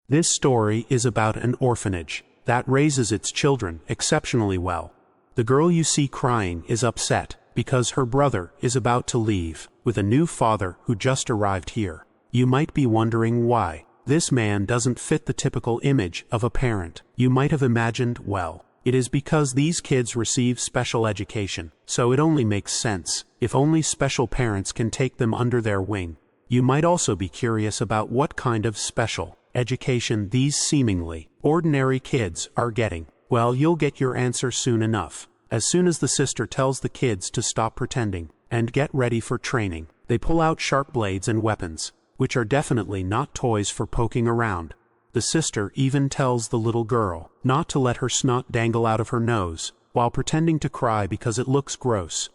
This story is about an orphanage that raises its children exceptionally well. The girl you see crying is upset because her brother is about to leave with a new father who just arrived here. You might be wondering why. This man doesn't fit the typical image of a parent you might have imagined. Well, it is because these kids receive special education, so it only makes sense if only special parents can take them under their wing. You might also be curious about what kind of special education these seemingly ordinary kids are getting. Well, you'll get your answer soon enough. As soon as the sister tells the kids to stop pretending and get ready for training, they pull out sharp blades and weapons, which are definitely not toys for poking around. The sister even tells the little girl not to let her snot dangle out of her nose while pretending to cry because it looks gross.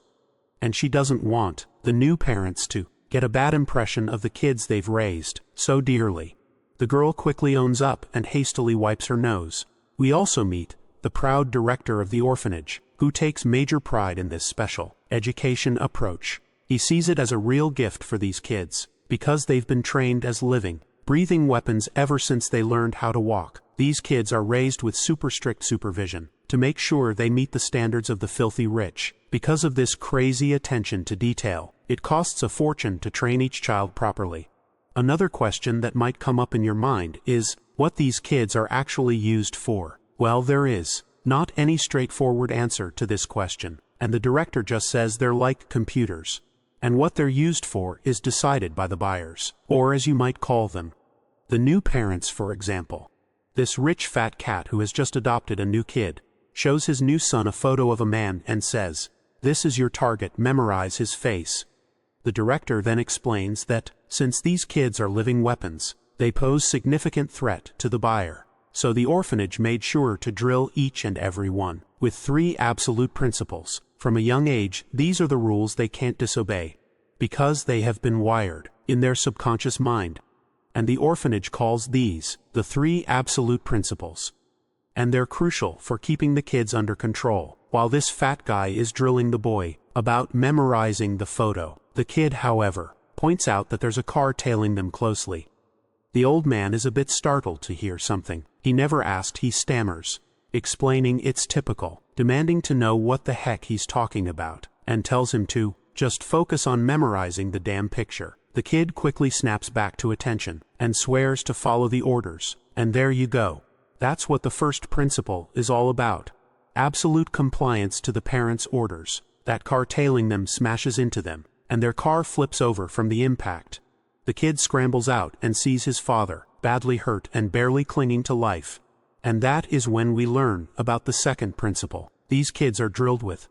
And she doesn't want the new parents to get a bad impression of the kids they've raised so dearly. The girl quickly owns up and hastily wipes her nose. We also meet the proud director of the orphanage, who takes major pride in this special education approach. He sees it as a real gift for these kids, because they've been trained as living, breathing weapons ever since they learned how to walk. These kids are raised with super strict supervision to make sure they meet the standards of the filthy rich. Because of this crazy attention to detail, it costs a fortune to train each child properly. Another question that might come up in your mind is what these kids are actually used for. Well, there is not any straightforward answer to this question, and the director just says they're like computers. And what they're used for is decided by the buyers, or as you might call them, the new parents. For example, this rich fat cat who has just adopted a new kid shows his new son a photo of a man and says, "This is your target, memorize his face." The director then explains that, since these kids are living weapons, they pose significant threat to the buyer. So the orphanage made sure to drill each and every one with 3 absolute principles. From a young age, these are the rules they can't disobey, because they have been wired in their subconscious mind. And the orphanage calls these the 3 absolute principles. And they're crucial for keeping the kids under control. While this fat guy is drilling the boy about memorizing the photo, the kid, however, points out that there's a car tailing them closely. The old man is a bit startled to hear something he never asked. He stammers, explaining it's typical, demanding to know what the heck he's talking about, and tells him to just focus on memorizing the damn picture. The kid quickly snaps back to attention and swears to follow the orders. And there you go. That's what the first principle is all about. Absolute compliance to the parents' orders. That car tailing them smashes into them, and their car flips over from the impact. The kid scrambles out and sees his father, badly hurt and barely clinging to life. And that is when we learn about the second principle. These kids are drilled with: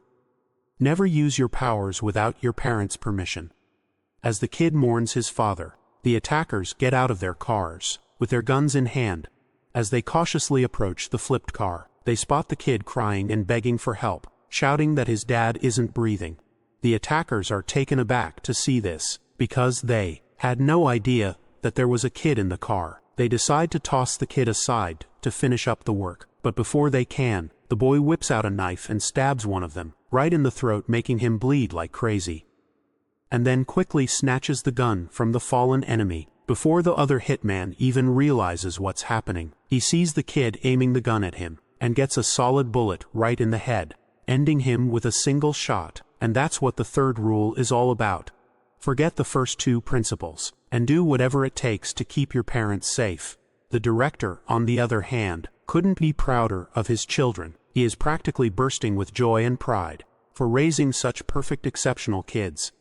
never use your powers without your parents' permission. As the kid mourns his father, the attackers get out of their cars, with their guns in hand. As they cautiously approach the flipped car, they spot the kid crying and begging for help, shouting that his dad isn't breathing. The attackers are taken aback to see this, because they had no idea that there was a kid in the car. They decide to toss the kid aside to finish up the work, but before they can, the boy whips out a knife and stabs one of them, right in the throat, making him bleed like crazy. And then quickly snatches the gun from the fallen enemy. Before the other hitman even realizes what's happening, he sees the kid aiming the gun at him, and gets a solid bullet right in the head, ending him with a single shot. And that's what the third rule is all about. Forget the first 2 principles, and do whatever it takes to keep your parents safe. The director, on the other hand, couldn't be prouder of his children. He is practically bursting with joy and pride for raising such perfect, exceptional kids.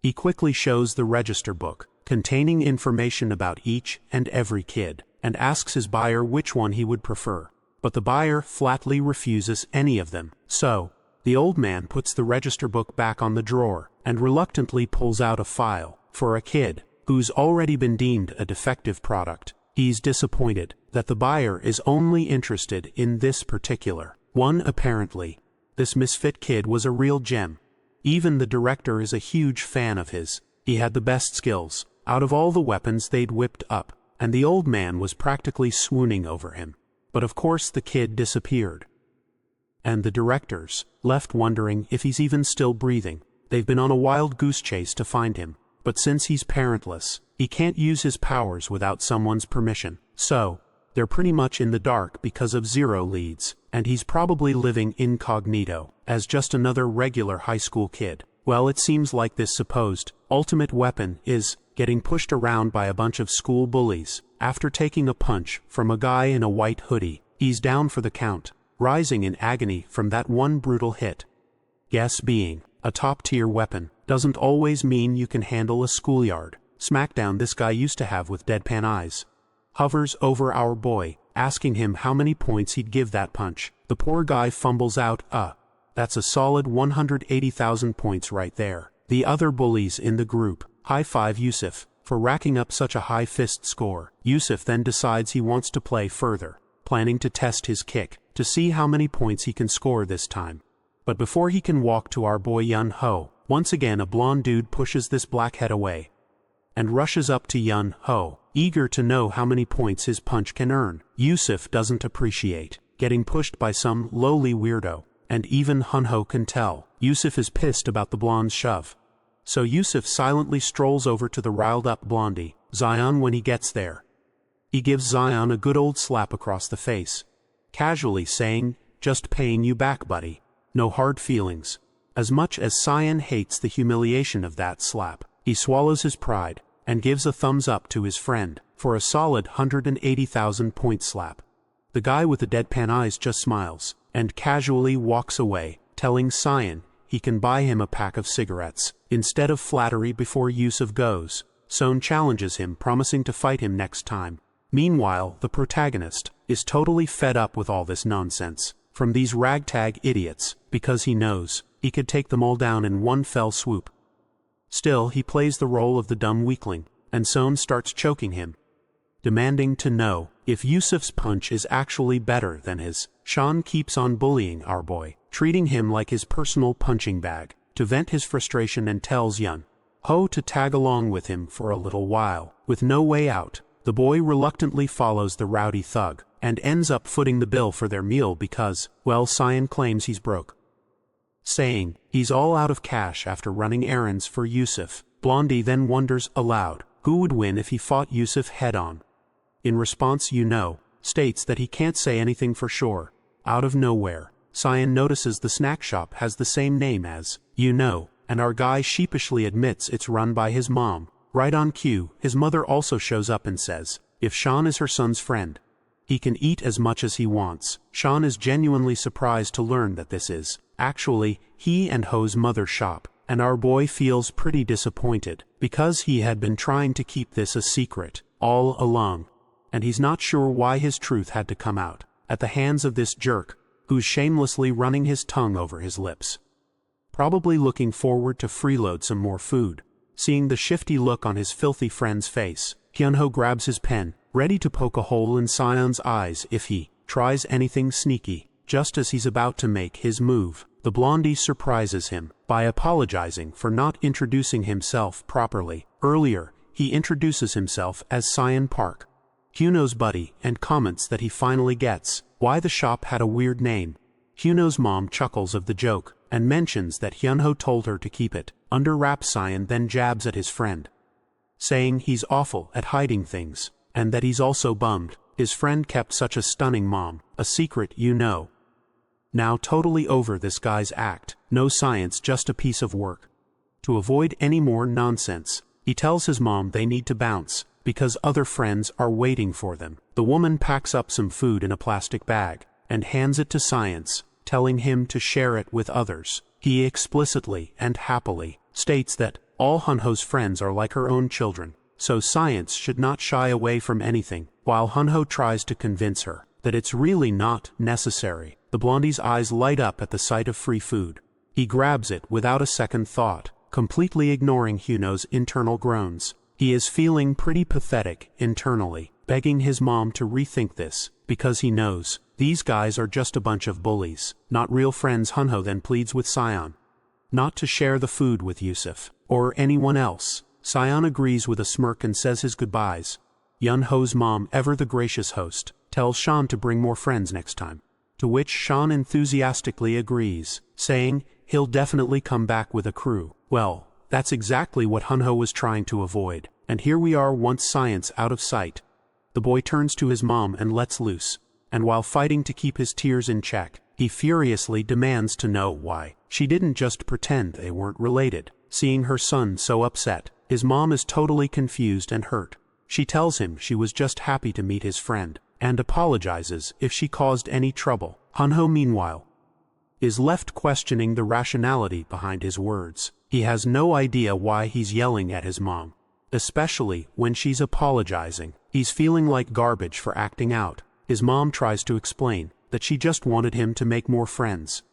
He quickly shows the register book, containing information about each and every kid, and asks his buyer which one he would prefer. But the buyer flatly refuses any of them. So, the old man puts the register book back on the drawer, and reluctantly pulls out a file for a kid who's already been deemed a defective product. He's disappointed that the buyer is only interested in this particular one. Apparently, this misfit kid was a real gem. Even the director is a huge fan of his. He had the best skills out of all the weapons they'd whipped up, and the old man was practically swooning over him. But of course the kid disappeared. And the directors left wondering if he's even still breathing. They've been on a wild goose chase to find him, but since he's parentless, he can't use his powers without someone's permission. So, They're pretty much in the dark because of zero leads, and he's probably living incognito, as just another regular high school kid. Well, it seems like this supposed ultimate weapon is getting pushed around by a bunch of school bullies. After taking a punch from a guy in a white hoodie, he's down for the count, rising in agony from that one brutal hit. Guess being a top-tier weapon doesn't always mean you can handle a schoolyard smackdown this guy used to have with deadpan eyes. Hovers over our boy, asking him how many points he'd give that punch. The poor guy fumbles out, that's a solid 180,000 points right there. The other bullies in the group high-five Yusuf for racking up such a high fist score. Yusuf then decides he wants to play further, planning to test his kick to see how many points he can score this time. But before he can walk to our boy Yun Ho, once again a blonde dude pushes this blackhead away and rushes up to Yun Ho, eager to know how many points his punch can earn. Yusuf doesn't appreciate getting pushed by some lowly weirdo, and even Hun Ho can tell Yusuf is pissed about the blonde's shove. So Yusuf silently strolls over to the riled-up blondie, Zion. When he gets there, he gives Zion a good old slap across the face, casually saying, "Just paying you back, buddy. No hard feelings." As much as Zion hates the humiliation of that slap, he swallows his pride and gives a thumbs up to his friend for a solid 180,000 point slap. The guy with the deadpan eyes just smiles and casually walks away, telling Zion he can buy him a pack of cigarettes. Instead of flattery before Yusuf goes, Son challenges him, promising to fight him next time. Meanwhile, the protagonist is totally fed up with all this nonsense from these ragtag idiots, because he knows he could take them all down in one fell swoop. Still, he plays the role of the dumb weakling, and Son starts choking him, demanding to know if Yusuf's punch is actually better than his. Sean keeps on bullying our boy, treating him like his personal punching bag, to vent his frustration, and tells Yun Ho to tag along with him for a little while. With no way out, the boy reluctantly follows the rowdy thug, and ends up footing the bill for their meal because, well, Zion claims he's broke, saying he's all out of cash after running errands for Yusuf. Blondie then wonders aloud who would win if he fought Yusuf head-on. In response, states that he can't say anything for sure. Out of nowhere, Zion notices the snack shop has the same name as and our guy sheepishly admits it's run by his mom. Right on cue, his mother also shows up and says if Sean is her son's friend, he can eat as much as he wants. Sean is genuinely surprised to learn that this is actually he and Ho's mother's shop, and our boy feels pretty disappointed because he had been trying to keep this a secret all along, and he's not sure why his truth had to come out at the hands of this jerk who's shamelessly running his tongue over his lips. Probably looking forward to freeload some more food. Seeing the shifty look on his filthy friend's face, Hyunho grabs his pen, ready to poke a hole in Sion's eyes if he tries anything sneaky. Just as he's about to make his move, the blondie surprises him by apologizing for not introducing himself properly. Earlier, he introduces himself as Sion Park, Hyunho's buddy, and comments that he finally gets why the shop had a weird name. Hyunho's mom chuckles of the joke and mentions that Hyunho told her to keep it under wraps. Sion then jabs at his friend, saying he's awful at hiding things, and that he's also bummed his friend kept such a stunning mom a secret. Now totally over this guy's act, no science, just a piece of work. To avoid any more nonsense, he tells his mom they need to bounce because other friends are waiting for them. The woman packs up some food in a plastic bag and hands it to Science, telling him to share it with others. He explicitly and happily states that all Hunho's friends are like her own children, so Science should not shy away from anything, while Hunho tries to convince her that it's really not necessary. The blondie's eyes light up at the sight of free food. He grabs it without a second thought, completely ignoring Hyunho's internal groans. He is feeling pretty pathetic internally, begging his mom to rethink this, because he knows these guys are just a bunch of bullies, not real friends. Hunho then pleads with Sion not to share the food with Yusuf or anyone else. Sion agrees with a smirk and says his goodbyes. Yun-Ho's mom, ever the gracious host, tells Sean to bring more friends next time, to which Sean enthusiastically agrees, saying he'll definitely come back with a crew. Well, that's exactly what Hunho was trying to avoid, and here we are once Science out of sight. The The boy turns to his mom and lets loose, and while fighting to keep his tears in check, he furiously demands to know why she didn't just pretend they weren't related. Seeing her son so upset, his mom is totally confused and hurt. She tells him she was just happy to meet his friend, and apologizes if she caused any trouble. Hanho, meanwhile, is left questioning the rationality behind his words. He has no idea why he's yelling at his mom, especially when she's apologizing. He's feeling like garbage for acting out. His mom tries to explain that she just wanted him to make more friends,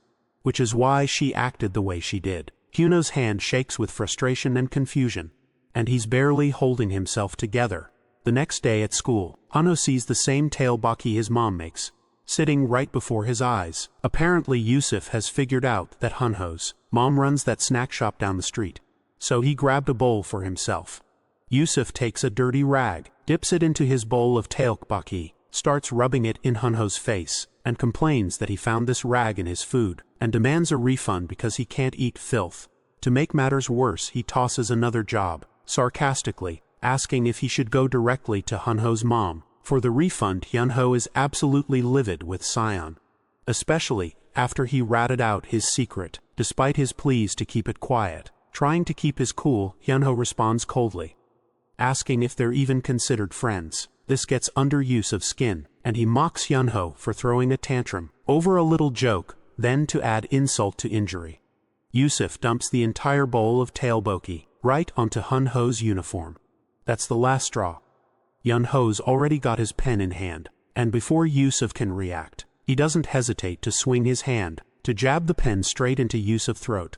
which is why she acted the way she did. Hyuno's hand shakes with frustration and confusion, and he's barely holding himself together. The next day at school, Hanho sees the same tailbaki his mom makes, sitting right before his eyes. Apparently Yusuf has figured out that Hanho's mom runs that snack shop down the street, so he grabbed a bowl for himself. Yusuf takes a dirty rag, dips it into his bowl of tailbaki, starts rubbing it in Hanho's face, and complains that he found this rag in his food, and demands a refund because he can't eat filth. To make matters worse, he tosses another job, sarcastically, asking if he should go directly to Hanho's mom. For the refund, Hyunho is absolutely livid with Sion, especially after he ratted out his secret, despite his pleas to keep it quiet. Trying to keep his cool, Hyunho responds coldly, asking if they're even considered friends. This gets under Yusuf's skin, and he mocks Hyunho for throwing a tantrum over a little joke, then to add insult to injury, Yusuf dumps the entire bowl of tailbaki right onto Hyunho's uniform. That's the last straw. Hyunho's already got his pen in hand, and before Yusuf can react, he doesn't hesitate to swing his hand to jab the pen straight into Yusuf's throat.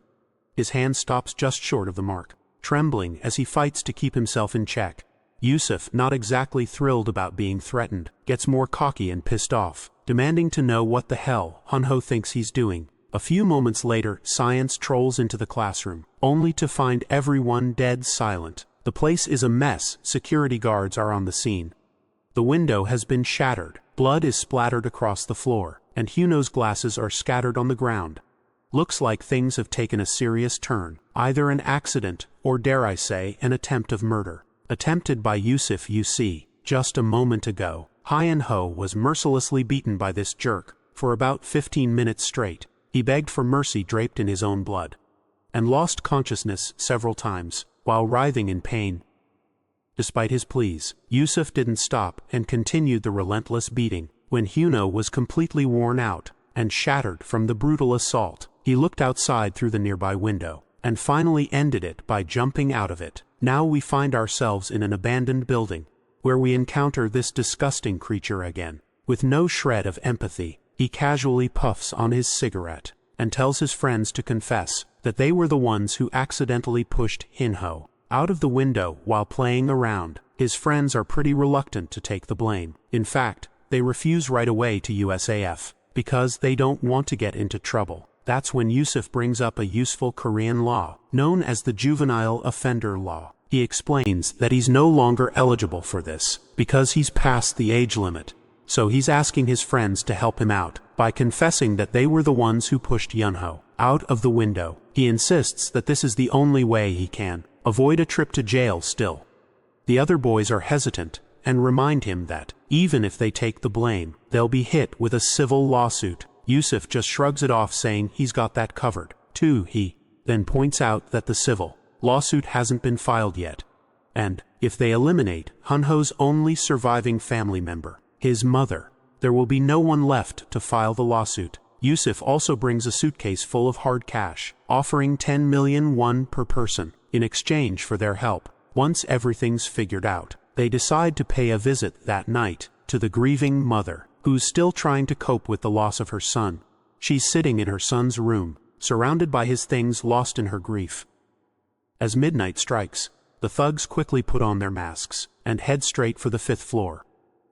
His hand stops just short of the mark, trembling as he fights to keep himself in check. Yusuf, not exactly thrilled about being threatened, gets more cocky and pissed off, demanding to know what the hell Hyunho thinks he's doing. A few moments later, Science trolls into the classroom, only to find everyone dead silent. The place is a mess. Security guards are on the scene. The window has been shattered, blood is splattered across the floor, and Hyuno's glasses are scattered on the ground. Looks like things have taken a serious turn, either an accident, or dare I say, an attempt of murder. Attempted by Yusuf. You see, just a moment ago, Hyunho was mercilessly beaten by this jerk, for about 15 minutes straight. He begged for mercy draped in his own blood, and lost consciousness several times, while writhing in pain. Despite his pleas, Yusuf didn't stop and continued the relentless beating. When Hyuno was completely worn out and shattered from the brutal assault, he looked outside through the nearby window, and finally ended it by jumping out of it. Now we find ourselves in an abandoned building, where we encounter this disgusting creature again. With no shred of empathy, he casually puffs on his cigarette, and tells his friends to confess that they were the ones who accidentally pushed Hyunho out of the window while playing around. His friends are pretty reluctant to take the blame. In fact, they refuse right away to USAF, because they don't want to get into trouble. That's when Yusuf brings up a useful Korean law, known as the Juvenile Offender Law. He explains that he's no longer eligible for this, because he's past the age limit. So he's asking his friends to help him out, by confessing that they were the ones who pushed Hyunho out of the window. He insists that this is the only way he can avoid a trip to jail still. The other boys are hesitant, and remind him that, even if they take the blame, they'll be hit with a civil lawsuit. Yusuf just shrugs it off, saying he's got that covered, too. He then points out that the civil lawsuit hasn't been filed yet, and, if they eliminate Hyunho's only surviving family member, his mother, there will be no one left to file the lawsuit. Yusuf also brings a suitcase full of hard cash, offering 10 million won per person, in exchange for their help. Once everything's figured out, they decide to pay a visit that night to the grieving mother, who's still trying to cope with the loss of her son. She's sitting in her son's room, surrounded by his things, lost in her grief. As midnight strikes, the thugs quickly put on their masks and head straight for the 5th floor.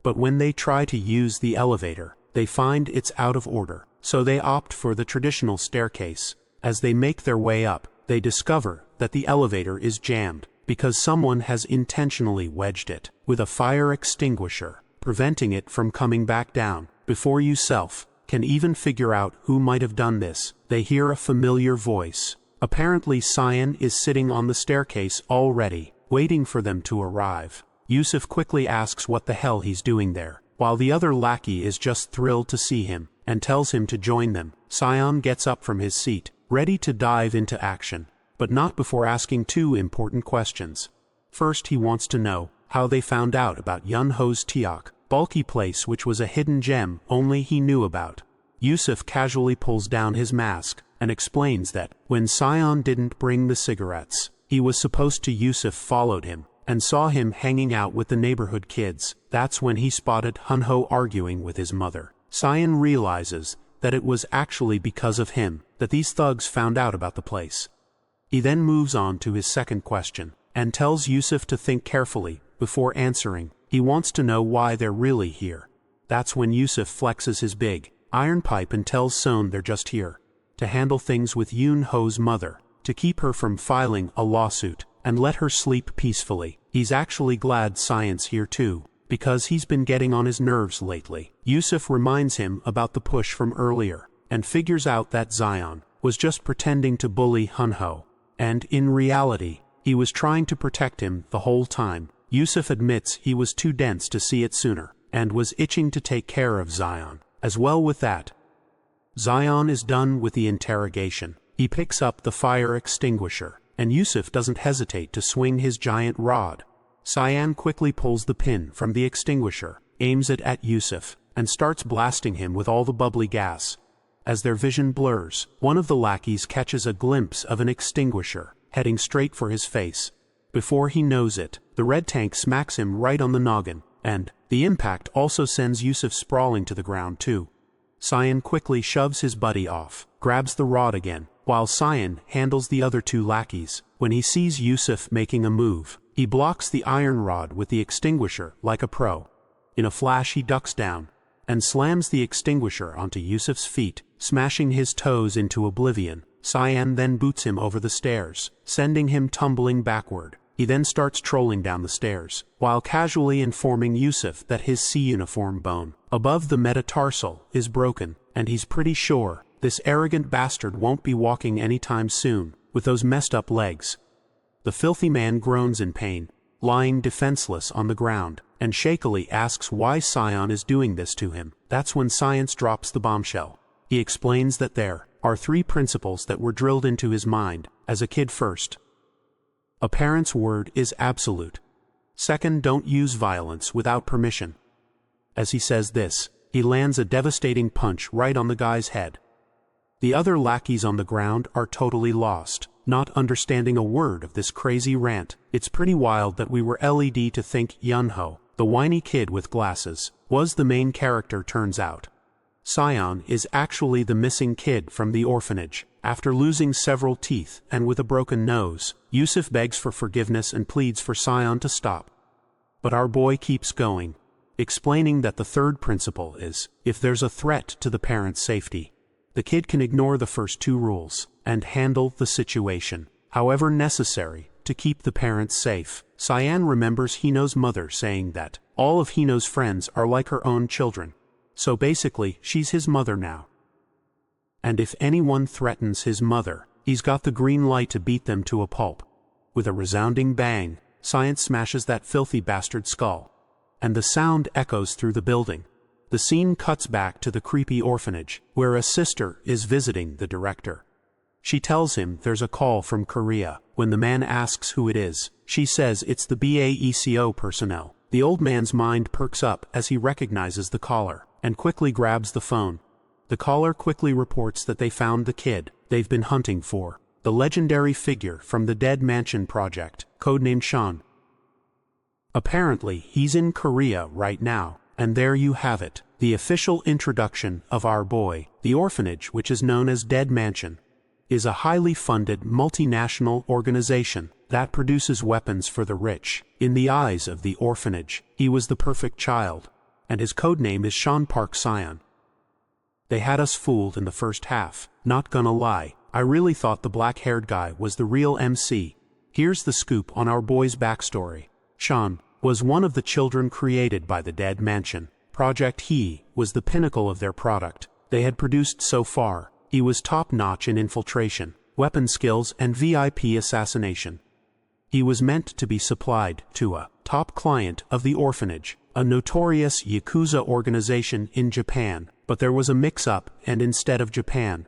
But when they try to use the elevator, they find it's out of order, so they opt for the traditional staircase. As they make their way up, they discover that the elevator is jammed, because someone has intentionally wedged it with a fire extinguisher, preventing it from coming back down. Before Yusuf can even figure out who might have done this, they hear a familiar voice. Apparently Cyan is sitting on the staircase already, waiting for them to arrive. Yusuf quickly asks what the hell he's doing there, while the other lackey is just thrilled to see him, and tells him to join them. Sion gets up from his seat, ready to dive into action, but not before asking two important questions. First, he wants to know how they found out about Yunho's Tiak, bulky place which was a hidden gem only he knew about. Yusuf casually pulls down his mask, and explains that, when Sion didn't bring the cigarettes, he was supposed to. Yusuf followed him, and saw him hanging out with the neighborhood kids. That's when he spotted Hunho arguing with his mother. Sion realizes that it was actually because of him that these thugs found out about the place. He then moves on to his second question, and tells Yusuf to think carefully before answering. He wants to know why they're really here. That's when Yusuf flexes his big iron pipe and tells Son they're just here to handle things with Yunho's mother, to keep her from filing a lawsuit, and let her sleep peacefully. He's actually glad Sion's here too, because he's been getting on his nerves lately. Yusuf reminds him about the push from earlier, and figures out that Sion was just pretending to bully Hunho, and in reality, he was trying to protect him the whole time. Yusuf admits he was too dense to see it sooner, and was itching to take care of Sion as well. With that, Sion is done with the interrogation. He picks up the fire extinguisher, and Yusuf doesn't hesitate to swing his giant rod. Sion quickly pulls the pin from the extinguisher, aims it at Yusuf, and starts blasting him with all the bubbly gas. As their vision blurs, one of the lackeys catches a glimpse of an extinguisher, heading straight for his face. Before he knows it, the red tank smacks him right on the noggin, and the impact also sends Yusuf sprawling to the ground too. Sion quickly shoves his buddy off, grabs the rod again, while Sion handles the other two lackeys. When he sees Yusuf making a move, he blocks the iron rod with the extinguisher like a pro. In a flash he ducks down, and slams the extinguisher onto Yusuf's feet, smashing his toes into oblivion. Sion then boots him over the stairs, sending him tumbling backward. He then starts trolling down the stairs, while casually informing Yusuf that his C uniform bone above the metatarsal is broken, and he's pretty sure this arrogant bastard won't be walking anytime soon with those messed up legs. The filthy man groans in pain, lying defenseless on the ground, and shakily asks why Sion is doing this to him. That's when Science drops the bombshell. He explains that there are 3 principles that were drilled into his mind as a kid. First, a parent's word is absolute. Second, don't use violence without permission. As he says this, he lands a devastating punch right on the guy's head. The other lackeys on the ground are totally lost, not understanding a word of this crazy rant. It's pretty wild that we were led to think Yunho, the whiny kid with glasses, was the main character. Turns out Sion is actually the missing kid from the orphanage. After losing several teeth and with a broken nose, Yusuf begs for forgiveness and pleads for Sion to stop. But our boy keeps going, explaining that the third principle is, if there's a threat to the parent's safety, the kid can ignore the first 2 rules and handle the situation, however necessary, to keep the parents safe. Sion remembers Hino's mother saying that all of Hino's friends are like her own children, so basically she's his mother now. And if anyone threatens his mother, he's got the green light to beat them to a pulp. With a resounding bang, Science smashes that filthy bastard's skull, and the sound echoes through the building. The scene cuts back to the creepy orphanage, where a sister is visiting the director. She tells him there's a call from Korea. When the man asks who it is, she says it's the BAECO personnel. The old man's mind perks up as he recognizes the caller, and quickly grabs the phone. The caller quickly reports that they found the kid they've been hunting for, the legendary figure from the Dead Mansion project, codenamed Sean. Apparently, he's in Korea right now, and there you have it, the official introduction of our boy. The orphanage, which is known as Dead Mansion, is a highly funded multinational organization that produces weapons for the rich. In the eyes of the orphanage, he was the perfect child, and his codename is Sean Park Sion. They had us fooled in the first half, not gonna lie. I really thought the black-haired guy was the real MC. Here's the scoop on our boy's backstory. Sean was one of the children created by the Dead Mansion project. He was the pinnacle of their product they had produced so far. He was top-notch in infiltration, weapon skills, and VIP assassination. He was meant to be supplied to a top client of the orphanage, a notorious Yakuza organization in Japan, but there was a mix-up, and instead of Japan,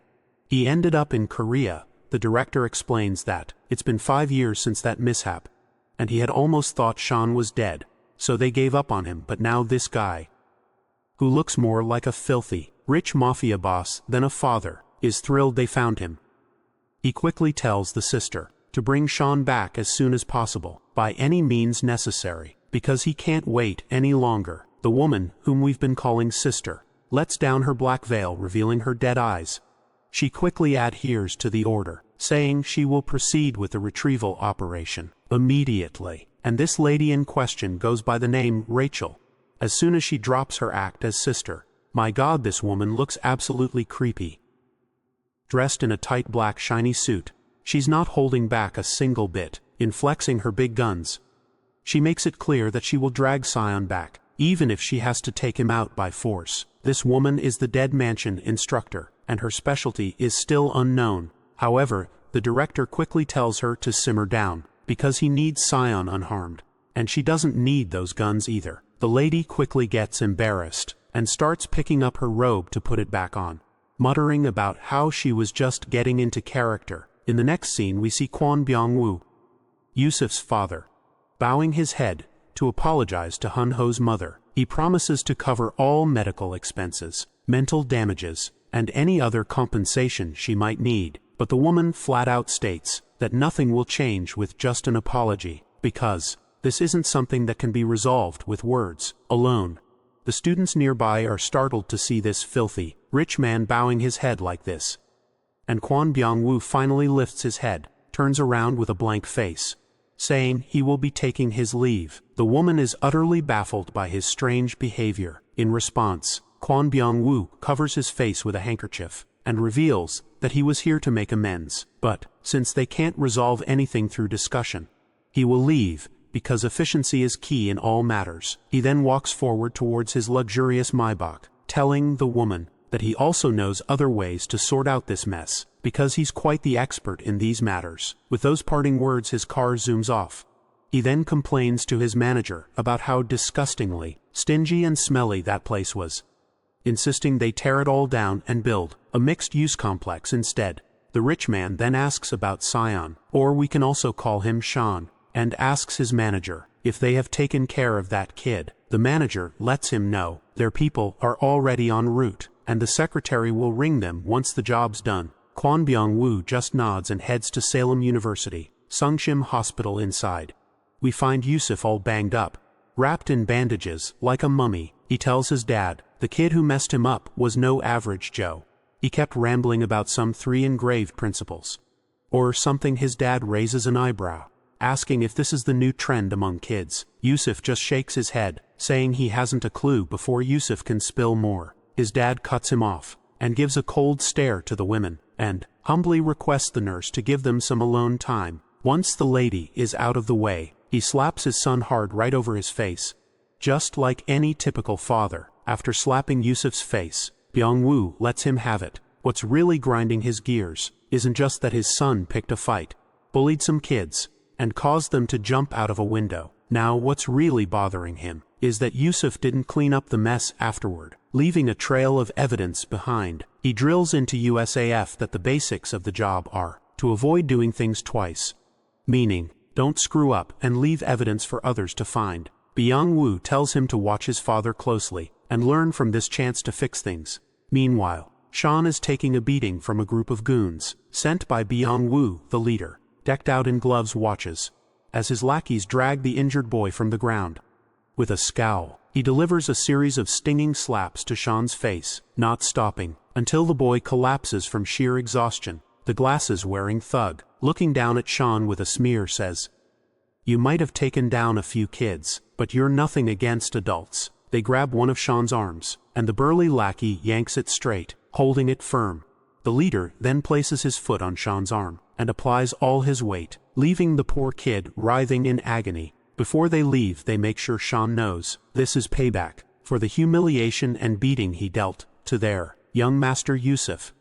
he ended up in Korea. The director explains that it's been 5 years since that mishap, and he had almost thought Sean was dead, so they gave up on him. But now this guy, who looks more like a filthy, rich mafia boss than a father, is thrilled they found him. He quickly tells the sister to bring Sean back as soon as possible, by any means necessary, because he can't wait any longer. The woman, whom we've been calling sister, lets down her black veil, revealing her dead eyes. She quickly adheres to the order, saying she will proceed with the retrieval operation immediately, and this lady in question goes by the name Rachel. As soon as she drops her act as sister, my God, this woman looks absolutely creepy. Dressed in a tight black shiny suit, she's not holding back a single bit in flexing her big guns. She makes it clear that she will drag Sion back, even if she has to take him out by force. This woman is the Dead Mansion instructor, and her specialty is still unknown. However, the director quickly tells her to simmer down, because he needs Sion unharmed, and she doesn't need those guns either. The lady quickly gets embarrassed, and starts picking up her robe to put it back on, muttering about how she was just getting into character. In the next scene we see Kwon Byung-woo, Yusuf's father, bowing his head to apologize to Hun-ho's mother. He promises to cover all medical expenses, mental damages, and any other compensation she might need, but the woman flat out states that nothing will change with just an apology, because this isn't something that can be resolved with words alone. The students nearby are startled to see this filthy, rich man bowing his head like this, and Kwon Byung-woo finally lifts his head, turns around with a blank face, saying he will be taking his leave. The woman is utterly baffled by his strange behavior. In response, Kwon Byung-woo covers his face with a handkerchief, and reveals that he was here to make amends, but since they can't resolve anything through discussion, he will leave, because efficiency is key in all matters. He then walks forward towards his luxurious Maybach, telling the woman that he also knows other ways to sort out this mess, because he's quite the expert in these matters. With those parting words, his car zooms off. He then complains to his manager about how disgustingly stingy and smelly that place was, insisting they tear it all down and build a mixed-use complex instead. The rich man then asks about Sion, or we can also call him Sean, and asks his manager if they have taken care of that kid. The manager lets him know their people are already en route, and the secretary will ring them once the job's done. Kwon Byung-woo just nods and heads to Salem University, Sungshim Hospital. Inside, we find Yusuf all banged up, wrapped in bandages like a mummy. He tells his dad the kid who messed him up was no average Joe. He kept rambling about some 3 engraved principles, or something. His dad raises an eyebrow, asking if this is the new trend among kids. Yusuf just shakes his head, saying he hasn't a clue. Before Yusuf can spill more, his dad cuts him off, and gives a cold stare to the women, and humbly requests the nurse to give them some alone time. Once the lady is out of the way, he slaps his son hard right over his face, just like any typical father. After slapping Yusuf's face, Byung-woo lets him have it. What's really grinding his gears isn't just that his son picked a fight, bullied some kids, and caused them to jump out of a window. Now what's really bothering him is that Yusuf didn't clean up the mess afterward, leaving a trail of evidence behind. He drills into USAF that the basics of the job are to avoid doing things twice, meaning don't screw up and leave evidence for others to find. Byung-woo tells him to watch his father closely and learn from this chance to fix things. Meanwhile, Sean is taking a beating from a group of goons sent by Byung-woo, the leader, decked out in gloves, watches as his lackeys drag the injured boy from the ground. With a scowl, he delivers a series of stinging slaps to Sean's face, not stopping until the boy collapses from sheer exhaustion. The glasses-wearing thug, looking down at Sean with a sneer, says, "You might have taken down a few kids, but you're nothing against adults." They grab one of Sean's arms, and the burly lackey yanks it straight, holding it firm. The leader then places his foot on Sean's arm and applies all his weight, leaving the poor kid writhing in agony. Before they leave, they make sure Sean knows this is payback for the humiliation and beating he dealt to their young master Yusuf.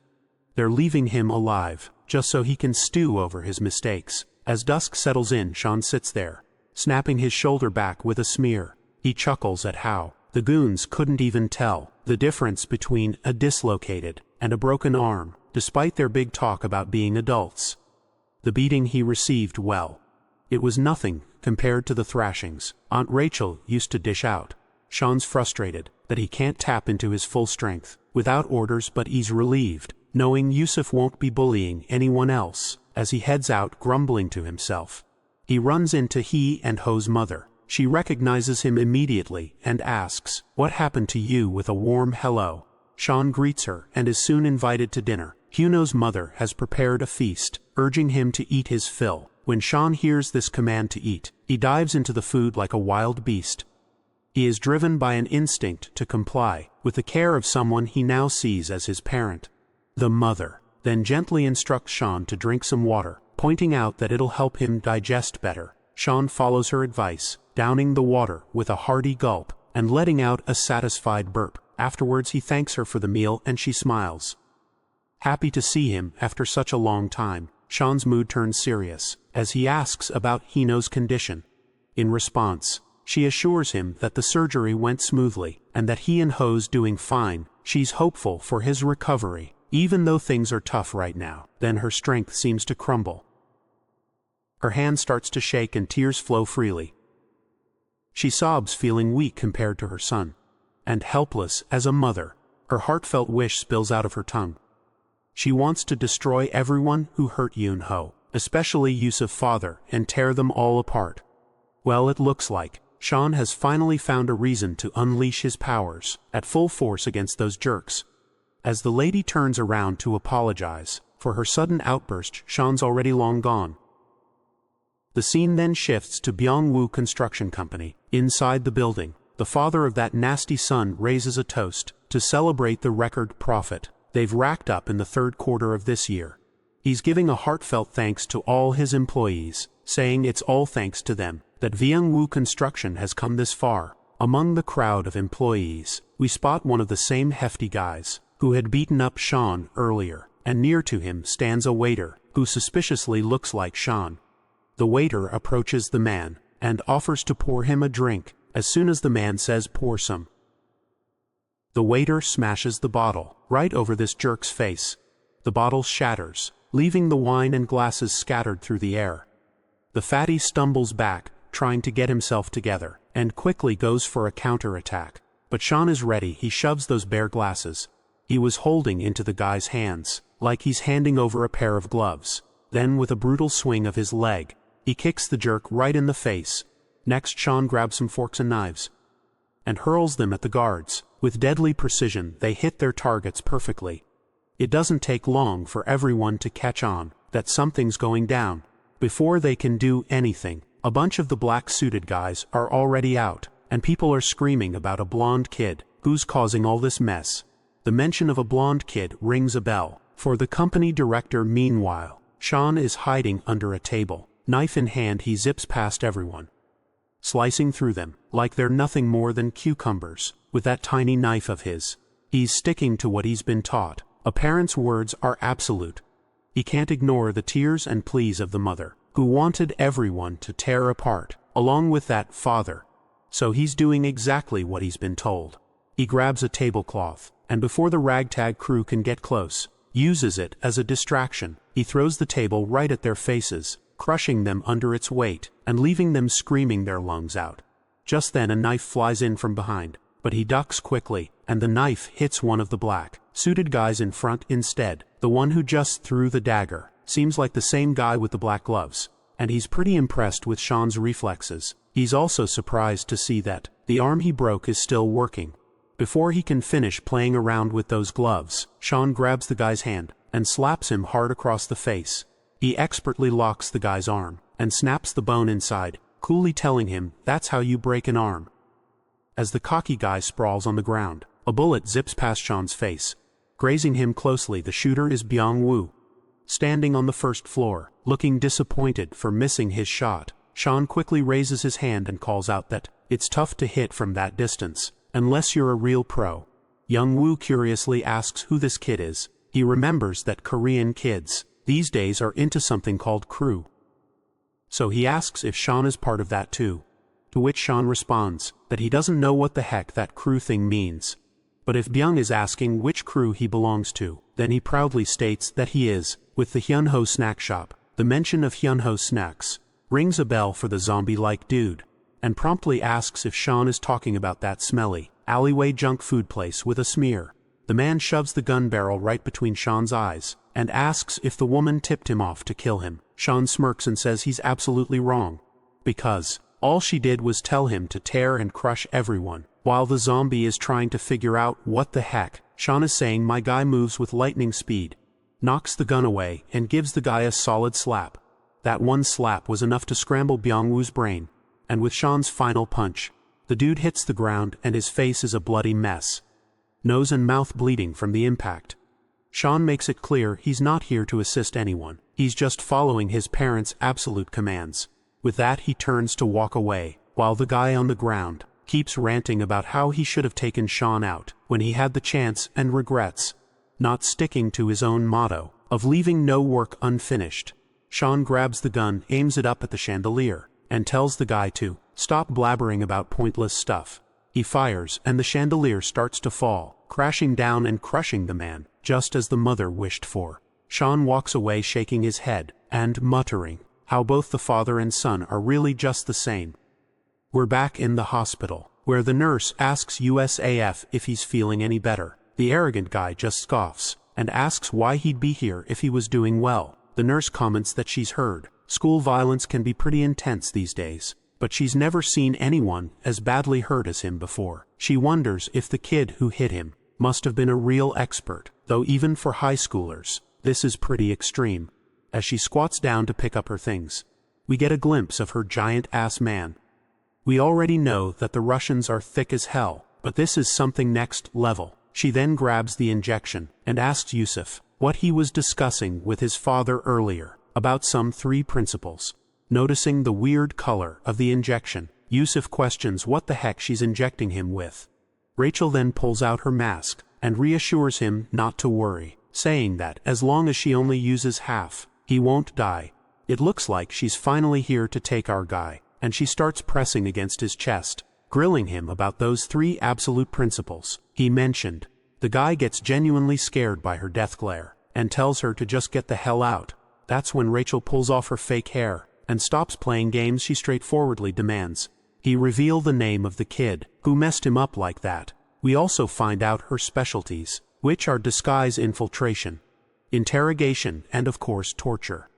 They're leaving him alive, just so he can stew over his mistakes, As dusk settles in, Sean sits there, snapping his shoulder back with a smear. He chuckles at how the goons couldn't even tell the difference between a dislocated and a broken arm, despite their big talk about being adults. The beating he received, well, it was nothing compared to the thrashings Aunt Rachel used to dish out. Sean's frustrated that he can't tap into his full strength without orders, but he's relieved, knowing Yusuf won't be bullying anyone else, as he heads out grumbling to himself. He runs into he and Ho's mother. She recognizes him immediately and asks, "What happened to you?" with a warm hello. Sean greets her and is soon invited to dinner. Hyuno's mother has prepared a feast, urging him to eat his fill. When Sean hears this command to eat, he dives into the food like a wild beast. He is driven by an instinct to comply, with the care of someone he now sees as his parent. The mother then gently instructs Sean to drink some water, pointing out that it'll help him digest better. Sean follows her advice, downing the water with a hearty gulp and letting out a satisfied burp. Afterwards he thanks her for the meal and she smiles. Happy to see him after such a long time, Sean's mood turns serious as he asks about Hino's condition. In response, she assures him that the surgery went smoothly and that he and Ho's doing fine. She's hopeful for his recovery, even though things are tough right now. Then her strength seems to crumble. Her hand starts to shake and tears flow freely. She sobs, feeling weak compared to her son, and helpless as a mother. Her heartfelt wish spills out of her tongue. She wants to destroy everyone who hurt Yun-ho, especially Yusuf's father, and tear them all apart. Well, it looks like Sean has finally found a reason to unleash his powers at full force against those jerks. As the lady turns around to apologize for her sudden outburst, Sean's already long gone. The scene then shifts to Byung-woo Construction Company. Inside the building, the father of that nasty son raises a toast to celebrate the record profit they've racked up in the third quarter of this year. He's giving a heartfelt thanks to all his employees, saying it's all thanks to them that Byung-woo Construction has come this far. Among the crowd of employees, we spot one of the same hefty guys who had beaten up Sean earlier, and near to him stands a waiter who suspiciously looks like Sean. The waiter approaches the man and offers to pour him a drink. As soon as the man says pour some, the waiter smashes the bottle right over this jerk's face. The bottle shatters, leaving the wine and glasses scattered through the air. The fatty stumbles back, trying to get himself together, and quickly goes for a counterattack. But Sean is ready. He shoves those bare glasses he was holding into the guy's hands, like he's handing over a pair of gloves. Then, with a brutal swing of his leg, he kicks the jerk right in the face. Next, Sean grabs some forks and knives and hurls them at the guards. With deadly precision, they hit their targets perfectly. It doesn't take long for everyone to catch on that something's going down. Before they can do anything, a bunch of the black-suited guys are already out, and people are screaming about a blonde kid who's causing all this mess. The mention of a blonde kid rings a bell for the company director. Meanwhile, Sean is hiding under a table. Knife in hand, he zips past everyone, slicing through them like they're nothing more than cucumbers. With that tiny knife of his, he's sticking to what he's been taught. A parent's words are absolute. He can't ignore the tears and pleas of the mother, who wanted everyone to tear apart, along with that father. So he's doing exactly what he's been told. He grabs a tablecloth, and before the ragtag crew can get close, uses it as a distraction. He throws the table right at their faces, crushing them under its weight, and leaving them screaming their lungs out. Just then a knife flies in from behind, but he ducks quickly, and the knife hits one of the black-suited guys in front instead. The one who just threw the dagger seems like the same guy with the black gloves, and he's pretty impressed with Sean's reflexes. He's also surprised to see that the arm he broke is still working. Before he can finish playing around with those gloves, Sean grabs the guy's hand and slaps him hard across the face. He expertly locks the guy's arm and snaps the bone inside, coolly telling him, "That's how you break an arm." As the cocky guy sprawls on the ground, a bullet zips past Sean's face, grazing him closely. The shooter is Byung-woo, standing on the first floor, looking disappointed for missing his shot. Sean quickly raises his hand and calls out that it's tough to hit from that distance, unless you're a real pro. Byung-woo curiously asks who this kid is. He remembers that Korean kids these days are into something called crew. So he asks if Sean is part of that too. To which Sean responds that he doesn't know what the heck that crew thing means. But if Byung is asking which crew he belongs to, then he proudly states that he is with the Hyunho snack shop. The mention of Hyunho snacks rings a bell for the zombie-like dude, and promptly asks if Sean is talking about that smelly alleyway junk food place with a smear. The man shoves the gun barrel right between Sean's eyes and asks if the woman tipped him off to kill him. Sean smirks and says he's absolutely wrong, because all she did was tell him to tear and crush everyone. While the zombie is trying to figure out what the heck Sean is saying, my guy moves with lightning speed, knocks the gun away, and gives the guy a solid slap. That one slap was enough to scramble Byung-woo's brain, and with Sean's final punch, the dude hits the ground and his face is a bloody mess, nose and mouth bleeding from the impact. Sean makes it clear he's not here to assist anyone. He's just following his parents' absolute commands. With that, he turns to walk away, while the guy on the ground keeps ranting about how he should have taken Sean out when he had the chance and regrets not sticking to his own motto of leaving no work unfinished. Sean grabs the gun, aims it up at the chandelier, and tells the guy to stop blabbering about pointless stuff. He fires, and the chandelier starts to fall, crashing down and crushing the man, just as the mother wished for. Sean walks away shaking his head and muttering how both the father and son are really just the same. We're back in the hospital, where the nurse asks USAF if he's feeling any better. The arrogant guy just scoffs and asks why he'd be here if he was doing well. The nurse comments that she's heard school violence can be pretty intense these days, but she's never seen anyone as badly hurt as him before. She wonders if the kid who hit him must have been a real expert, though even for high schoolers, this is pretty extreme. As she squats down to pick up her things, we get a glimpse of her giant-ass man. We already know that the Russians are thick as hell, but this is something next level. She then grabs the injection and asks Yusuf what he was discussing with his father earlier about some 3 principles. Noticing the weird color of the injection, Yusuf questions what the heck she's injecting him with. Rachel then pulls out her mask and reassures him not to worry, saying that as long as she only uses half, he won't die. It looks like she's finally here to take our guy, and she starts pressing against his chest, grilling him about those 3 absolute principles he mentioned. The guy gets genuinely scared by her death glare and tells her to just get the hell out. That's when Rachel pulls off her fake hair and stops playing games. She straightforwardly demands he reveal the name of the kid who messed him up like that. We also find out her specialties, which are disguise, infiltration, interrogation, and of course torture.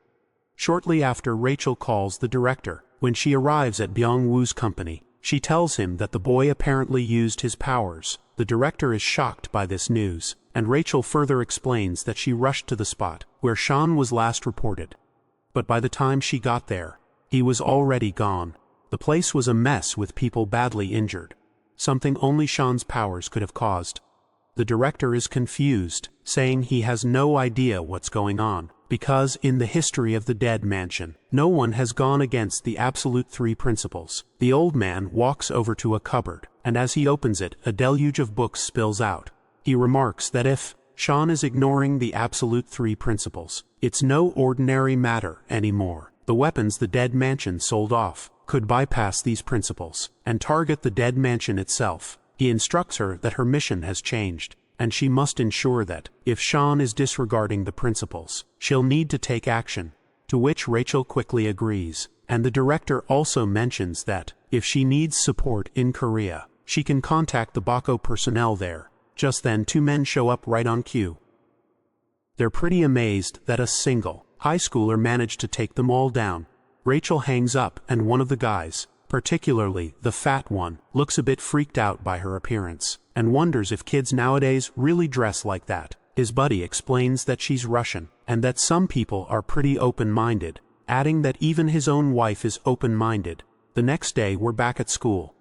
Shortly after, Rachel calls the director. When she arrives at Byung-woo's company, she tells him that the boy apparently used his powers. The director is shocked by this news, and Rachel further explains that she rushed to the spot where Sean was last reported. But by the time she got there, he was already gone. The place was a mess with people badly injured, something only Sean's powers could have caused. The director is confused, saying he has no idea what's going on, because in the history of the Dead Mansion, no one has gone against the absolute 3 principles. The old man walks over to a cupboard, and as he opens it, a deluge of books spills out. He remarks that if Sean is ignoring the absolute 3 principles, it's no ordinary matter anymore. The weapons the Dead Mansion sold off could bypass these principles and target the Dead Mansion itself. He instructs her that her mission has changed, and she must ensure that, if Sean is disregarding the principles, she'll need to take action, to which Rachel quickly agrees, and the director also mentions that, if she needs support in Korea, she can contact the Bako personnel there. Just then 2 men show up right on cue. They're pretty amazed that a single high schooler managed to take them all down. Rachel hangs up, and one of the guys, particularly the fat one, looks a bit freaked out by her appearance, and wonders if kids nowadays really dress like that. His buddy explains that she's Russian, and that some people are pretty open-minded, adding that even his own wife is open-minded. The next day we're back at school,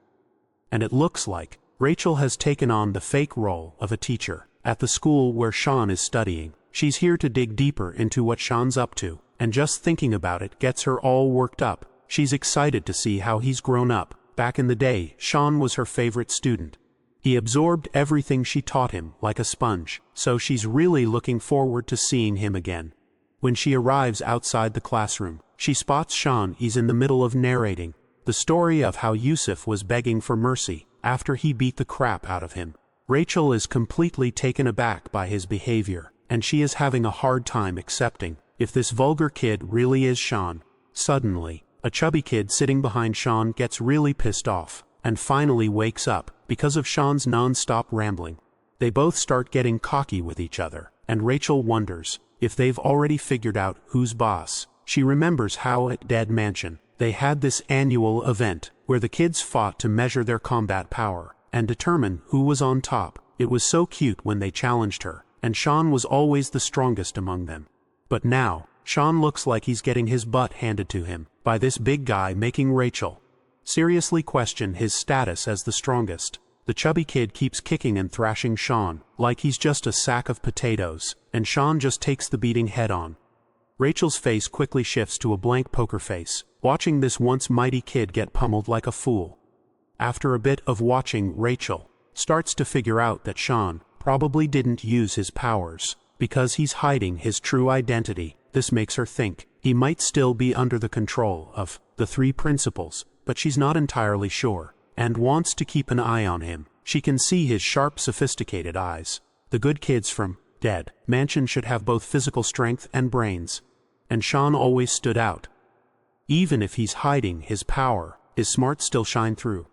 and it looks like Rachel has taken on the fake role of a teacher at the school where Sean is studying. She's here to dig deeper into what Sean's up to, and just thinking about it gets her all worked up. She's excited to see how he's grown up. Back in the day, Sean was her favorite student. He absorbed everything she taught him like a sponge, so she's really looking forward to seeing him again. When she arrives outside the classroom, she spots Sean is in the middle of narrating the story of how Yusuf was begging for mercy after he beat the crap out of him. Rachel is completely taken aback by his behavior, and she is having a hard time accepting if this vulgar kid really is Sean. Suddenly, a chubby kid sitting behind Sean gets really pissed off, and finally wakes up because of Sean's non-stop rambling. They both start getting cocky with each other, and Rachel wonders if they've already figured out who's boss. She remembers how at Dead Mansion, they had this annual event where the kids fought to measure their combat power and determine who was on top. It was so cute when they challenged her, and Sean was always the strongest among them. But now, Sean looks like he's getting his butt handed to him by this big guy, making Rachel seriously question his status as the strongest. The chubby kid keeps kicking and thrashing Sean like he's just a sack of potatoes, and Sean just takes the beating head on. Rachel's face quickly shifts to a blank poker face, watching this once mighty kid get pummeled like a fool. After a bit of watching, Rachel starts to figure out that Sean probably didn't use his powers because he's hiding his true identity. This makes her think he might still be under the control of the three principals, but she's not entirely sure, and wants to keep an eye on him. She can see his sharp, sophisticated eyes. The good kids from Dead Mansion should have both physical strength and brains, and Sean always stood out. Even if he's hiding his power, his smarts still shine through.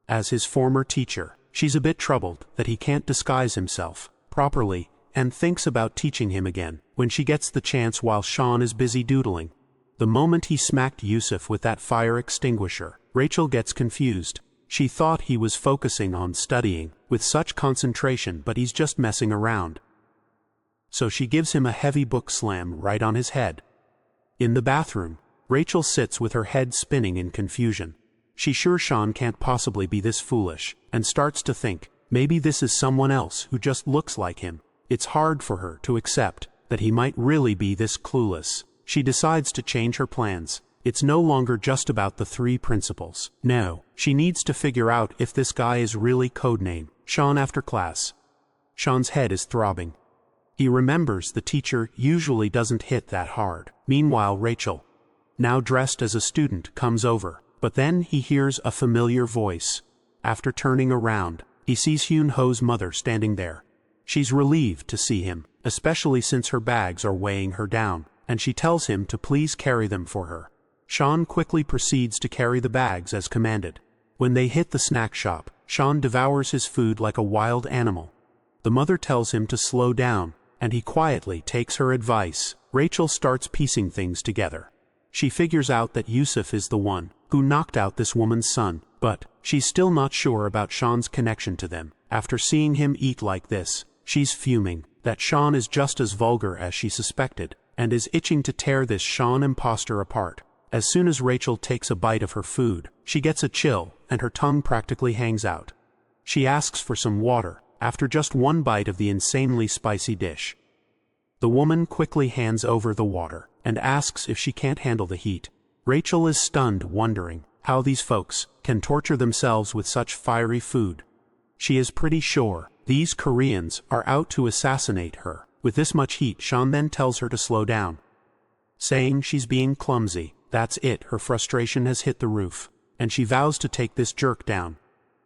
As his former teacher, she's a bit troubled that he can't disguise himself properly, and thinks about teaching him again when she gets the chance while Sean is busy doodling. The moment he smacked Yusuf with that fire extinguisher, Rachel gets confused. She thought he was focusing on studying with such concentration, but he's just messing around. So she gives him a heavy book slam right on his head. In the bathroom, Rachel sits with her head spinning in confusion. She's sure Sean can't possibly be this foolish, and starts to think, maybe this is someone else who just looks like him. It's hard for her to accept that he might really be this clueless. She decides to change her plans. It's no longer just about the three principals. No, she needs to figure out if this guy is really codename Sean after class. Sean's head is throbbing. He remembers the teacher usually doesn't hit that hard. Meanwhile, Rachel, now dressed as a student, comes over, but then he hears a familiar voice. After turning around, he sees Hyun Ho's mother standing there. She's relieved to see him, especially since her bags are weighing her down, and she tells him to please carry them for her. Sean quickly proceeds to carry the bags as commanded. When they hit the snack shop, Sean devours his food like a wild animal. The mother tells him to slow down, and he quietly takes her advice. Rachel starts piecing things together. She figures out that Yusuf is the one who knocked out this woman's son, but she's still not sure about Sean's connection to them. After seeing him eat like this, she's fuming that Sean is just as vulgar as she suspected, and is itching to tear this Sean imposter apart. As soon as Rachel takes a bite of her food, she gets a chill, and her tongue practically hangs out. She asks for some water after just one bite of the insanely spicy dish. The woman quickly hands over the water and asks if she can't handle the heat. Rachel is stunned, wondering how these folks can torture themselves with such fiery food. She is pretty sure these Koreans are out to assassinate her. With this much heat, Sean then tells her to slow down, saying she's being clumsy. That's it, her frustration has hit the roof, and she vows to take this jerk down.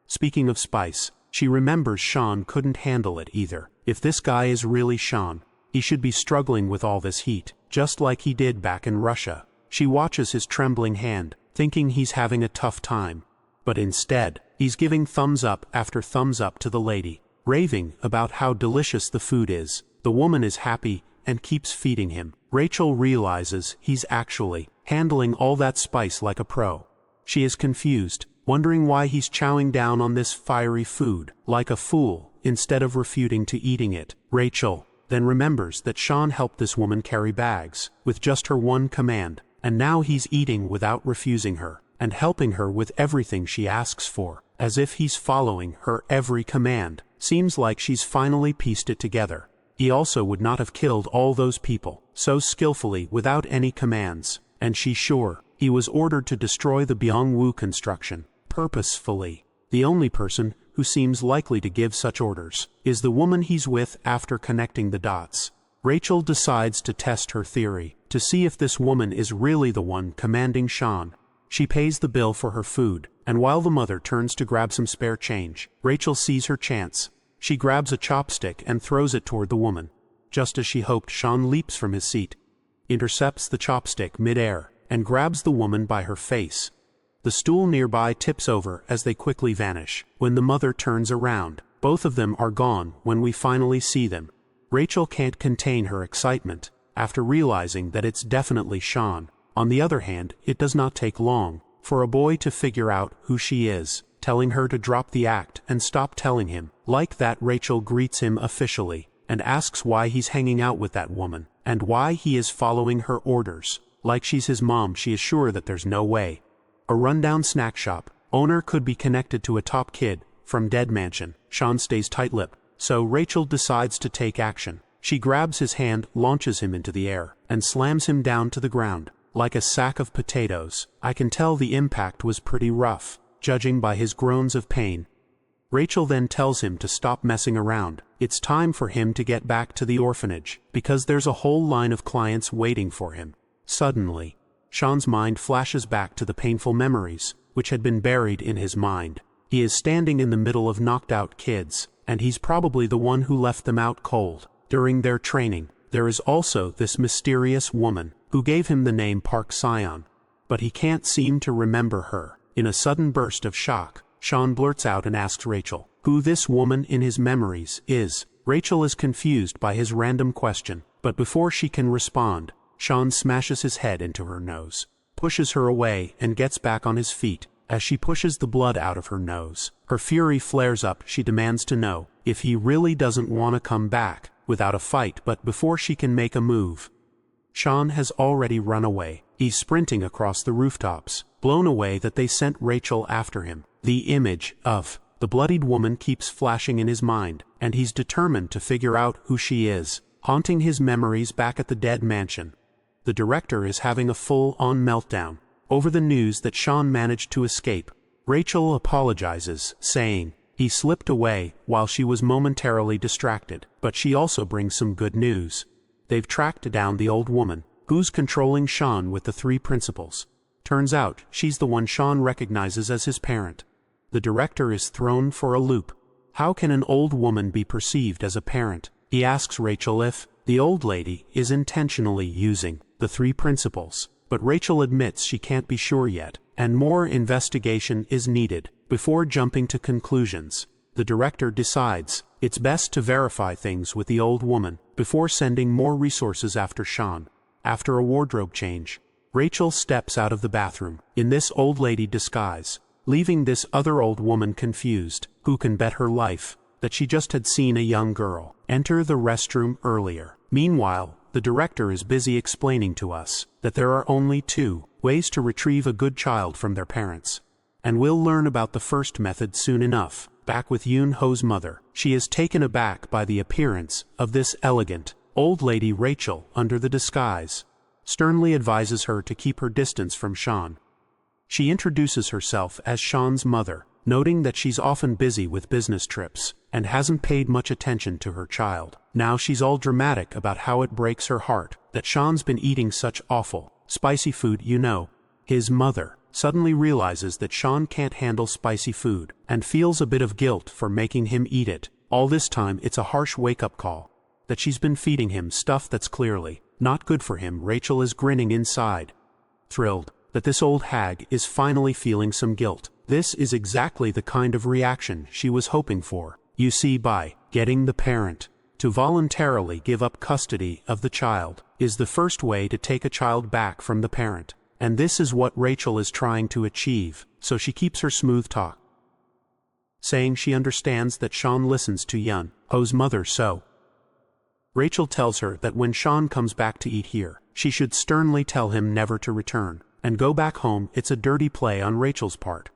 Speaking of spice, she remembers Sean couldn't handle it either. If this guy is really Sean, he should be struggling with all this heat, just like he did back in Russia. She watches his trembling hand, thinking he's having a tough time. But instead, he's giving thumbs up after thumbs up to the lady, raving about how delicious the food is. The woman is happy and keeps feeding him. Rachel realizes he's actually handling all that spice like a pro. She is confused, wondering why he's chowing down on this fiery food like a fool instead of refuting to eating it. Rachel then remembers that Sean helped this woman carry bags with just her one command, and now he's eating without refusing her and helping her with everything she asks for, as if he's following her every command. Seems like she's finally pieced it together. He also would not have killed all those people so skillfully without any commands, and she's sure he was ordered to destroy the Byung-woo construction purposefully. The only person who seems likely to give such orders is the woman he's with. After connecting the dots, Rachel decides to test her theory. to see if this woman is really the one commanding Sean. She pays the bill for her food, and while the mother turns to grab some spare change, Rachel sees her chance. She grabs a chopstick and throws it toward the woman. Just as she hoped, Sean leaps from his seat, intercepts the chopstick mid-air, and grabs the woman by her face. The stool nearby tips over as they quickly vanish. When the mother turns around, both of them are gone when we finally see them. Rachel can't contain her excitement after realizing that it's definitely Sean. On the other hand, it does not take long for a boy to figure out who she is, telling her to drop the act and stop telling him. Like that, Rachel greets him officially and asks why he's hanging out with that woman and why he is following her orders. Like she's his mom, she is sure that there's no way. A rundown snack shop owner could be connected to a top kid from Dead Mansion. Sean stays tight-lipped, so Rachel decides to take action. She grabs his hand, launches him into the air, and slams him down to the ground like a sack of potatoes. I can tell the impact was pretty rough, judging by his groans of pain. Rachel then tells him to stop messing around. It's time for him to get back to the orphanage, because there's a whole line of clients waiting for him. Suddenly, Sean's mind flashes back to the painful memories, which had been buried in his mind. He is standing in the middle of knocked-out kids, and he's probably the one who left them out cold during their training. There is also this mysterious woman who gave him the name Park Sion, but he can't seem to remember her. In a sudden burst of shock, Sean blurts out and asks Rachel who this woman in his memories is. Rachel is confused by his random question, but before she can respond, Sean smashes his head into her nose, pushes her away, and gets back on his feet. As she pushes the blood out of her nose, her fury flares up. She demands to know if he really doesn't want to come back without a fight, but before she can make a move, Sean has already run away. He's sprinting across the rooftops, blown away that they sent Rachel after him. The image of the bloodied woman keeps flashing in his mind, and he's determined to figure out who she is, haunting his memories back at the Dead Mansion. The director is having a full-on meltdown over the news that Sean managed to escape. Rachel apologizes, saying he slipped away while she was momentarily distracted, but she also brings some good news. They've tracked down the old woman who's controlling Sean with the 3 principles. Turns out she's the one Sean recognizes as his parent. The director is thrown for a loop. How can an old woman be perceived as a parent? He asks Rachel if the old lady is intentionally using the 3 principles, but Rachel admits she can't be sure yet, and more investigation is needed before jumping to conclusions. The director decides it's best to verify things with the old woman before sending more resources after Sean. After a wardrobe change, Rachel steps out of the bathroom in this old lady disguise, leaving this other old woman confused. Who can bet her life that she just had seen a young girl enter the restroom earlier? Meanwhile, the director is busy explaining to us that there are only 2 ways to retrieve a good child from their parents. And we'll learn about the first method soon enough. Back with Yoon-ho's mother, she is taken aback by the appearance of this elegant old lady. Rachel, under the disguise, sternly advises her to keep her distance from Sean. She introduces herself as Sean's mother, noting that she's often busy with business trips and hasn't paid much attention to her child. Now she's all dramatic about how it breaks her heart that Sean's been eating such awful, spicy food. His mother suddenly realizes that Sean can't handle spicy food and feels a bit of guilt for making him eat it. All this time it's a harsh wake-up call that she's been feeding him stuff that's clearly not good for him. Rachel is grinning inside, thrilled that this old hag is finally feeling some guilt. This is exactly the kind of reaction she was hoping for. You see, by getting the parent to voluntarily give up custody of the child is the first way to take a child back from the parent. And this is what Rachel is trying to achieve, so she keeps her smooth talk, saying she understands that Sean listens to Yoon-ho's mother. So Rachel tells her that when Sean comes back to eat here, she should sternly tell him never to return and go back home. It's a dirty play on Rachel's part,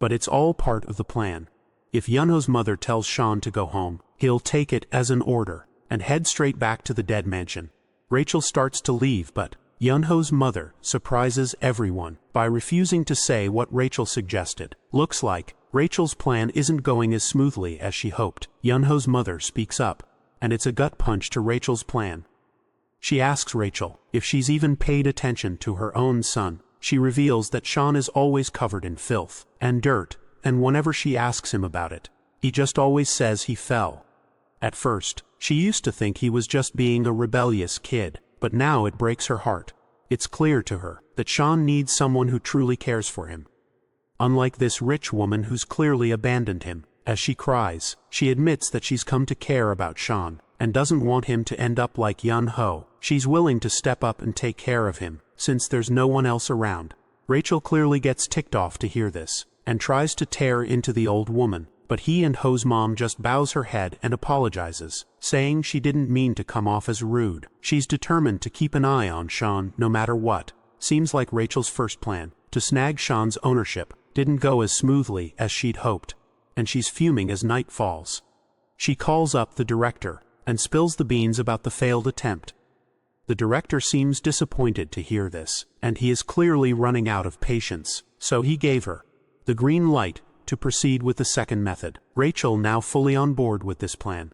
but it's all part of the plan. If Yoon-ho's mother tells Sean to go home, he'll take it as an order and head straight back to the Dead Mansion. Rachel starts to leave, but Yoon-ho's mother surprises everyone by refusing to say what Rachel suggested. Looks like Rachel's plan isn't going as smoothly as she hoped. Yoon-ho's mother speaks up, and it's a gut punch to Rachel's plan. She asks Rachel if she's even paid attention to her own son. She reveals that Sean is always covered in filth and dirt, and whenever she asks him about it, he just always says he fell. At first, she used to think he was just being a rebellious kid, but now it breaks her heart. It's clear to her that Sean needs someone who truly cares for him. Unlike this rich woman who's clearly abandoned him. As she cries, she admits that she's come to care about Sean, and doesn't want him to end up like Yun-ho. She's willing to step up and take care of him, since there's no one else around. Rachel clearly gets ticked off to hear this, and tries to tear into the old woman, but he and Ho's mom just bows her head and apologizes, saying she didn't mean to come off as rude. She's determined to keep an eye on Sean no matter what. Seems like Rachel's first plan, to snag Sean's ownership, didn't go as smoothly as she'd hoped, and she's fuming as night falls. She calls up the director, and spills the beans about the failed attempt. The director seems disappointed to hear this, and he is clearly running out of patience, so he gave her the green light to proceed with the second method. Rachel, now fully on board with this plan,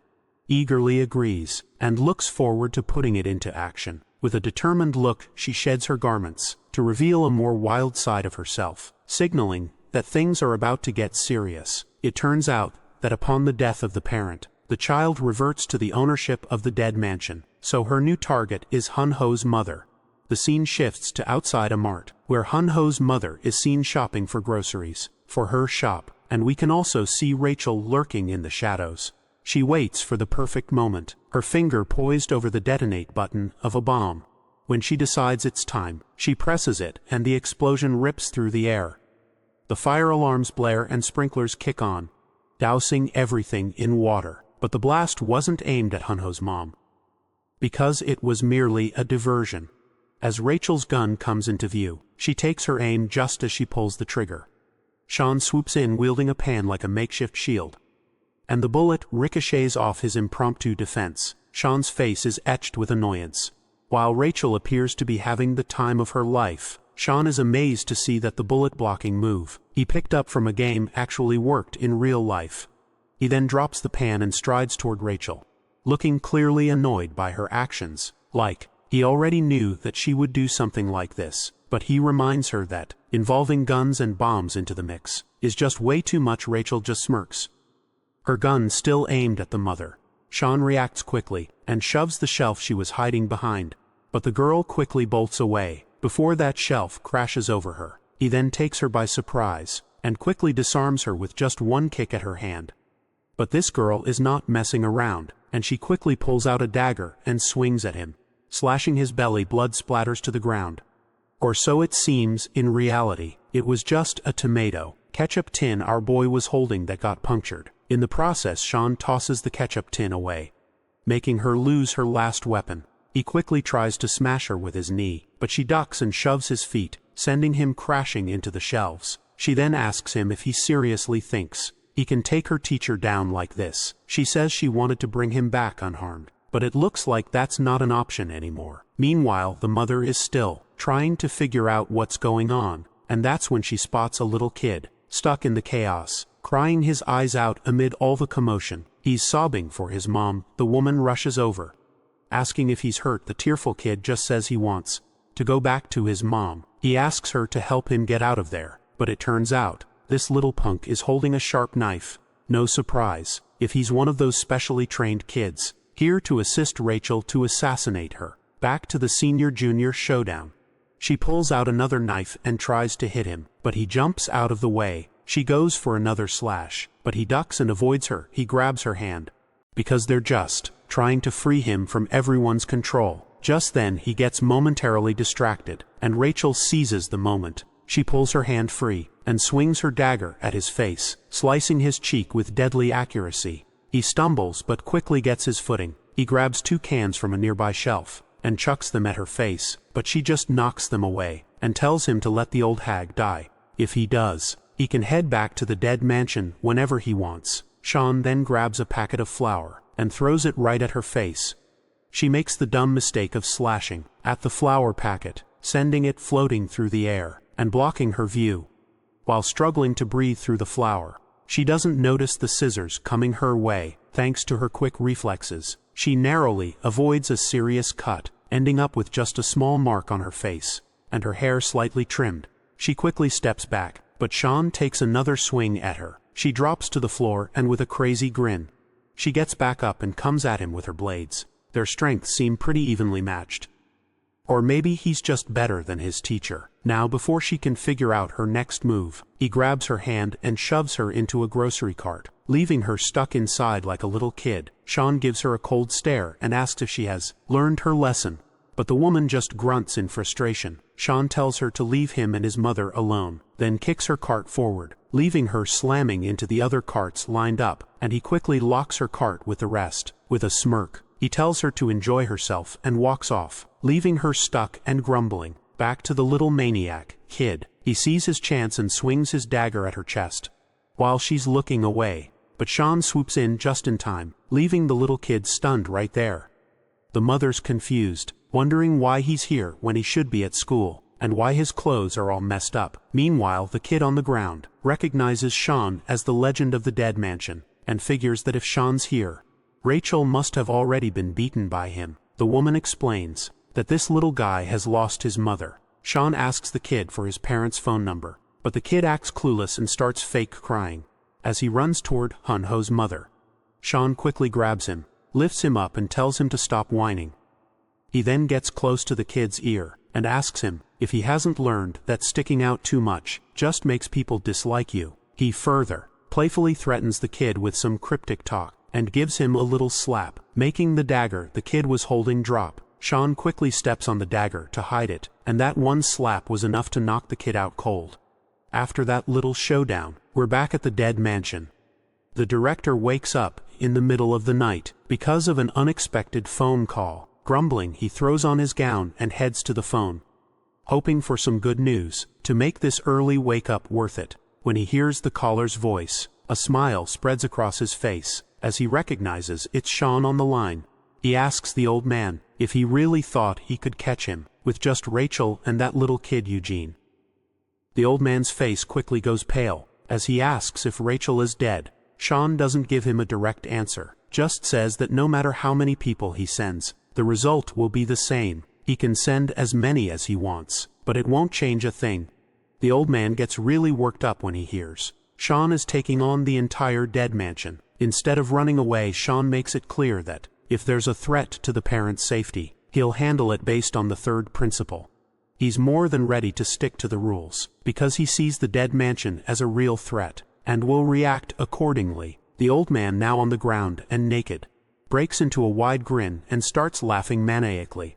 eagerly agrees, and looks forward to putting it into action. With a determined look, she sheds her garments, to reveal a more wild side of herself, signaling that things are about to get serious. It turns out that upon the death of the parent, the child reverts to the ownership of the dead mansion, so her new target is Hun-ho's mother. The scene shifts to outside a mart, where Hun-ho's mother is seen shopping for groceries for her shop, and we can also see Rachel lurking in the shadows. She waits for the perfect moment, her finger poised over the detonate button of a bomb. When she decides it's time, she presses it and the explosion rips through the air. The fire alarms blare and sprinklers kick on, dousing everything in water. But the blast wasn't aimed at Hun-ho's mom, because it was merely a diversion. As Rachel's gun comes into view, she takes her aim just as she pulls the trigger. Sean swoops in wielding a pan like a makeshift shield, and the bullet ricochets off his impromptu defense. Sean's face is etched with annoyance. While Rachel appears to be having the time of her life, Sean is amazed to see that the bullet-blocking move he picked up from a game actually worked in real life. He then drops the pan and strides toward Rachel, looking clearly annoyed by her actions, like he already knew that she would do something like this, but he reminds her that involving guns and bombs into the mix is just way too much. Rachel just smirks, her gun still aimed at the mother. Sean reacts quickly and shoves the shelf she was hiding behind, but the girl quickly bolts away before that shelf crashes over her. He then takes her by surprise and quickly disarms her with just one kick at her hand. But this girl is not messing around, and she quickly pulls out a dagger and swings at him, slashing his belly. Blood splatters to the ground. Or so it seems. In reality, it was just a tomato ketchup tin our boy was holding that got punctured. In the process, Sean tosses the ketchup tin away, making her lose her last weapon. He quickly tries to smash her with his knee, but she ducks and shoves his feet, sending him crashing into the shelves. She then asks him if he seriously thinks he can take her teacher down like this. She says she wanted to bring him back unharmed, but it looks like that's not an option anymore. Meanwhile, the mother is still trying to figure out what's going on, and that's when she spots a little kid, stuck in the chaos, crying his eyes out amid all the commotion. He's sobbing for his mom. The woman rushes over, asking if he's hurt. The tearful kid just says he wants to go back to his mom. He asks her to help him get out of there, but it turns out this little punk is holding a sharp knife. No surprise, if he's one of those specially trained kids, here to assist Rachel to assassinate her. Back to the senior-junior showdown. She pulls out another knife and tries to hit him, but he jumps out of the way. She goes for another slash, but he ducks and avoids her. He grabs her hand, because they're just trying to free him from everyone's control. Just then he gets momentarily distracted, and Rachel seizes the moment. She pulls her hand free and swings her dagger at his face, slicing his cheek with deadly accuracy. He stumbles but quickly gets his footing. He grabs 2 cans from a nearby shelf and chucks them at her face, but she just knocks them away and tells him to let the old hag die. If he does, he can head back to the dead mansion whenever he wants. Sean then grabs a packet of flour and throws it right at her face. She makes the dumb mistake of slashing at the flour packet, sending it floating through the air and blocking her view. While struggling to breathe through the flour, she doesn't notice the scissors coming her way. Thanks to her quick reflexes, she narrowly avoids a serious cut ending up with just a small mark on her face, and her hair slightly trimmed. She quickly steps back, but Sean takes another swing at her. She drops to the floor and with a crazy grin. She gets back up and comes at him with her blades. Their strengths seem pretty evenly matched. Or maybe he's just better than his teacher. Now before she can figure out her next move, he grabs her hand and shoves her into a grocery cart, leaving her stuck inside like a little kid. Sean gives her a cold stare and asks if she has learned her lesson, but the woman just grunts in frustration. Sean tells her to leave him and his mother alone, then kicks her cart forward, leaving her slamming into the other carts lined up, and he quickly locks her cart with the rest. With a smirk, he tells her to enjoy herself and walks off, leaving her stuck and grumbling. Back to the little maniac kid. He sees his chance and swings his dagger at her chest, while she's looking away, but Sean swoops in just in time, leaving the little kid stunned right there. The mother's confused, wondering why he's here when he should be at school, and why his clothes are all messed up. Meanwhile, the kid on the ground recognizes Sean as the legend of the dead mansion, and figures that if Sean's here, Rachel must have already been beaten by him. The woman explains that this little guy has lost his mother. Sean asks the kid for his parents' phone number, but the kid acts clueless and starts fake crying. As he runs toward Hunho's mother, Sean quickly grabs him, lifts him up and tells him to stop whining. He then gets close to the kid's ear and asks him if he hasn't learned that sticking out too much just makes people dislike you. He further playfully threatens the kid with some cryptic talk and gives him a little slap, making the dagger the kid was holding drop. Sean quickly steps on the dagger to hide it, and that one slap was enough to knock the kid out cold. After that little showdown, we're back at the dead mansion. The director wakes up in the middle of the night because of an unexpected phone call. Grumbling, he throws on his gown and heads to the phone, hoping for some good news to make this early wake-up worth it. When he hears the caller's voice, a smile spreads across his face as he recognizes it's Sean on the line. He asks the old man if he really thought he could catch him with just Rachel and that little kid Eugene. The old man's face quickly goes pale as he asks if Rachel is dead. Sean doesn't give him a direct answer, just says that no matter how many people he sends, the result will be the same. He can send as many as he wants, but it won't change a thing. The old man gets really worked up when he hears Sean is taking on the entire dead mansion. Instead of running away, Sean makes it clear that if there's a threat to the parents' safety, he'll handle it based on the third principle. He's more than ready to stick to the rules, because he sees the dead mansion as a real threat, and will react accordingly. The old man, now on the ground and naked, breaks into a wide grin and starts laughing maniacally.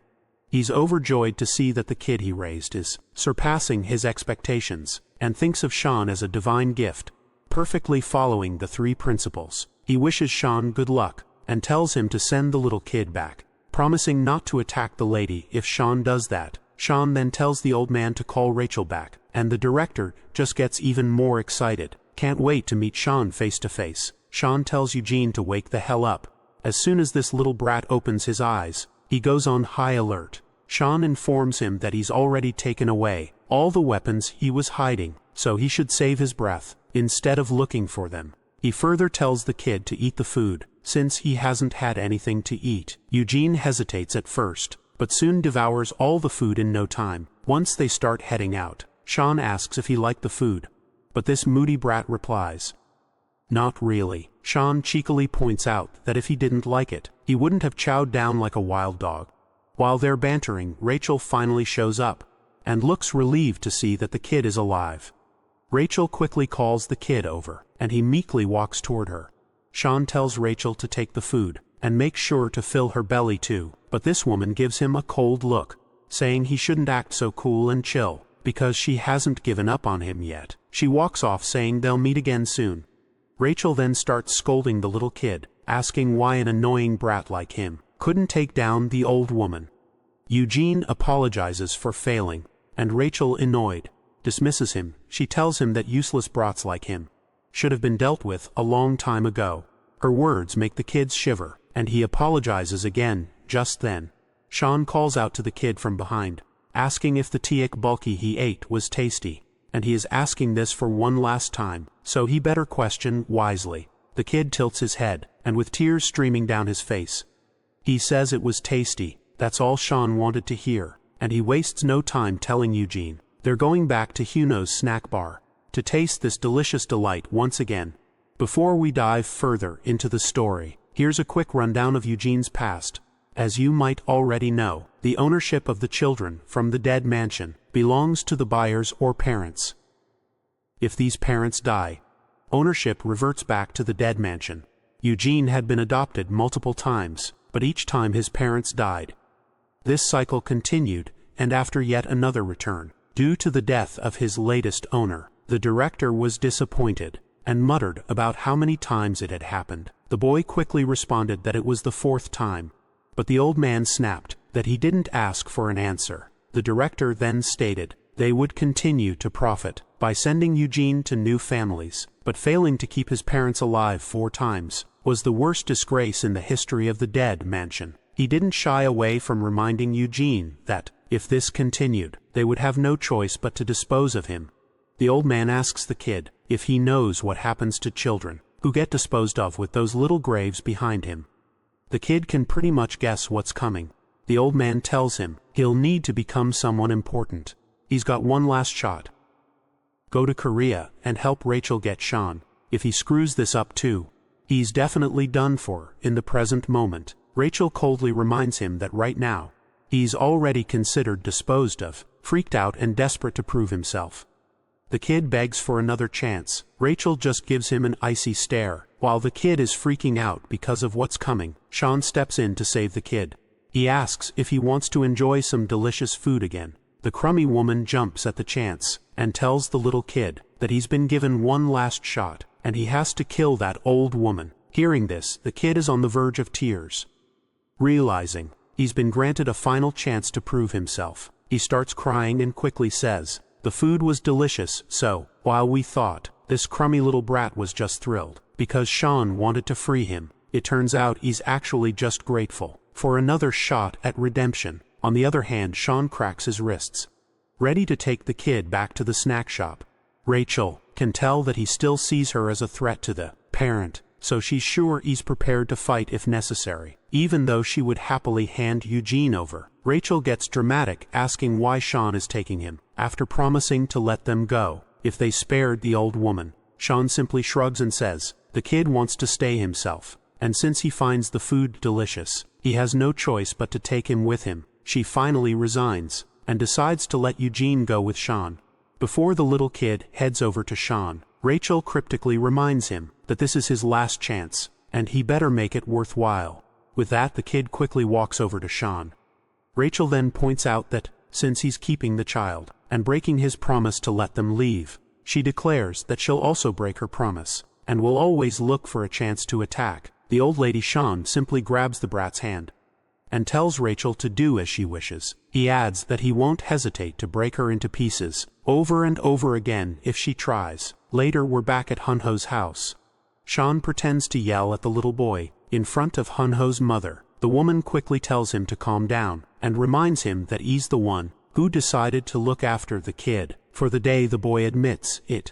He's overjoyed to see that the kid he raised is surpassing his expectations, and thinks of Sean as a divine gift, perfectly following the three principles. He wishes Sean good luck, and tells him to send the little kid back, promising not to attack the lady if Sean does that. Sean then tells the old man to call Rachel back, and the director just gets even more excited. Can't wait to meet Sean face to face. Sean tells Eugene to wake the hell up. As soon as this little brat opens his eyes, he goes on high alert. Sean informs him that he's already taken away all the weapons he was hiding, so he should save his breath instead of looking for them. He further tells the kid to eat the food, since he hasn't had anything to eat. Eugene hesitates at first, but soon devours all the food in no time. Once they start heading out, Sean asks if he liked the food, but this moody brat replies, "Not really." Sean cheekily points out that if he didn't like it, he wouldn't have chowed down like a wild dog. While they're bantering, Rachel finally shows up, and looks relieved to see that the kid is alive. Rachel quickly calls the kid over, and he meekly walks toward her. Sean tells Rachel to take the food, and make sure to fill her belly too, but this woman gives him a cold look, saying he shouldn't act so cool and chill, because she hasn't given up on him yet. She walks off saying they'll meet again soon. Rachel then starts scolding the little kid, asking why an annoying brat like him couldn't take down the old woman. Eugene apologizes for failing, and Rachel, annoyed, dismisses him. She tells him that useless brats like him should have been dealt with a long time ago. Her words make the kids shiver, and he apologizes again. Just then, Sean calls out to the kid from behind, asking if the tiek bulky he ate was tasty, and he is asking this for one last time, so he better question wisely. The kid tilts his head, and with tears streaming down his face, he says it was tasty. That's all Sean wanted to hear, and he wastes no time telling Eugene they're going back to Huno's snack bar to taste this delicious delight once again. Before we dive further into the story, here's a quick rundown of Eugene's past. As you might already know, the ownership of the children from the dead mansion belongs to the buyers or parents. If these parents die, ownership reverts back to the dead mansion. Eugene had been adopted multiple times, but each time his parents died. This cycle continued, and after yet another return, due to the death of his latest owner, the director was disappointed and muttered about how many times it had happened. The boy quickly responded that it was the 4th time, but the old man snapped that he didn't ask for an answer. The director then stated they would continue to profit by sending Eugene to new families, but failing to keep his parents alive 4 times was the worst disgrace in the history of the dead mansion. He didn't shy away from reminding Eugene that, if this continued, they would have no choice but to dispose of him. The old man asks the kid if he knows what happens to children who get disposed of with those little graves behind him. The kid can pretty much guess what's coming. The old man tells him he'll need to become someone important. He's got one last shot. Go to Korea and help Rachel get Sean. If he screws this up too, he's definitely done for in the present moment. Rachel coldly reminds him that right now, he's already considered disposed of, freaked out and desperate to prove himself. The kid begs for another chance. Rachel just gives him an icy stare. While the kid is freaking out because of what's coming, Sean steps in to save the kid. He asks if he wants to enjoy some delicious food again. The crummy woman jumps at the chance and tells the little kid that he's been given one last shot and he has to kill that old woman. Hearing this, the kid is on the verge of tears. Realizing he's been granted a final chance to prove himself, he starts crying and quickly says, "The food was delicious, so, while we thought this crummy little brat was just thrilled because Sean wanted to free him, it turns out he's actually just grateful for another shot at redemption." On the other hand, Sean cracks his wrists, ready to take the kid back to the snack shop. Rachel can tell that he still sees her as a threat to the parent, so she's sure he's prepared to fight if necessary, even though she would happily hand Eugene over. Rachel gets dramatic, asking why Sean is taking him, after promising to let them go if they spared the old woman. Sean simply shrugs and says the kid wants to stay himself, and since he finds the food delicious, he has no choice but to take him with him. She finally resigns and decides to let Eugene go with Sean. Before the little kid heads over to Sean, Rachel cryptically reminds him that this is his last chance, and he better make it worthwhile. With that, the kid quickly walks over to Sean. Rachel then points out that, since he's keeping the child and breaking his promise to let them leave, she declares that she'll also break her promise, and will always look for a chance to attack. The old lady Sean simply grabs the brat's hand and tells Rachel to do as she wishes. He adds that he won't hesitate to break her into pieces over and over again if she tries. Later, we're back at Hunho's house. Sean pretends to yell at the little boy in front of Hunho's mother. The woman quickly tells him to calm down and reminds him that he's the one who decided to look after the kid for the day. The boy admits it,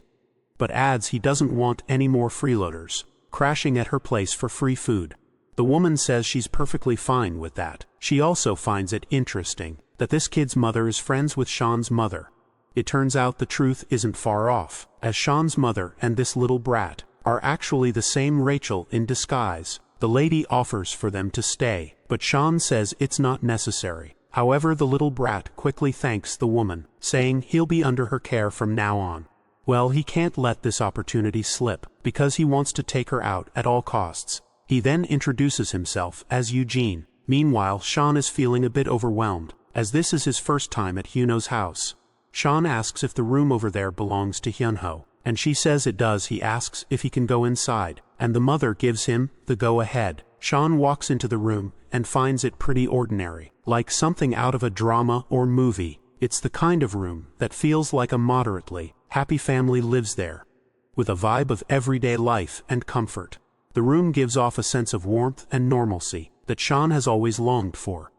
but adds he doesn't want any more freeloaders crashing at her place for free food. The woman says she's perfectly fine with that. She also finds it interesting that this kid's mother is friends with Sean's mother. It turns out the truth isn't far off, as Sean's mother and this little brat are actually the same Rachel in disguise. The lady offers for them to stay, but Sean says it's not necessary. However, the little brat quickly thanks the woman, saying he'll be under her care from now on. Well, he can't let this opportunity slip, because he wants to take her out at all costs. He then introduces himself as Eugene. Meanwhile, Sean is feeling a bit overwhelmed, as this is his first time at Huno's house. Sean asks if the room over there belongs to Hyunho, and she says it does. He asks if he can go inside, and the mother gives him the go-ahead. Sean walks into the room and finds it pretty ordinary, like something out of a drama or movie. It's the kind of room that feels like a moderately happy family lives there, with a vibe of everyday life and comfort. The room gives off a sense of warmth and normalcy that Sean has always longed for.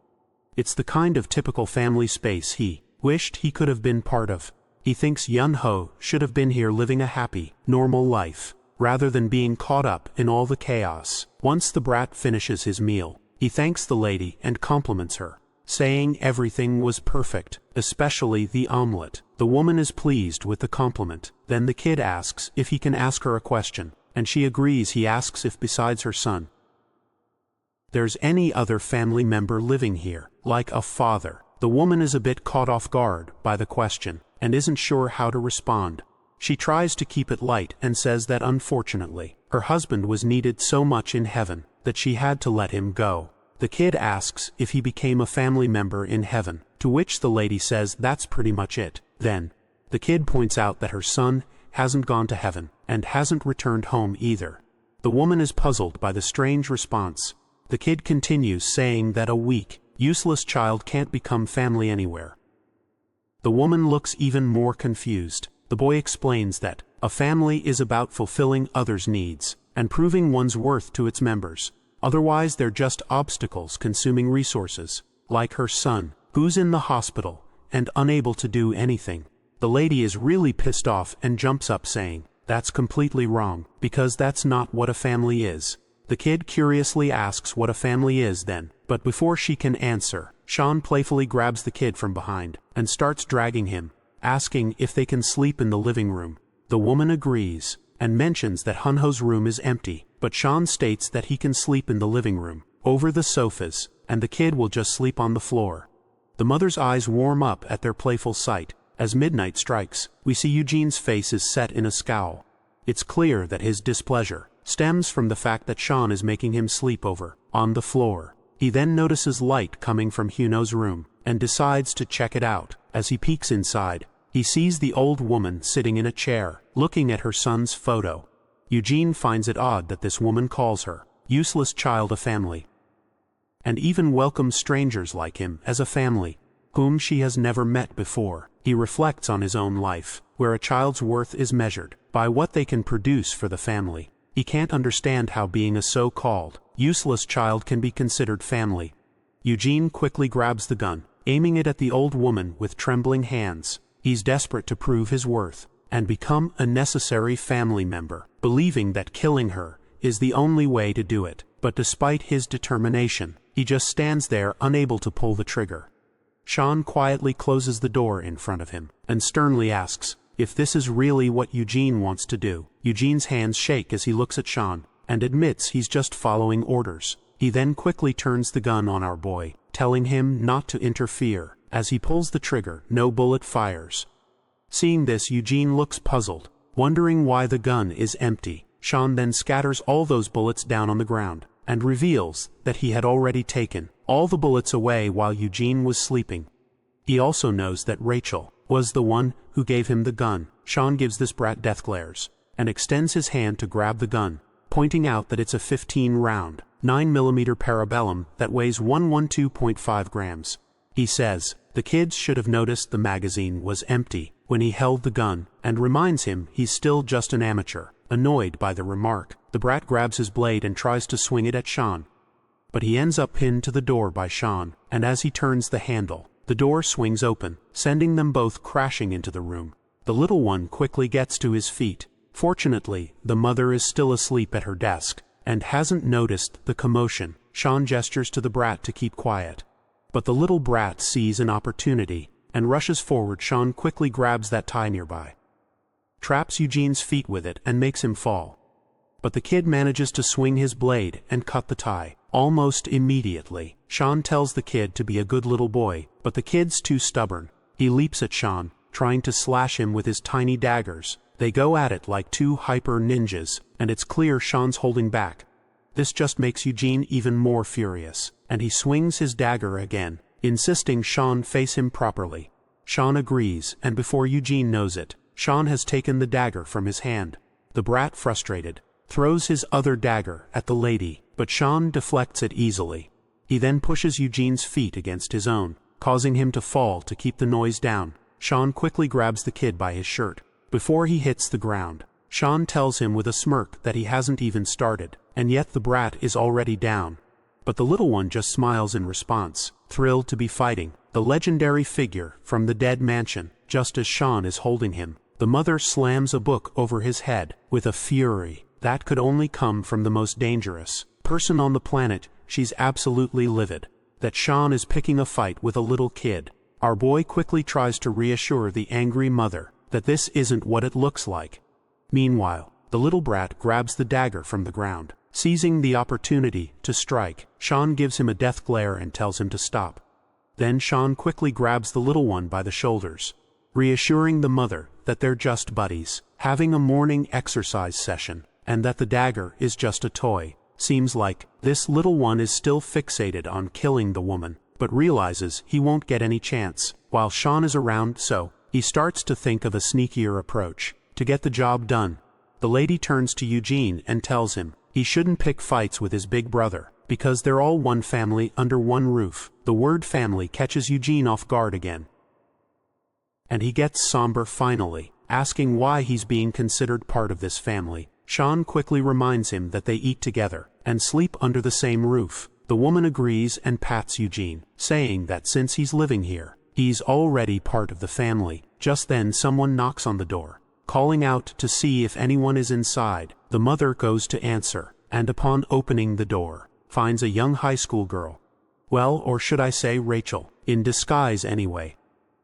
It's the kind of typical family space he wished he could have been part of. He thinks Hyunho should have been here living a happy, normal life, rather than being caught up in all the chaos. Once the brat finishes his meal, he thanks the lady and compliments her. saying everything was perfect, especially the omelet. The woman is pleased with the compliment. Then the kid asks if he can ask her a question, and she agrees. He asks if besides her son, there's any other family member living here, like a father. The woman is a bit caught off guard by the question, and isn't sure how to respond. She tries to keep it light and says that unfortunately, her husband was needed so much in heaven that she had to let him go. The kid asks if he became a family member in heaven, to which the lady says that's pretty much it. Then, the kid points out that her son hasn't gone to heaven, and hasn't returned home either. The woman is puzzled by the strange response. The kid continues saying that a weak, useless child can't become family anywhere. The woman looks even more confused. The boy explains that a family is about fulfilling others' needs, and proving one's worth to its members. Otherwise they're just obstacles consuming resources, like her son, who's in the hospital, and unable to do anything. The lady is really pissed off and jumps up saying, that's completely wrong, because that's not what a family is. The kid curiously asks what a family is then, but before she can answer, Sean playfully grabs the kid from behind, and starts dragging him, asking if they can sleep in the living room. The woman agrees, and mentions that Hunho's room is empty, but Sean states that he can sleep in the living room, over the sofas, and the kid will just sleep on the floor. The mother's eyes warm up at their playful sight. As midnight strikes, we see Eugene's face is set in a scowl. It's clear that his displeasure stems from the fact that Sean is making him sleep over, on the floor. He then notices light coming from Hunho's room, and decides to check it out. As he peeks inside, he sees the old woman sitting in a chair, looking at her son's photo. Eugene finds it odd that this woman calls her useless child a family, and even welcomes strangers like him as a family, whom she has never met before. He reflects on his own life, where a child's worth is measured by what they can produce for the family. He can't understand how being a so-called useless child can be considered family. Eugene quickly grabs the gun, aiming it at the old woman with trembling hands. He's desperate to prove his worth and become a necessary family member, believing that killing her is the only way to do it. But despite his determination, he just stands there unable to pull the trigger. Sean quietly closes the door in front of him and sternly asks if this is really what Eugene wants to do. Eugene's hands shake as he looks at Sean, and admits he's just following orders. He then quickly turns the gun on our boy, telling him not to interfere. As he pulls the trigger, no bullet fires. Seeing this, Eugene looks puzzled, wondering why the gun is empty. Sean then scatters all those bullets down on the ground, and reveals that he had already taken all the bullets away while Eugene was sleeping. He also knows that Rachel was the one who gave him the gun. Sean gives this brat death glares, and extends his hand to grab the gun, pointing out that it's a 15-round, 9mm parabellum that weighs 112.5 grams. He says the kids should have noticed the magazine was empty when he held the gun, and reminds him he's still just an amateur. Annoyed by the remark, the brat grabs his blade and tries to swing it at Sean. But he ends up pinned to the door by Sean, and as he turns the handle, the door swings open, sending them both crashing into the room. The little one quickly gets to his feet. Fortunately, the mother is still asleep at her desk, and hasn't noticed the commotion. Sean gestures to the brat to keep quiet. But the little brat sees an opportunity, and rushes forward. Sean quickly grabs that tie nearby, traps Eugene's feet with it, and makes him fall. But the kid manages to swing his blade and cut the tie. Almost immediately, Sean tells the kid to be a good little boy, but the kid's too stubborn. He leaps at Sean, trying to slash him with his tiny daggers. They go at it like two hyper ninjas, and it's clear Sean's holding back. This just makes Eugene even more furious, and he swings his dagger again, insisting Sean face him properly. Sean agrees, and before Eugene knows it, Sean has taken the dagger from his hand. The brat, frustrated, throws his other dagger at the lady, but Sean deflects it easily. He then pushes Eugene's feet against his own, causing him to fall to keep the noise down. Sean quickly grabs the kid by his shirt. Before he hits the ground, Sean tells him with a smirk that he hasn't even started, and yet the brat is already down. But the little one just smiles in response, thrilled to be fighting the legendary figure from the dead mansion. Just as Sean is holding him, the mother slams a book over his head with a fury that could only come from the most dangerous person on the planet. She's absolutely livid. that Sean is picking a fight with a little kid. Our boy quickly tries to reassure the angry mother that this isn't what it looks like. Meanwhile, the little brat grabs the dagger from the ground. Seizing the opportunity to strike, Sean gives him a death glare and tells him to stop. Then Sean quickly grabs the little one by the shoulders, reassuring the mother that they're just buddies, having a morning exercise session, and that the dagger is just a toy. Seems like this little one is still fixated on killing the woman, but realizes he won't get any chance while Sean is around, so he starts to think of a sneakier approach to get the job done. The lady turns to Eugene and tells him he shouldn't pick fights with his big brother, because they're all one family under one roof. The word family catches Eugene off guard again, and he gets somber finally, asking why he's being considered part of this family. Sean quickly reminds him that they eat together and sleep under the same roof. The woman agrees and pats Eugene, saying that since he's living here, he's already part of the family. Just then someone knocks on the door, calling out to see if anyone is inside. The mother goes to answer, and upon opening the door, finds a young high school girl. Well, or should I say Rachel, in disguise anyway.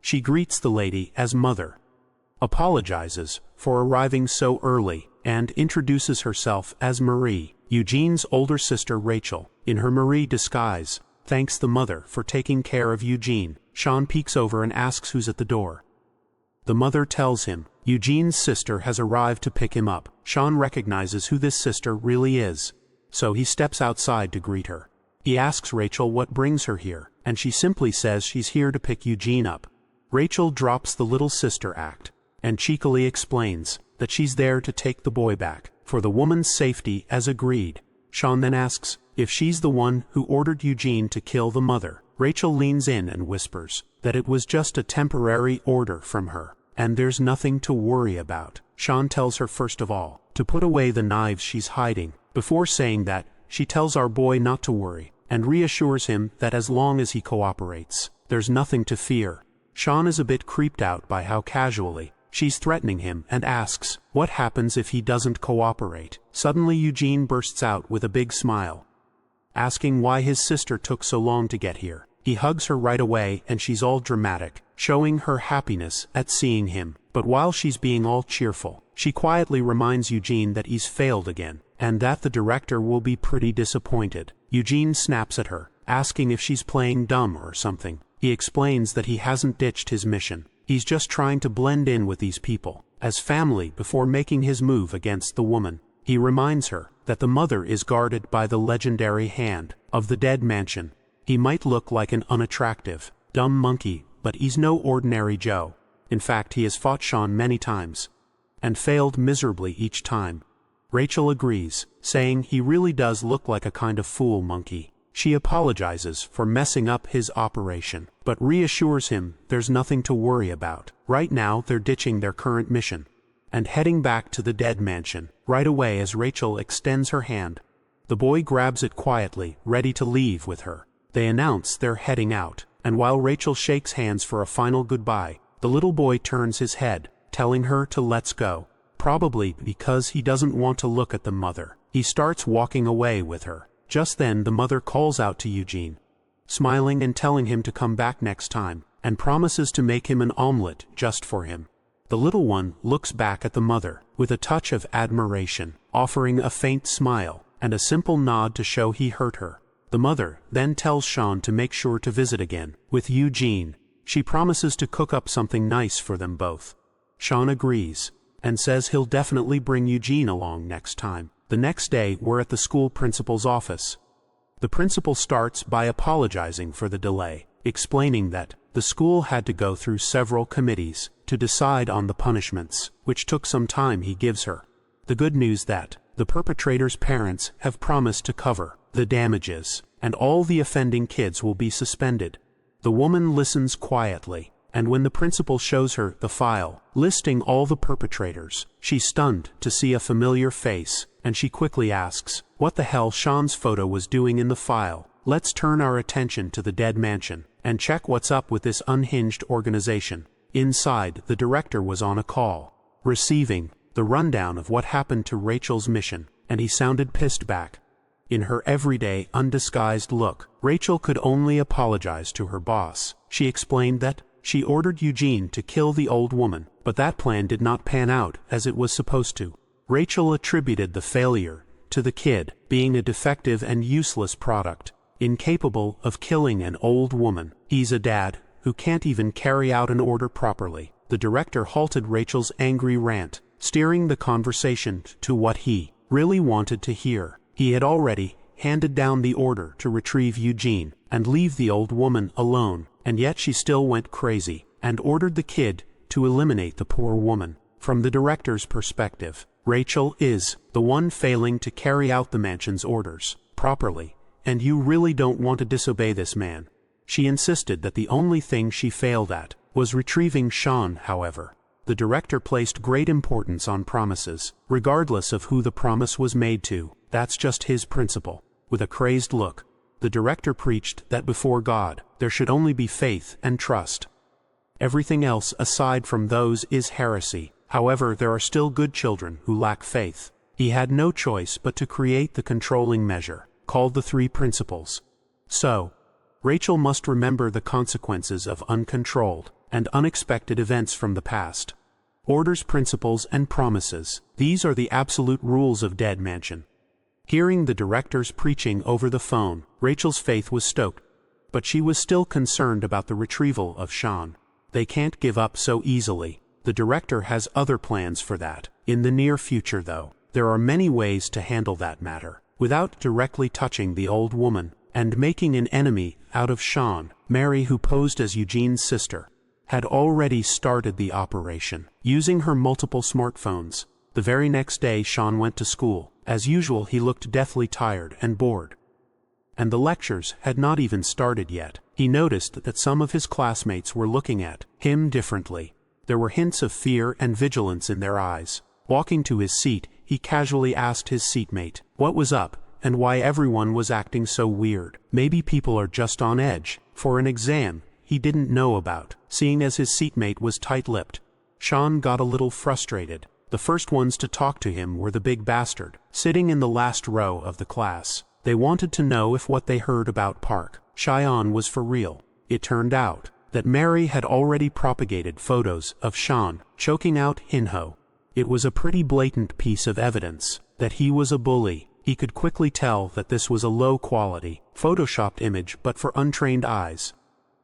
She greets the lady as mother, apologizes for arriving so early, and introduces herself as Marie, Eugene's older sister Rachel. In her Marie disguise, thanks the mother for taking care of Eugene. Sean peeks over and asks who's at the door. The mother tells him Eugene's sister has arrived to pick him up. Sean recognizes who this sister really is, so he steps outside to greet her. He asks Rachel what brings her here, and she simply says she's here to pick Eugene up. Rachel drops the little sister act, and cheekily explains that she's there to take the boy back, for the woman's safety as agreed. Sean then asks if she's the one who ordered Eugene to kill the mother. Rachel leans in and whispers that it was just a temporary order from her, and there's nothing to worry about. Sean tells her first of all to put away the knives she's hiding. Before saying that, she tells our boy not to worry, and reassures him that as long as he cooperates, there's nothing to fear. Sean is a bit creeped out by how casually she's threatening him and asks what happens if he doesn't cooperate. Suddenly Eugene bursts out with a big smile, asking why his sister took so long to get here. He hugs her right away and she's all dramatic, showing her happiness at seeing him. But while she's being all cheerful, she quietly reminds Eugene that he's failed again, and that the director will be pretty disappointed. Eugene snaps at her, asking if she's playing dumb or something. He explains that he hasn't ditched his mission. He's just trying to blend in with these people as family before making his move against the woman. He reminds her that the mother is guarded by the legendary hand of the dead mansion. He might look like an unattractive, dumb monkey, but he's no ordinary Joe. In fact, he has fought Sean many times, and failed miserably each time. Rachel agrees, saying he really does look like a kind of fool monkey. She apologizes for messing up his operation, but reassures him there's nothing to worry about. Right now they're ditching their current mission, and heading back to the dead mansion. Right away as Rachel extends her hand, the boy grabs it quietly, ready to leave with her. They announce they're heading out, and while Rachel shakes hands for a final goodbye, the little boy turns his head, telling her to let's go. Probably because he doesn't want to look at the mother, he starts walking away with her. Just then the mother calls out to Eugene, smiling and telling him to come back next time, and promises to make him an omelet just for him. The little one looks back at the mother with a touch of admiration, offering a faint smile and a simple nod to show he hurt her. The mother then tells Sean to make sure to visit again with Eugene. She promises to cook up something nice for them both. Sean agrees, and says he'll definitely bring Eugene along next time. The next day we're at the school principal's office. The principal starts by apologizing for the delay, explaining that the school had to go through several committees to decide on the punishments, which took some time. He gives her the good news that the perpetrator's parents have promised to cover the damages, and all the offending kids will be suspended. The woman listens quietly, and when the principal shows her the file listing all the perpetrators, she's stunned to see a familiar face, and she quickly asks what the hell Sean's photo was doing in the file. Let's turn our attention to the dead mansion and check what's up with this unhinged organization. Inside, the director was on a call, receiving the rundown of what happened to Rachel's mission, and he sounded pissed back. In her everyday, undisguised look, Rachel could only apologize to her boss. She explained that she ordered Eugene to kill the old woman, but that plan did not pan out as it was supposed to. Rachel attributed the failure to the kid being a defective and useless product, incapable of killing an old woman. He's a dad who can't even carry out an order properly. The director halted Rachel's angry rant, steering the conversation to what he really wanted to hear. He had already handed down the order to retrieve Eugene and leave the old woman alone, and yet she still went crazy and ordered the kid to eliminate the poor woman. From the director's perspective, Rachel is the one failing to carry out the mansion's orders properly, and you really don't want to disobey this man. She insisted that the only thing she failed at was retrieving Sean. However, the director placed great importance on promises, regardless of who the promise was made to. That's just his principle. With a crazed look, the director preached that before God, there should only be faith and trust. Everything else aside from those is heresy. However, there are still good children who lack faith. He had no choice but to create the controlling measure, called the three principles. So, Rachel must remember the consequences of uncontrolled and unexpected events from the past. Orders, principles, and promises. These are the absolute rules of Dead Mansion. Hearing the director's preaching over the phone, Rachel's faith was stoked, but she was still concerned about the retrieval of Sean. They can't give up so easily. The director has other plans for that. In the near future, though, there are many ways to handle that matter, without directly touching the old woman and making an enemy out of Sean. Mary, who posed as Eugene's sister, had already started the operation, using her multiple smartphones. The very next day Sean went to school. As usual, he looked deathly tired and bored. And the lectures had not even started yet. He noticed that some of his classmates were looking at him differently. There were hints of fear and vigilance in their eyes. Walking to his seat, he casually asked his seatmate what was up and why everyone was acting so weird. Maybe people are just on edge for an exam he didn't know about. Seeing as his seatmate was tight-lipped, Sean got a little frustrated. The first ones to talk to him were the big bastard, sitting in the last row of the class. They wanted to know if what they heard about Park Cheyenne was for real. It turned out that Mary had already propagated photos of Sean choking out Hinho. It was a pretty blatant piece of evidence that he was a bully. He could quickly tell that this was a low-quality, photoshopped image, but for untrained eyes,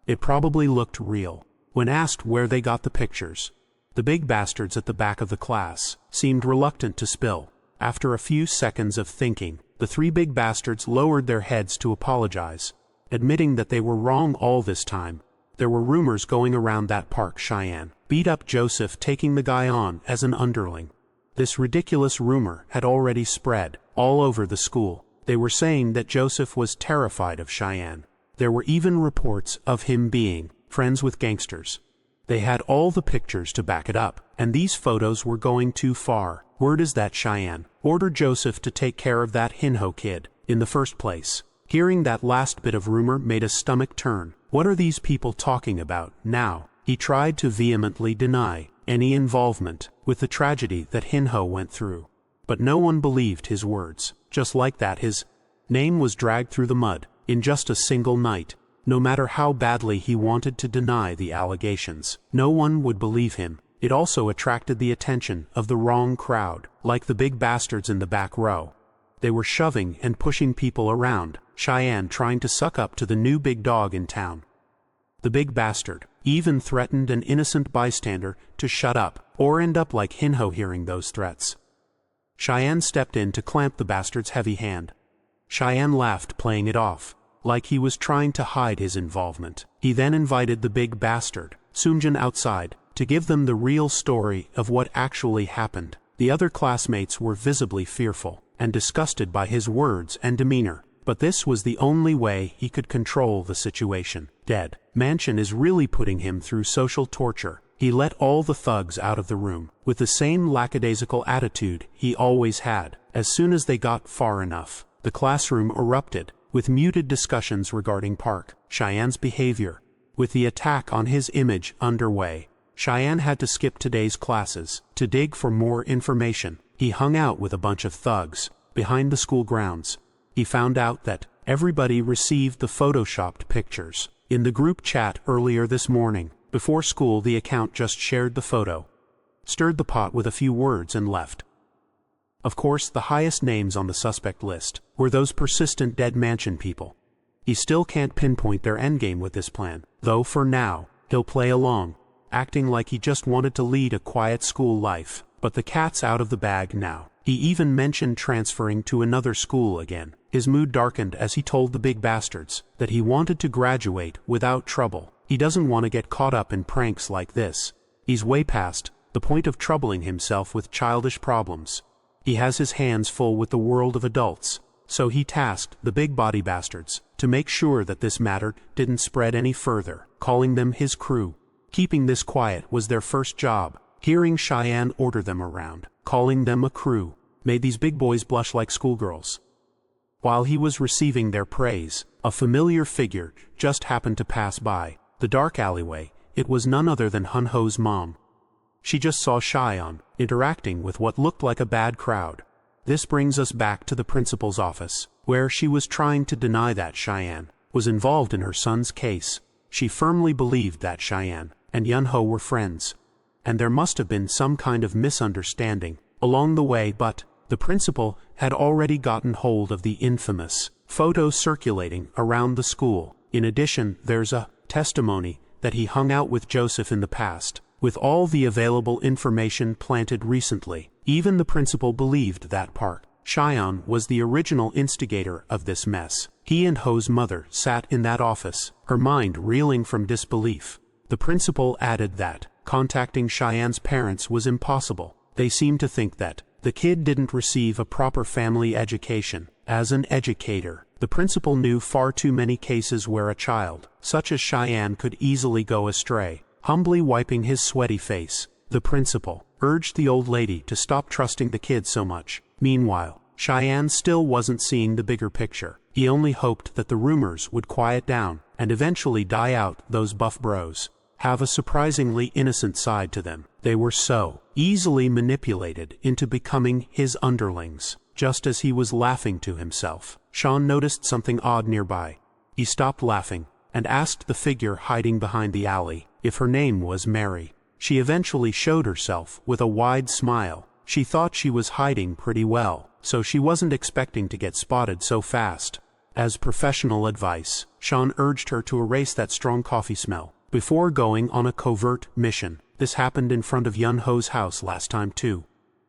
it probably looked real. When asked where they got the pictures, the big bastards at the back of the class seemed reluctant to spill. After a few seconds of thinking, the three big bastards lowered their heads to apologize, admitting that they were wrong all this time. There were rumors going around that Park Cheyenne beat up Joseph, taking the guy on as an underling. This ridiculous rumor had already spread all over the school. They were saying that Joseph was terrified of Cheyenne. There were even reports of him being friends with gangsters. They had all the pictures to back it up, and these photos were going too far. Word is that Cheyenne ordered Joseph to take care of that Hinho kid in the first place. Hearing that last bit of rumor made his stomach turn. What are these people talking about now? He tried to vehemently deny any involvement with the tragedy that Hinho went through, but no one believed his words. Just like that, his name was dragged through the mud in just a single night. No matter how badly he wanted to deny the allegations, no one would believe him. It also attracted the attention of the wrong crowd, like the big bastards in the back row. They were shoving and pushing people around, Cheyenne trying to suck up to the new big dog in town. The big bastard even threatened an innocent bystander to shut up, or end up like Hinho hearing those threats. Cheyenne stepped in to clamp the bastard's heavy hand. Cheyenne laughed, playing it off like he was trying to hide his involvement. He then invited the big bastard, Sunjin, outside to give them the real story of what actually happened. The other classmates were visibly fearful and disgusted by his words and demeanor, but this was the only way he could control the situation. Dead Mansion is really putting him through social torture. He let all the thugs out of the room with the same lackadaisical attitude he always had. As soon as they got far enough, the classroom erupted with muted discussions regarding Park Cheyenne's behavior. With the attack on his image underway, Cheyenne had to skip today's classes to dig for more information. He hung out with a bunch of thugs behind the school grounds. He found out that everybody received the photoshopped pictures. In the group chat earlier this morning, before school, the account just shared the photo, stirred the pot with a few words and left. Of course, the highest names on the suspect list were those persistent dead mansion people. He still can't pinpoint their endgame with this plan, though for now, he'll play along, acting like he just wanted to lead a quiet school life. But the cat's out of the bag now. He even mentioned transferring to another school again. His mood darkened as he told the big bastards that he wanted to graduate without trouble. He doesn't want to get caught up in pranks like this. He's way past the point of troubling himself with childish problems. He has his hands full with the world of adults, so he tasked the big body bastards to make sure that this matter didn't spread any further, calling them his crew. Keeping this quiet was their first job. Hearing Cheyenne order them around, calling them a crew, made these big boys blush like schoolgirls. While he was receiving their praise, a familiar figure just happened to pass by the dark alleyway. It was none other than Hun-Ho's mom. She just saw Cheyenne interacting with what looked like a bad crowd. This brings us back to the principal's office, where she was trying to deny that Cheyenne was involved in her son's case. She firmly believed that Cheyenne and Yun-Ho were friends, and there must have been some kind of misunderstanding along the way, but the principal had already gotten hold of the infamous photo circulating around the school. In addition, there's a testimony that he hung out with Joseph in the past. With all the available information planted recently, even the principal believed that part. Cheyenne was the original instigator of this mess. He and Ho's mother sat in that office, her mind reeling from disbelief. The principal added that contacting Cheyenne's parents was impossible. They seemed to think that the kid didn't receive a proper family education. As an educator, the principal knew far too many cases where a child, such as Cheyenne, could easily go astray. Humbly wiping his sweaty face, the principal urged the old lady to stop trusting the kid so much. Meanwhile, Cheyenne still wasn't seeing the bigger picture. He only hoped that the rumors would quiet down and eventually die out. Those buff bros have a surprisingly innocent side to them. They were so easily manipulated into becoming his underlings. Just as he was laughing to himself, Sean noticed something odd nearby. He stopped laughing and asked the figure hiding behind the alley if her name was Mary. She eventually showed herself with a wide smile. She thought she was hiding pretty well, so she wasn't expecting to get spotted so fast. As professional advice, Sean urged her to erase that strong coffee smell before going on a covert mission. This happened in front of Yun-Ho's house last time too.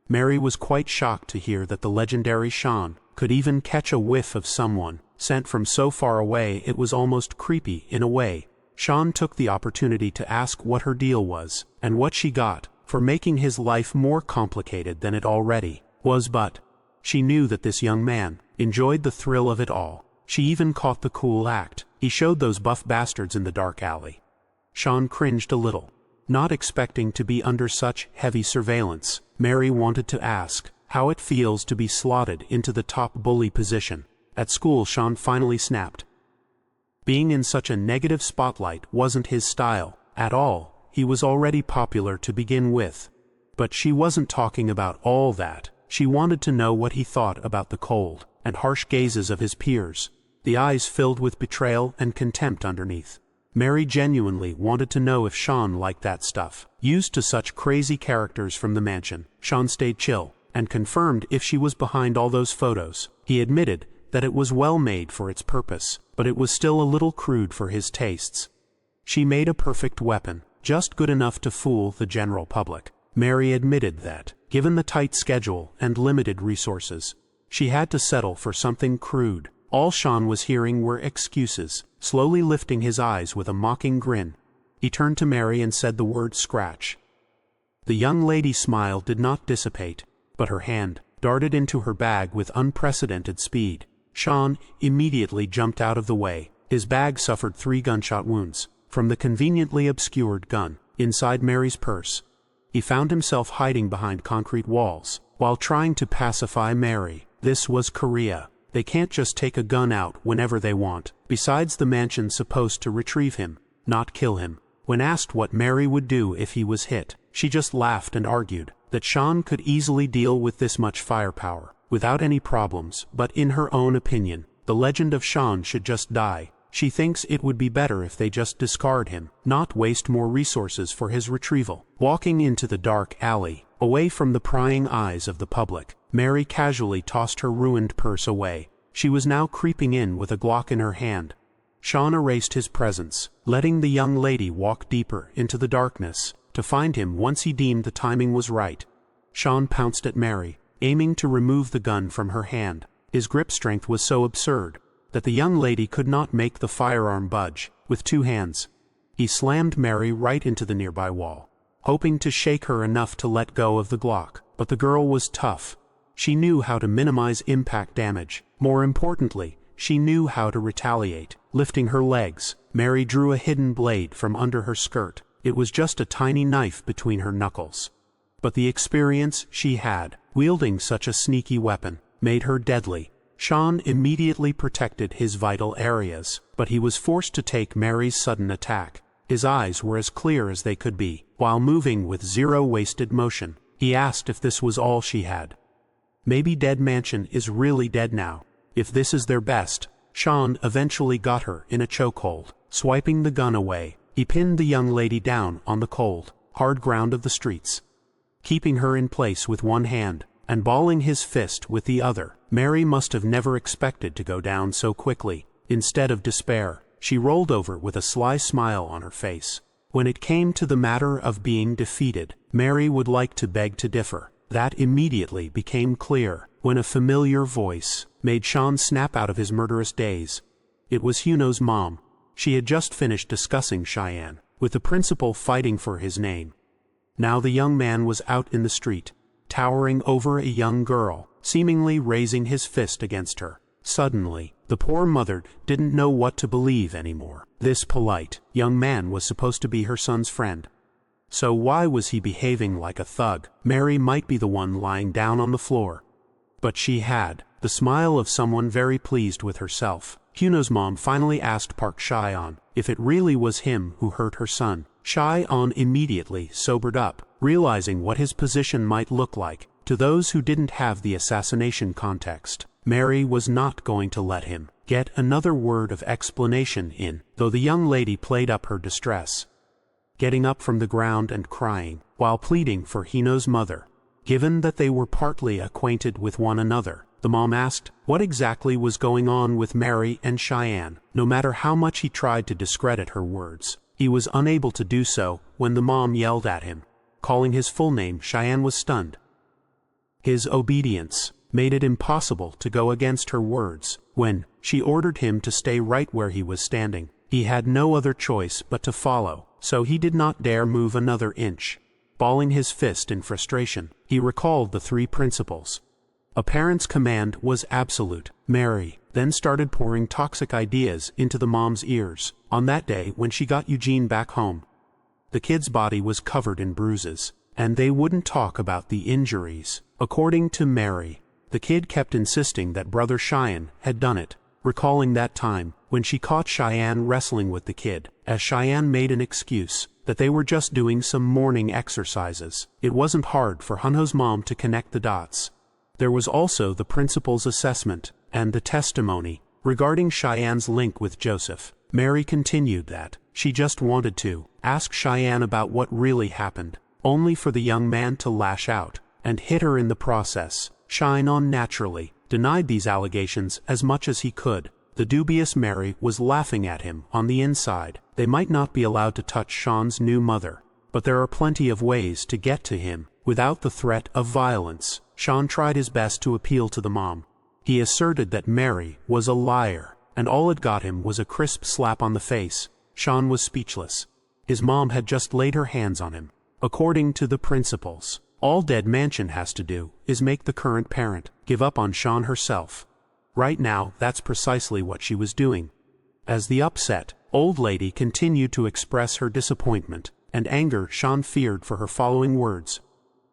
Mary was quite shocked to hear that the legendary Sean could even catch a whiff of someone sent from so far away. It was almost creepy in a way. Sean took the opportunity to ask what her deal was, and what she got for making his life more complicated than it already was, but she knew that this young man enjoyed the thrill of it all. She even caught the cool act he showed those buff bastards in the dark alley. Sean cringed a little, not expecting to be under such heavy surveillance. Mary wanted to ask how it feels to be slotted into the top bully position. At school, Sean finally snapped. Being in such a negative spotlight wasn't his style at all. He was already popular to begin with. But she wasn't talking about all that. She wanted to know what he thought about the cold and harsh gazes of his peers, the eyes filled with betrayal and contempt underneath. Mary genuinely wanted to know if Sean liked that stuff. Used to such crazy characters from the mansion, Sean stayed chill and confirmed if she was behind all those photos. He admitted that it was well made for its purpose, but it was still a little crude for his tastes. She made a perfect weapon, just good enough to fool the general public. Mary admitted that, given the tight schedule and limited resources, she had to settle for something crude. All Sean was hearing were excuses. Slowly lifting his eyes with a mocking grin, he turned to Mary and said the word scratch. The young lady's smile did not dissipate, but her hand darted into her bag with unprecedented speed. Sean immediately jumped out of the way. His bag suffered 3 gunshot wounds from the conveniently obscured gun inside Mary's purse. He found himself hiding behind concrete walls while trying to pacify Mary. This was Korea. They can't just take a gun out whenever they want. Besides, the mansion's supposed to retrieve him, not kill him. When asked what Mary would do if he was hit, she just laughed and argued that Sean could easily deal with this much firepower. without any problems, but in her own opinion, the legend of Shan should just die. She thinks it would be better if they just discard him, not waste more resources for his retrieval. Walking into the dark alley, away from the prying eyes of the public, Mary casually tossed her ruined purse away. She was now creeping in with a Glock in her hand. Shan erased his presence, letting the young lady walk deeper into the darkness, to find him once he deemed the timing was right. Shan pounced at Mary, aiming to remove the gun from her hand. His grip strength was so absurd that the young lady could not make the firearm budge. With 2 hands, he slammed Mary right into the nearby wall, hoping to shake her enough to let go of the Glock. But the girl was tough. She knew how to minimize impact damage. More importantly, she knew how to retaliate. Lifting her legs, Mary drew a hidden blade from under her skirt. It was just a tiny knife between her knuckles. But the experience she had, wielding such a sneaky weapon, made her deadly. Shan immediately protected his vital areas, but he was forced to take Mary's sudden attack. His eyes were as clear as they could be. While moving with zero wasted motion, he asked if this was all she had. Maybe Dead Mansion is really dead now. If this is their best. Shan eventually got her in a chokehold. Swiping the gun away, he pinned the young lady down on the cold, hard ground of the streets. Keeping her in place with one hand, and balling his fist with the other, Mary must have never expected to go down so quickly. Instead of despair, she rolled over with a sly smile on her face. When it came to the matter of being defeated, Mary would like to beg to differ. That immediately became clear when a familiar voice made Shan snap out of his murderous daze. It was Huno's mom. She had just finished discussing Cheyenne, with the principal fighting for his name. Now the young man was out in the street, towering over a young girl, seemingly raising his fist against her. Suddenly, the poor mother didn't know what to believe anymore. This polite young man was supposed to be her son's friend. So why was he behaving like a thug? Mary might be the one lying down on the floor. But she had the smile of someone very pleased with herself. Huno's mom finally asked Park Cheyenne if it really was him who hurt her son. Cheyenne immediately sobered up, realizing what his position might look like to those who didn't have the assassination context. Mary was not going to let him get another word of explanation in, though the young lady played up her distress, getting up from the ground and crying, while pleading for Hino's mother. Given that they were partly acquainted with one another, the mom asked what exactly was going on with Mary and Cheyenne. No matter how much he tried to discredit her words, he was unable to do so when the mom yelled at him. Calling his full name, Cheyenne was stunned. His obedience made it impossible to go against her words. When she ordered him to stay right where he was standing, he had no other choice but to follow, so he did not dare move another inch. Balling his fist in frustration, he recalled the 3 principles. A parent's command was absolute. Mary then started pouring toxic ideas into the mom's ears. On that day when she got Eugene back home, the kid's body was covered in bruises, and they wouldn't talk about the injuries. According to Mary, the kid kept insisting that brother Cheyenne had done it, recalling that time when she caught Cheyenne wrestling with the kid, as Cheyenne made an excuse that they were just doing some morning exercises. It wasn't hard for Hunho's mom to connect the dots. There was also the principal's assessment and the testimony regarding Cheyenne's link with Joseph. Mary continued that she just wanted to ask Cheyenne about what really happened, only for the young man to lash out and hit her in the process. Cheyenne naturally denied these allegations as much as he could. The dubious Mary was laughing at him on the inside. They might not be allowed to touch Sean's new mother, but there are plenty of ways to get to him without the threat of violence. Sean tried his best to appeal to the mom. He asserted that Mary was a liar, and all it got him was a crisp slap on the face. Sean was speechless. His mom had just laid her hands on him. According to the principles, all Dead Mansion has to do is make the current parent give up on Sean herself. Right now, that's precisely what she was doing. As the upset old lady continued to express her disappointment and anger, Sean feared for her following words.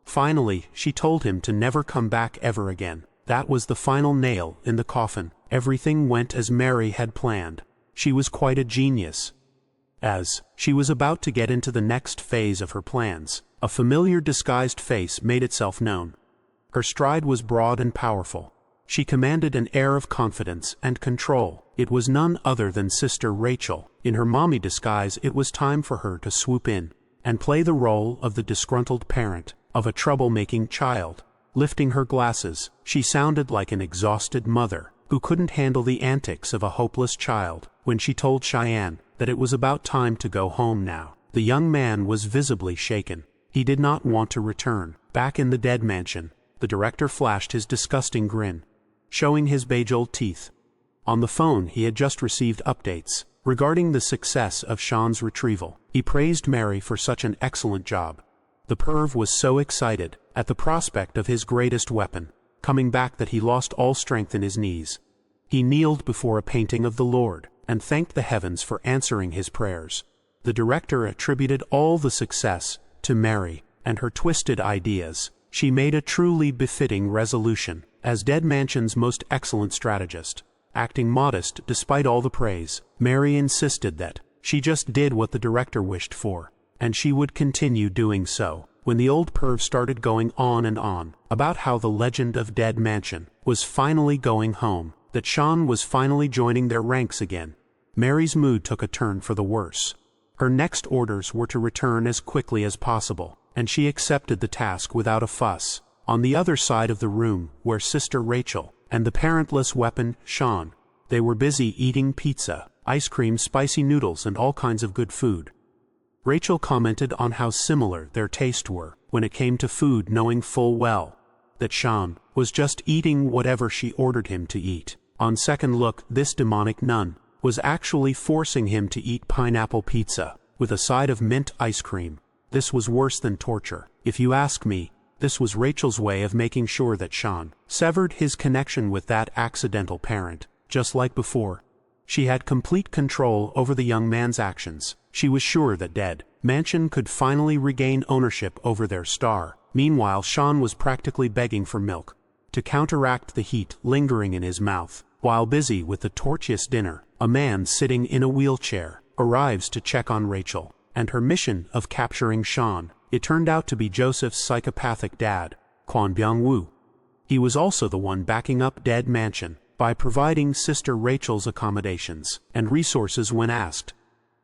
Finally, she told him to never come back ever again. That was the final nail in the coffin. Everything went as Mary had planned. She was quite a genius. As she was about to get into the next phase of her plans, a familiar disguised face made itself known. Her stride was broad and powerful. She commanded an air of confidence and control. It was none other than Sister Rachel. In her mommy disguise, it was time for her to swoop in and play the role of the disgruntled parent of a troublemaking child. Lifting her glasses, she sounded like an exhausted mother who couldn't handle the antics of a hopeless child. When she told Cheyenne that it was about time to go home now, the young man was visibly shaken. He did not want to return. Back in the dead mansion, the director flashed his disgusting grin, showing his beige-old teeth. On the phone, he had just received updates regarding the success of Sean's retrieval. He praised Mary for such an excellent job. The perv was so excited at the prospect of his greatest weapon coming back that he lost all strength in his knees. He kneeled before a painting of the Lord and thanked the heavens for answering his prayers. The director attributed all the success to Mary and her twisted ideas. She made a truly befitting resolution as Dead Mansion's most excellent strategist. Acting modest despite all the praise, Mary insisted that she just did what the director wished for, and she would continue doing so. When the old perv started going on and on about how the legend of Dead Mansion was finally going home, that Sean was finally joining their ranks again, Mary's mood took a turn for the worse. Her next orders were to return as quickly as possible, and she accepted the task without a fuss. On the other side of the room were Sister Rachel and the parentless weapon, Sean. They were busy eating pizza, ice cream, spicy noodles, and all kinds of good food. Rachel commented on how similar their tastes were when it came to food, knowing full well that Sean was just eating whatever she ordered him to eat. On second look, this demonic nun was actually forcing him to eat pineapple pizza with a side of mint ice cream. This was worse than torture. If you ask me, this was Rachel's way of making sure that Sean severed his connection with that accidental parent. Just like before, she had complete control over the young man's actions. She was sure that Dead Mansion could finally regain ownership over their star. Meanwhile, Sean was practically begging for milk to counteract the heat lingering in his mouth. While busy with the torturous dinner, a man sitting in a wheelchair arrives to check on Rachel and her mission of capturing Sean. It turned out to be Joseph's psychopathic dad, Kwon Byung-woo. He was also the one backing up Dead Mansion by providing Sister Rachel's accommodations and resources when asked.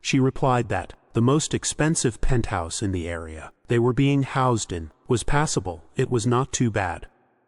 She replied that the most expensive penthouse in the area they were being housed in was passable. It was not too bad.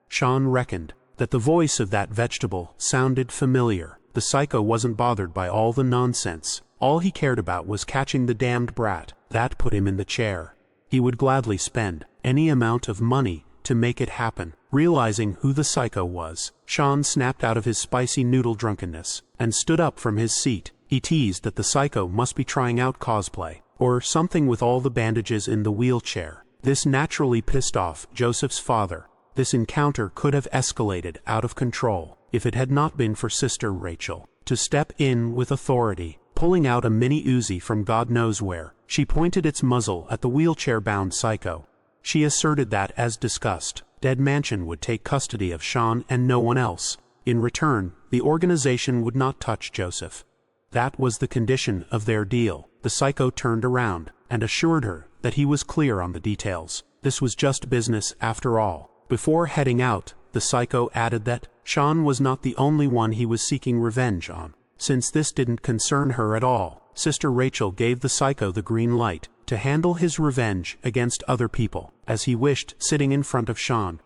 Sean reckoned that the voice of that vegetable sounded familiar. The psycho wasn't bothered by all the nonsense. All he cared about was catching the damned brat. That put him in the chair. He would gladly spend any amount of money to make it happen. Realizing who the psycho was, Sean snapped out of his spicy noodle drunkenness and stood up from his seat. He teased that the psycho must be trying out cosplay or something with all the bandages in the wheelchair. This naturally pissed off Joseph's father. This encounter could have escalated out of control if it had not been for Sister Rachel to step in with authority. Pulling out a mini Uzi from God knows where, she pointed its muzzle at the wheelchair-bound psycho. She asserted that, as discussed, Dead Mansion would take custody of Sean and no one else. In return, the organization would not touch Joseph. That was the condition of their deal. The psycho turned around and assured her that he was clear on the details. This was just business after all. Before heading out, the psycho added that Sean was not the only one he was seeking revenge on. Since this didn't concern her at all, Sister Rachel gave the psycho the green light to handle his revenge against other people, as he wished, sitting in front of Sean.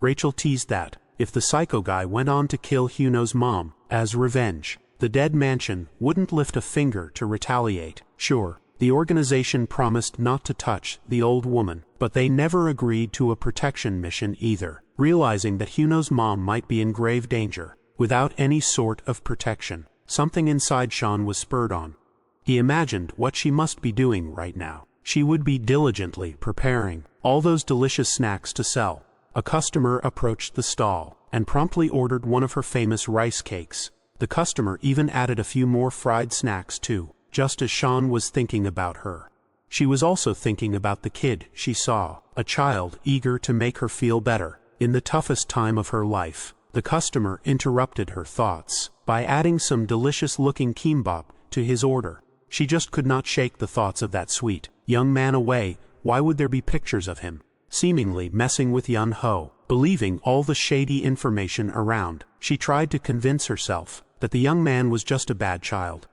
Rachel teased that if the psycho guy went on to kill Huno's mom as revenge, the Dead Mansion wouldn't lift a finger to retaliate. Sure, the organization promised not to touch the old woman, but they never agreed to a protection mission either. Realizing that Huno's mom might be in grave danger without any sort of protection, something inside Sean was spurred on. He imagined what she must be doing right now. She would be diligently preparing all those delicious snacks to sell. A customer approached the stall and promptly ordered one of her famous rice cakes. The customer even added a few more fried snacks too, just as Sean was thinking about her. She was also thinking about the kid she saw, a child eager to make her feel better in the toughest time of her life. The customer interrupted her thoughts by adding some delicious-looking kimbap to his order. She just could not shake the thoughts of that sweet young man away. Why would there be pictures of him seemingly messing with Yun Ho? Believing all the shady information around, she tried to convince herself that the young man was just a bad child.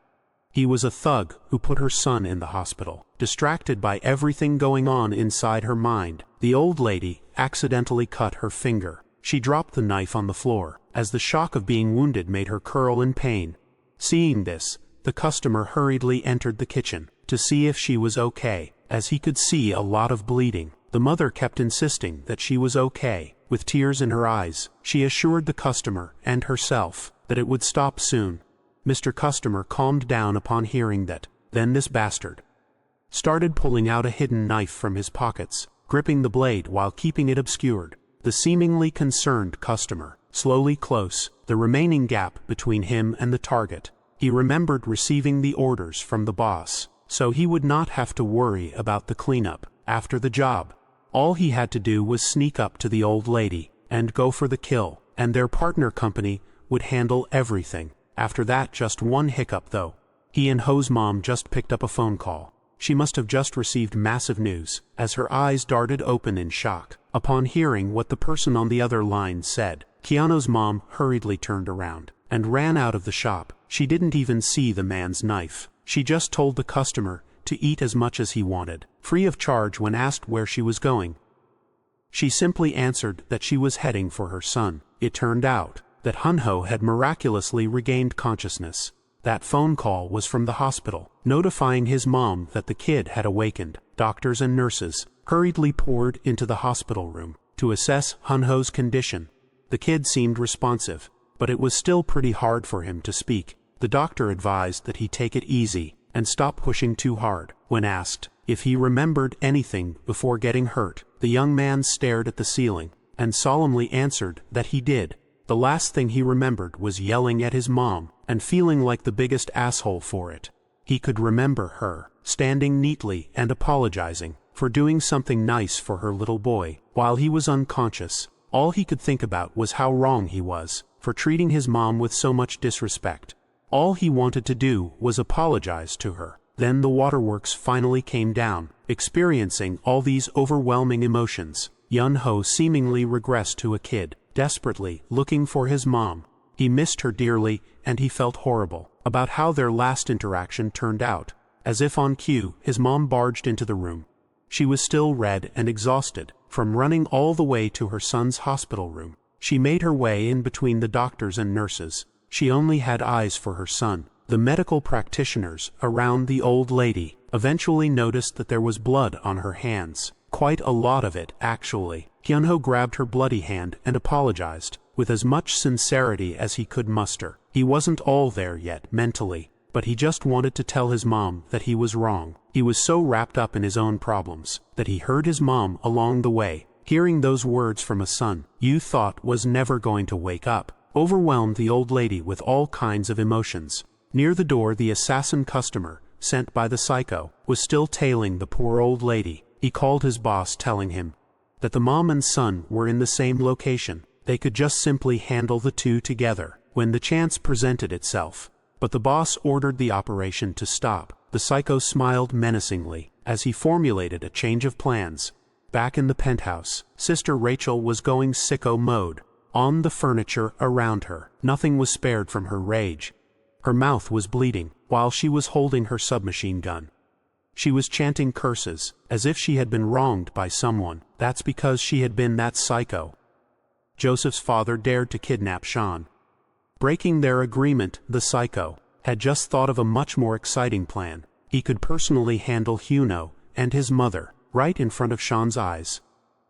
He was a thug who put her son in the hospital. Distracted by everything going on inside her mind, the old lady accidentally cut her finger. She dropped the knife on the floor, as the shock of being wounded made her curl in pain. Seeing this, the customer hurriedly entered the kitchen to see if she was okay, as he could see a lot of bleeding. The mother kept insisting that she was okay. With tears in her eyes, she assured the customer and herself that it would stop soon. Mr. Customer calmed down upon hearing that. Then this bastard started pulling out a hidden knife from his pockets, gripping the blade while keeping it obscured. The seemingly concerned customer slowly closed the remaining gap between him and the target. He remembered receiving the orders from the boss, so he would not have to worry about the cleanup after the job. All he had to do was sneak up to the old lady and go for the kill, and their partner company would handle everything. After that, just one hiccup though. He and Ho's mom just picked up a phone call. She must have just received massive news, as her eyes darted open in shock upon hearing what the person on the other line said. Keanu's mom hurriedly turned around and ran out of the shop. She didn't even see the man's knife. She just told the customer to eat as much as he wanted, free of charge. When asked where she was going, she simply answered that she was heading for her son. It turned out that Hunho had miraculously regained consciousness. That phone call was from the hospital, notifying his mom that the kid had awakened. Doctors and nurses hurriedly poured into the hospital room to assess Hunho's condition. The kid seemed responsive, but it was still pretty hard for him to speak. The doctor advised that he take it easy and stop pushing too hard. When asked if he remembered anything before getting hurt, the young man stared at the ceiling and solemnly answered that he did. The last thing he remembered was yelling at his mom and feeling like the biggest asshole for it. He could remember her standing neatly and apologizing for doing something nice for her little boy while he was unconscious. All he could think about was how wrong he was for treating his mom with so much disrespect. All he wanted to do was apologize to her. Then the waterworks finally came down. Experiencing all these overwhelming emotions, Yun-ho seemingly regressed to a kid, desperately looking for his mom. He missed her dearly, and he felt horrible about how their last interaction turned out. As if on cue, his mom barged into the room. She was still red and exhausted from running all the way to her son's hospital room. She made her way in between the doctors and nurses. She only had eyes for her son. The medical practitioners around the old lady eventually noticed that there was blood on her hands. Quite a lot of it, actually. Hyunho grabbed her bloody hand and apologized with as much sincerity as he could muster. He wasn't all there yet mentally, but he just wanted to tell his mom that he was wrong. He was so wrapped up in his own problems that he heard his mom along the way. Hearing those words from a son you thought was never going to wake up overwhelmed the old lady with all kinds of emotions. Near the door, the assassin customer, sent by the psycho, was still tailing the poor old lady. He called his boss, telling him that the mom and son were in the same location. They could just simply handle the two together when the chance presented itself. But the boss ordered the operation to stop. The psycho smiled menacingly as he formulated a change of plans. Back in the penthouse, Sister Rachel was going sicko mode on the furniture around her. Nothing was spared from her rage. Her mouth was bleeding while she was holding her submachine gun. She was chanting curses as if she had been wronged by someone. That's because she had been that psycho. Joseph's father dared to kidnap Sean. Breaking their agreement, the psycho had just thought of a much more exciting plan. He could personally handle Hyuno and his mother right in front of Sean's eyes.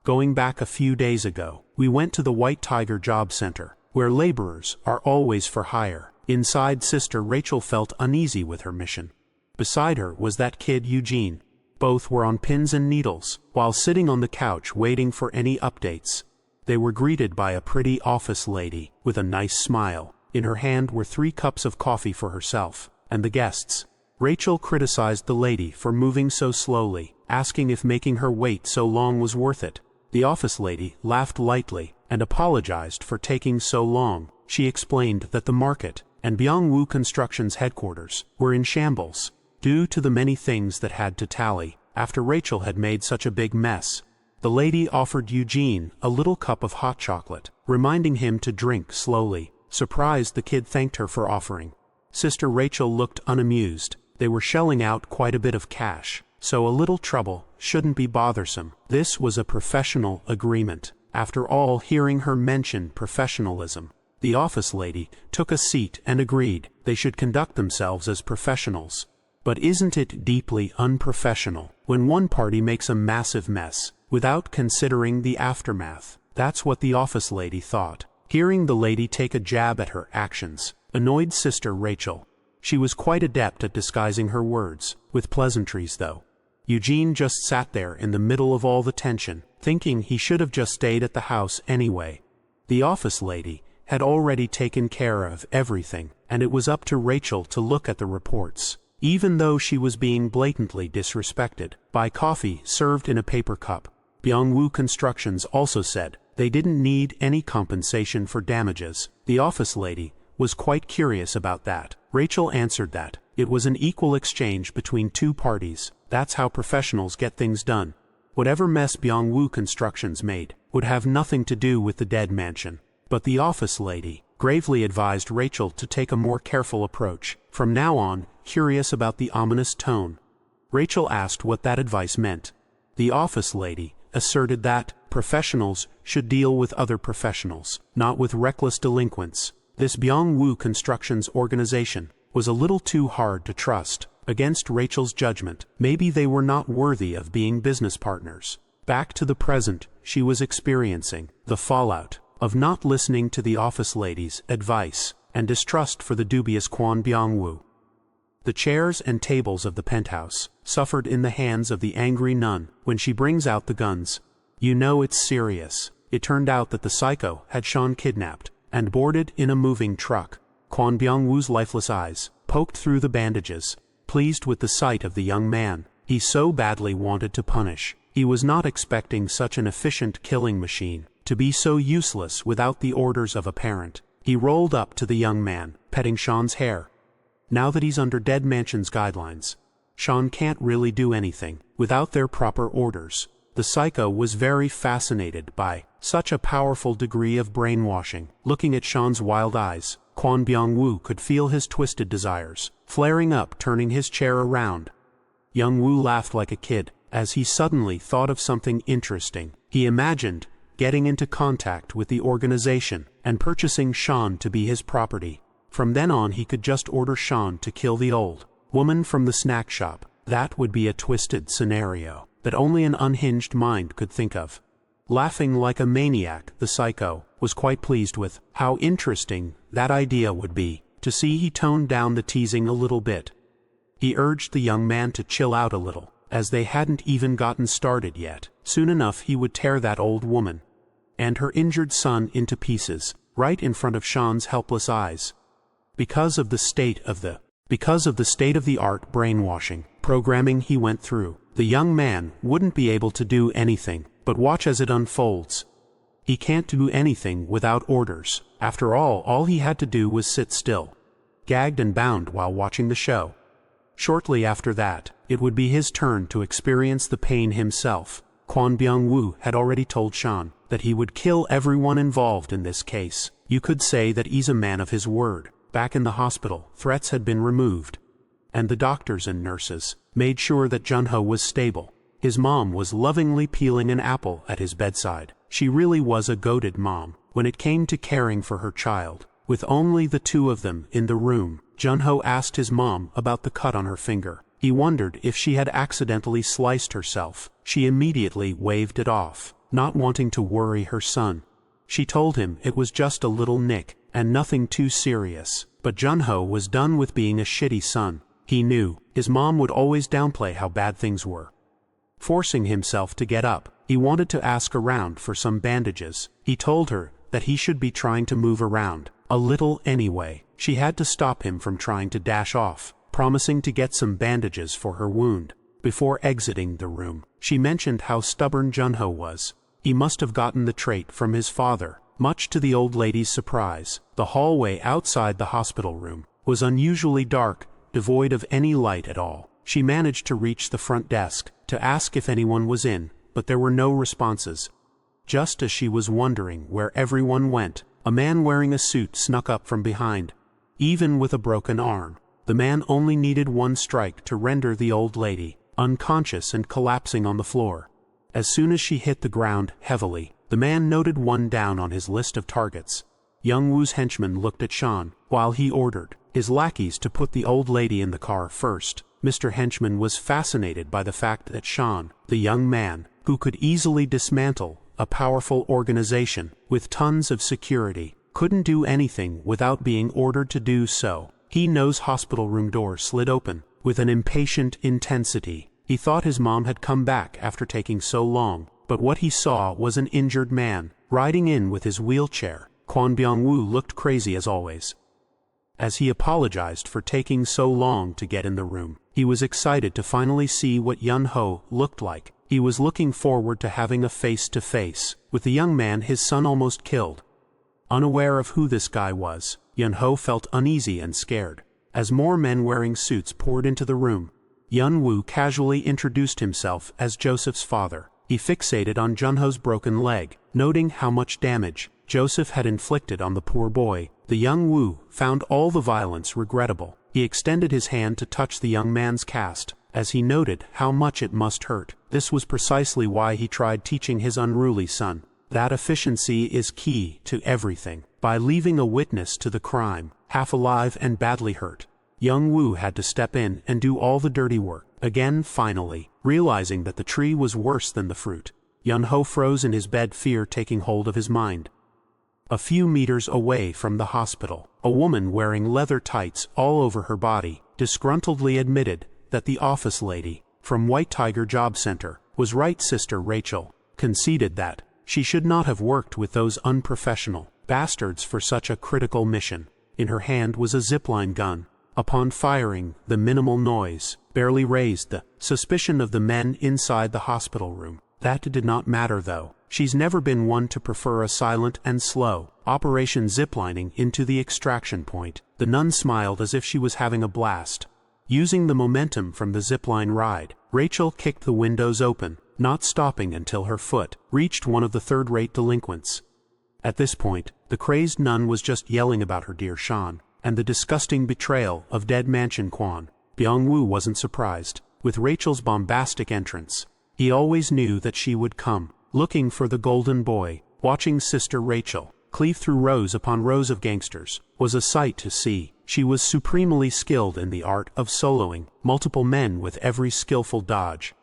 Going back a few days ago, we went to the White Tiger Job Center, where laborers are always for hire. Inside, Sister Rachel felt uneasy with her mission. Beside her was that kid Eugene. Both were on pins and needles, while sitting on the couch waiting for any updates. They were greeted by a pretty office lady with a nice smile. In her hand were 3 cups of coffee for herself and the guests. Rachel criticized the lady for moving so slowly, asking if making her wait so long was worth it. The office lady laughed lightly and apologized for taking so long. She explained that the market and Byungwoo Construction's headquarters were in shambles due to the many things that had to tally after Rachel had made such a big mess. The lady offered Eugene a little cup of hot chocolate, reminding him to drink slowly. Surprised, the kid thanked her for offering. Sister Rachel looked unamused. They were shelling out quite a bit of cash, so a little trouble shouldn't be bothersome. This was a professional agreement. After all, hearing her mention professionalism, the office lady took a seat and agreed they should conduct themselves as professionals. But isn't it deeply unprofessional when one party makes a massive mess without considering the aftermath? That's what the office lady thought. Hearing the lady take a jab at her actions annoyed Sister Rachel. She was quite adept at disguising her words with pleasantries, though. Eugene just sat there in the middle of all the tension, thinking he should have just stayed at the house anyway. The office lady had already taken care of everything, and it was up to Rachel to look at the reports, even though she was being blatantly disrespected by coffee served in a paper cup. Byung-woo Constructions also said they didn't need any compensation for damages. The office lady was quite curious about that. Rachel answered that it was an equal exchange between two parties. That's how professionals get things done. Whatever mess Byung-woo Constructions made would have nothing to do with the dead mansion. But the office lady gravely advised Rachel to take a more careful approach from now on, curious about the ominous tone. Rachel asked what that advice meant. The office lady asserted that professionals should deal with other professionals, not with reckless delinquents. This Byung-woo Constructions organization was a little too hard to trust. Against Rachel's judgment, maybe they were not worthy of being business partners. Back to the present, she was experiencing the fallout of not listening to the office lady's advice and distrust for the dubious Kwon Byung-woo. The chairs and tables of the penthouse suffered in the hands of the angry nun when she brings out the guns. You know it's serious. It turned out that the psycho had Sean kidnapped and boarded in a moving truck. Kwon Byung-woo's lifeless eyes poked through the bandages, pleased with the sight of the young man he so badly wanted to punish. He was not expecting such an efficient killing machine to be so useless without the orders of a parent. He rolled up to the young man, petting Sean's hair. Now that he's under Dead Mansion's guidelines, Sean can't really do anything without their proper orders. The psycho was very fascinated by such a powerful degree of brainwashing. Looking at Sean's wild eyes, Kwon Byung-woo could feel his twisted desires flaring up, turning his chair around. Young-woo laughed like a kid as he suddenly thought of something interesting. He imagined getting into contact with the organization and purchasing Sean to be his property. From then on, he could just order Sean to kill the old woman from the snack shop. That would be a twisted scenario that only an unhinged mind could think of. Laughing like a maniac, the psycho was quite pleased with how interesting that idea would be. To see, he toned down the teasing a little bit. He urged the young man to chill out a little, as they hadn't even gotten started yet. Soon enough he would tear that old woman and her injured son into pieces, right in front of Sean's helpless eyes. Because of the state-of-the-art brainwashing programming he went through, the young man wouldn't be able to do anything but watch as it unfolds. He can't do anything without orders. After all he had to do was sit still, gagged and bound while watching the show. Shortly after that, it would be his turn to experience the pain himself. Kwon Byung-woo had already told Sean that he would kill everyone involved in this case. You could say that he's a man of his word. Back in the hospital, threats had been removed, and the doctors and nurses made sure that Junho was stable. His mom was lovingly peeling an apple at his bedside. She really was a goated mom when it came to caring for her child. With only the two of them in the room, Junho asked his mom about the cut on her finger. He wondered if she had accidentally sliced herself. She immediately waved it off, not wanting to worry her son. She told him it was just a little nick and nothing too serious. But Junho was done with being a shitty son. He knew his mom would always downplay how bad things were. Forcing himself to get up, he wanted to ask around for some bandages. He told her that he should be trying to move around a little anyway. She had to stop him from trying to dash off, promising to get some bandages for her wound. Before exiting the room, she mentioned how stubborn Junho was. He must have gotten the trait from his father. Much to the old lady's surprise, the hallway outside the hospital room was unusually dark, devoid of any light at all. She managed to reach the front desk to ask if anyone was in, but there were no responses. Just as she was wondering where everyone went, a man wearing a suit snuck up from behind. Even with a broken arm, the man only needed one strike to render the old lady unconscious and collapsing on the floor. As soon as she hit the ground heavily, the man noted one down on his list of targets. Young Woo's henchman looked at Sean, while he ordered his lackeys to put the old lady in the car first. Mr. Henchman was fascinated by the fact that Sean, the young man, who could easily dismantle a powerful organization with tons of security, couldn't do anything without being ordered to do so. He knows hospital room door slid open with an impatient intensity. He thought his mom had come back after taking so long, but what he saw was an injured man riding in with his wheelchair. Kwon Byung-woo looked crazy as always. As he apologized for taking so long to get in the room, he was excited to finally see what Yun-ho looked like. He was looking forward to having a face-to-face with the young man his son almost killed. Unaware of who this guy was, Yun-ho felt uneasy and scared. As more men wearing suits poured into the room, Yun-woo casually introduced himself as Joseph's father. He fixated on Jun-ho's broken leg, noting how much damage Joseph had inflicted on the poor boy. The young Woo found all the violence regrettable. He extended his hand to touch the young man's cast, as he noted how much it must hurt. This was precisely why he tried teaching his unruly son that efficiency is key to everything. By leaving a witness to the crime, half alive and badly hurt, young Woo had to step in and do all the dirty work. Again, finally, realizing that the tree was worse than the fruit, Yun-ho froze in his bed, fear taking hold of his mind. A few meters away from the hospital, a woman wearing leather tights all over her body disgruntledly admitted that the office lady from White Tiger Job Center was right. Sister Rachel conceded that she should not have worked with those unprofessional bastards for such a critical mission. In her hand was a zipline gun. Upon firing, the minimal noise barely raised the suspicion of the men inside the hospital room. That did not matter though. She's never been one to prefer a silent and slow operation, ziplining into the extraction point. The nun smiled as if she was having a blast. Using the momentum from the zipline ride, Rachel kicked the windows open, not stopping until her foot reached one of the third-rate delinquents. At this point, the crazed nun was just yelling about her dear Sean and the disgusting betrayal of dead Mansion Kwon. Byung-woo wasn't surprised with Rachel's bombastic entrance. He always knew that she would come, looking for the golden boy. Watching Sister Rachel cleave through rows upon rows of gangsters was a sight to see. She was supremely skilled in the art of soloing multiple men with every skillful dodge.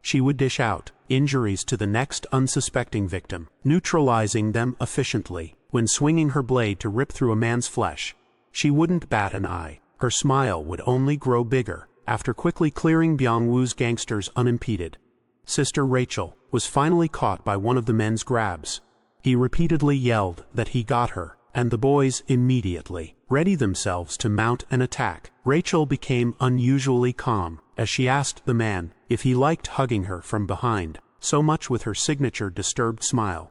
She would dish out injuries to the next unsuspecting victim, neutralizing them efficiently. When swinging her blade to rip through a man's flesh, she wouldn't bat an eye. Her smile would only grow bigger after quickly clearing Byung-woo's gangsters unimpeded. Sister Rachel was finally caught by one of the men's grabs. He repeatedly yelled that he got her, and the boys immediately readied themselves to mount an attack. Rachel became unusually calm as she asked the man if he liked hugging her from behind, so much with her signature disturbed smile.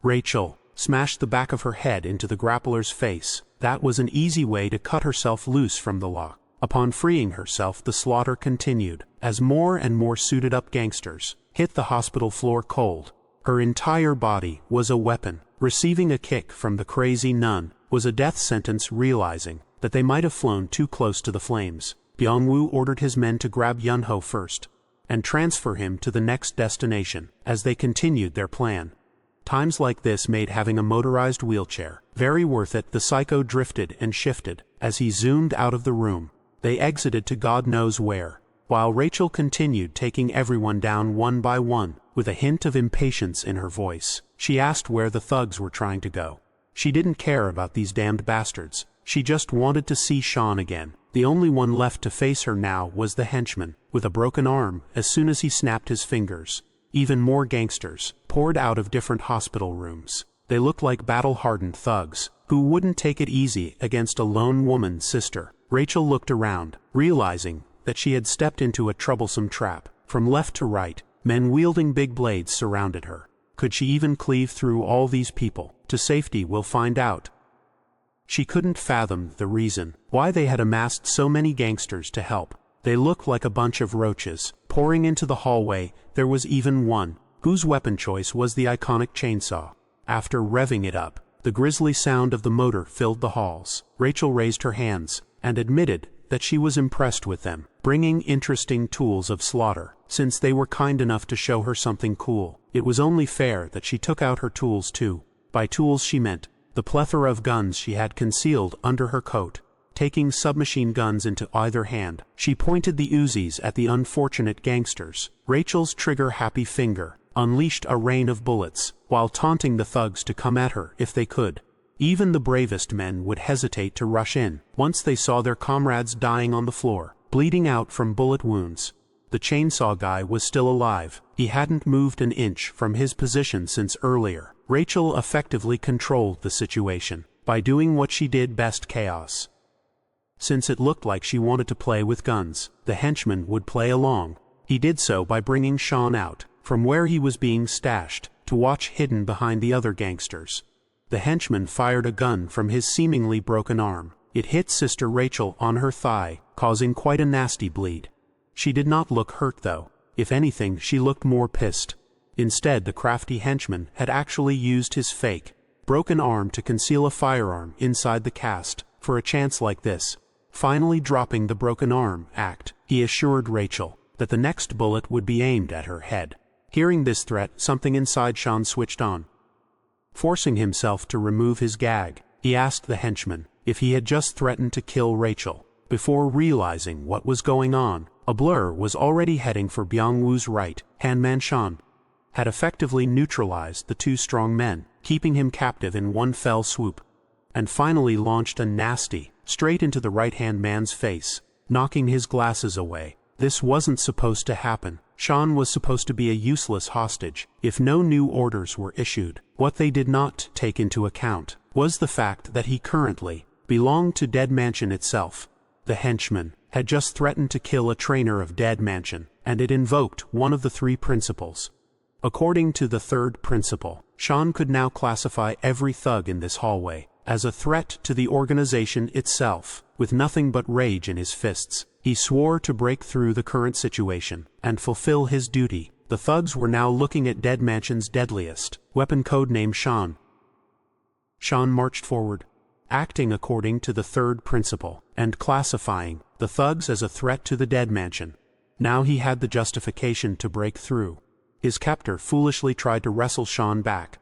Rachel smashed the back of her head into the grappler's face. That was an easy way to cut herself loose from the lock. Upon freeing herself, the slaughter continued as more and more suited-up gangsters hit the hospital floor cold. Her entire body was a weapon. Receiving a kick from the crazy nun was a death sentence. Realizing that they might have flown too close to the flames, Byung-woo ordered his men to grab Yun-ho first and transfer him to the next destination. As they continued their plan, times like this made having a motorized wheelchair very worth it. The psycho drifted and shifted as he zoomed out of the room. They exited to God knows where, while Rachel continued taking everyone down one by one. With a hint of impatience in her voice, she asked where the thugs were trying to go. She didn't care about these damned bastards. She just wanted to see Sean again. The only one left to face her now was the henchman, with a broken arm. As soon as he snapped his fingers, even more gangsters poured out of different hospital rooms. They looked like battle-hardened thugs who wouldn't take it easy against a lone woman. Sister Rachel looked around, realizing that she had stepped into a troublesome trap. From left to right, men wielding big blades surrounded her. Could she even cleave through all these people to safety? We'll find out. She couldn't fathom the reason why they had amassed so many gangsters to help. They looked like a bunch of roaches pouring into the hallway. There was even one whose weapon choice was the iconic chainsaw. After revving it up, the grisly sound of the motor filled the halls. Rachel raised her hands and admitted that she was impressed with them, bringing interesting tools of slaughter. Since they were kind enough to show her something cool, it was only fair that she took out her tools too. By tools she meant the plethora of guns she had concealed under her coat. Taking submachine guns into either hand, she pointed the Uzis at the unfortunate gangsters. Rachel's trigger-happy finger unleashed a rain of bullets, while taunting the thugs to come at her if they could. Even the bravest men would hesitate to rush in once they saw their comrades dying on the floor, bleeding out from bullet wounds. The chainsaw guy was still alive. He hadn't moved an inch from his position since earlier. Rachel effectively controlled the situation by doing what she did best: chaos. Since it looked like she wanted to play with guns, the henchman would play along. He did so by bringing Sean out from where he was being stashed to watch hidden behind the other gangsters. The henchman fired a gun from his seemingly broken arm. It hit Sister Rachel on her thigh, causing quite a nasty bleed. She did not look hurt though. If anything, she looked more pissed. Instead, the crafty henchman had actually used his fake broken arm to conceal a firearm inside the cast for a chance like this. Finally dropping the broken arm act, he assured Rachel that the next bullet would be aimed at her head. Hearing this threat, something inside Sean switched on. Forcing himself to remove his gag, he asked the henchman if he had just threatened to kill Rachel. Before realizing what was going on, a blur was already heading for Byung-woo's right. Handman Sean had effectively neutralized the two strong men, keeping him captive in one fell swoop, and finally launched a nasty straight into the right-hand man's face, knocking his glasses away. This wasn't supposed to happen. Sean was supposed to be a useless hostage if no new orders were issued. What they did not take into account was the fact that he currently belonged to Dead Mansion itself. The henchman had just threatened to kill a trainer of Dead Mansion, and it invoked one of the three principles. According to the third principle, Sean could now classify every thug in this hallway as a threat to the organization itself. With nothing but rage in his fists, he swore to break through the current situation and fulfill his duty. The thugs were now looking at Dead Mansion's deadliest weapon, codenamed Sean. Sean marched forward, acting according to the third principle and classifying the thugs as a threat to the Dead Mansion. Now he had the justification to break through. His captor foolishly tried to wrestle Sean back,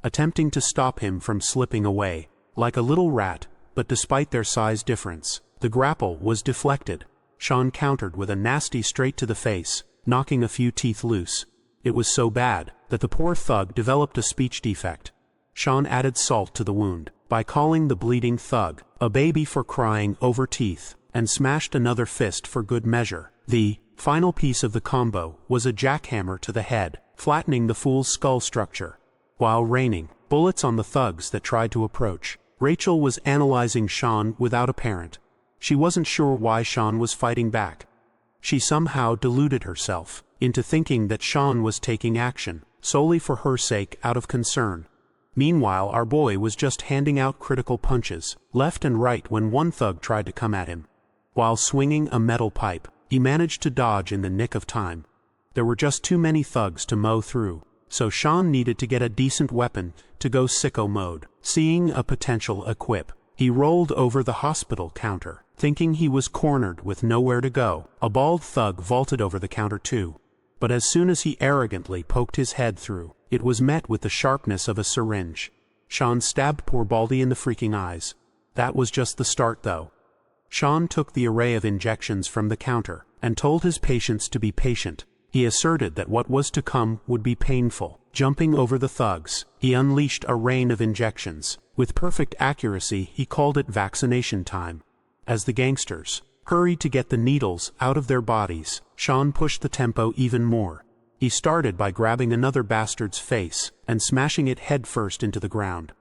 attempting to stop him from slipping away like a little rat, but despite their size difference, the grapple was deflected. Sean countered with a nasty straight to the face, knocking a few teeth loose. It was so bad that the poor thug developed a speech defect. Sean added salt to the wound by calling the bleeding thug a baby for crying over teeth, and smashed another fist for good measure. The final piece of the combo was a jackhammer to the head, flattening the fool's skull structure, while raining bullets on the thugs that tried to approach. Rachel was analyzing Sean without a parent. She wasn't sure why Sean was fighting back. She somehow deluded herself into thinking that Sean was taking action solely for her sake out of concern. Meanwhile, our boy was just handing out critical punches left and right when one thug tried to come at him. While swinging a metal pipe, he managed to dodge in the nick of time. There were just too many thugs to mow through, so Sean needed to get a decent weapon to go sicko mode. Seeing a potential equip, he rolled over the hospital counter, thinking he was cornered with nowhere to go. A bald thug vaulted over the counter too, but as soon as he arrogantly poked his head through, it was met with the sharpness of a syringe. Sean stabbed poor Baldy in the freaking eyes. That was just the start though. Sean took the array of injections from the counter and told his patients to be patient. He asserted that what was to come would be painful. Jumping over the thugs, he unleashed a rain of injections. With perfect accuracy, he called it vaccination time. As the gangsters hurried to get the needles out of their bodies, Sean pushed the tempo even more. He started by grabbing another bastard's face and smashing it headfirst into the ground.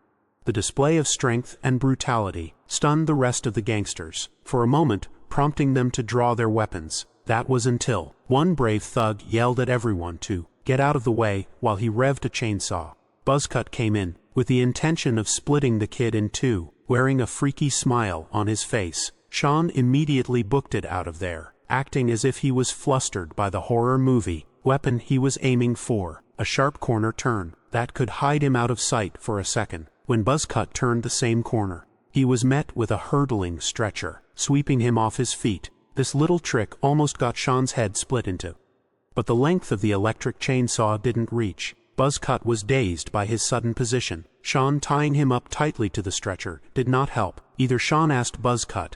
The display of strength and brutality stunned the rest of the gangsters, for a moment prompting them to draw their weapons. That was until one brave thug yelled at everyone to get out of the way while he revved a chainsaw. Buzzcut came in with the intention of splitting the kid in two. Wearing a freaky smile on his face, Sean immediately booked it out of there, acting as if he was flustered by the horror movie weapon he was aiming for. A sharp corner turn that could hide him out of sight for a second. When Buzzcut turned the same corner, he was met with a hurtling stretcher, sweeping him off his feet. This little trick almost got Sean's head split into. But the length of the electric chainsaw didn't reach. Buzzcut was dazed by his sudden position. Sean tying him up tightly to the stretcher did not help. Either Sean asked Buzzcut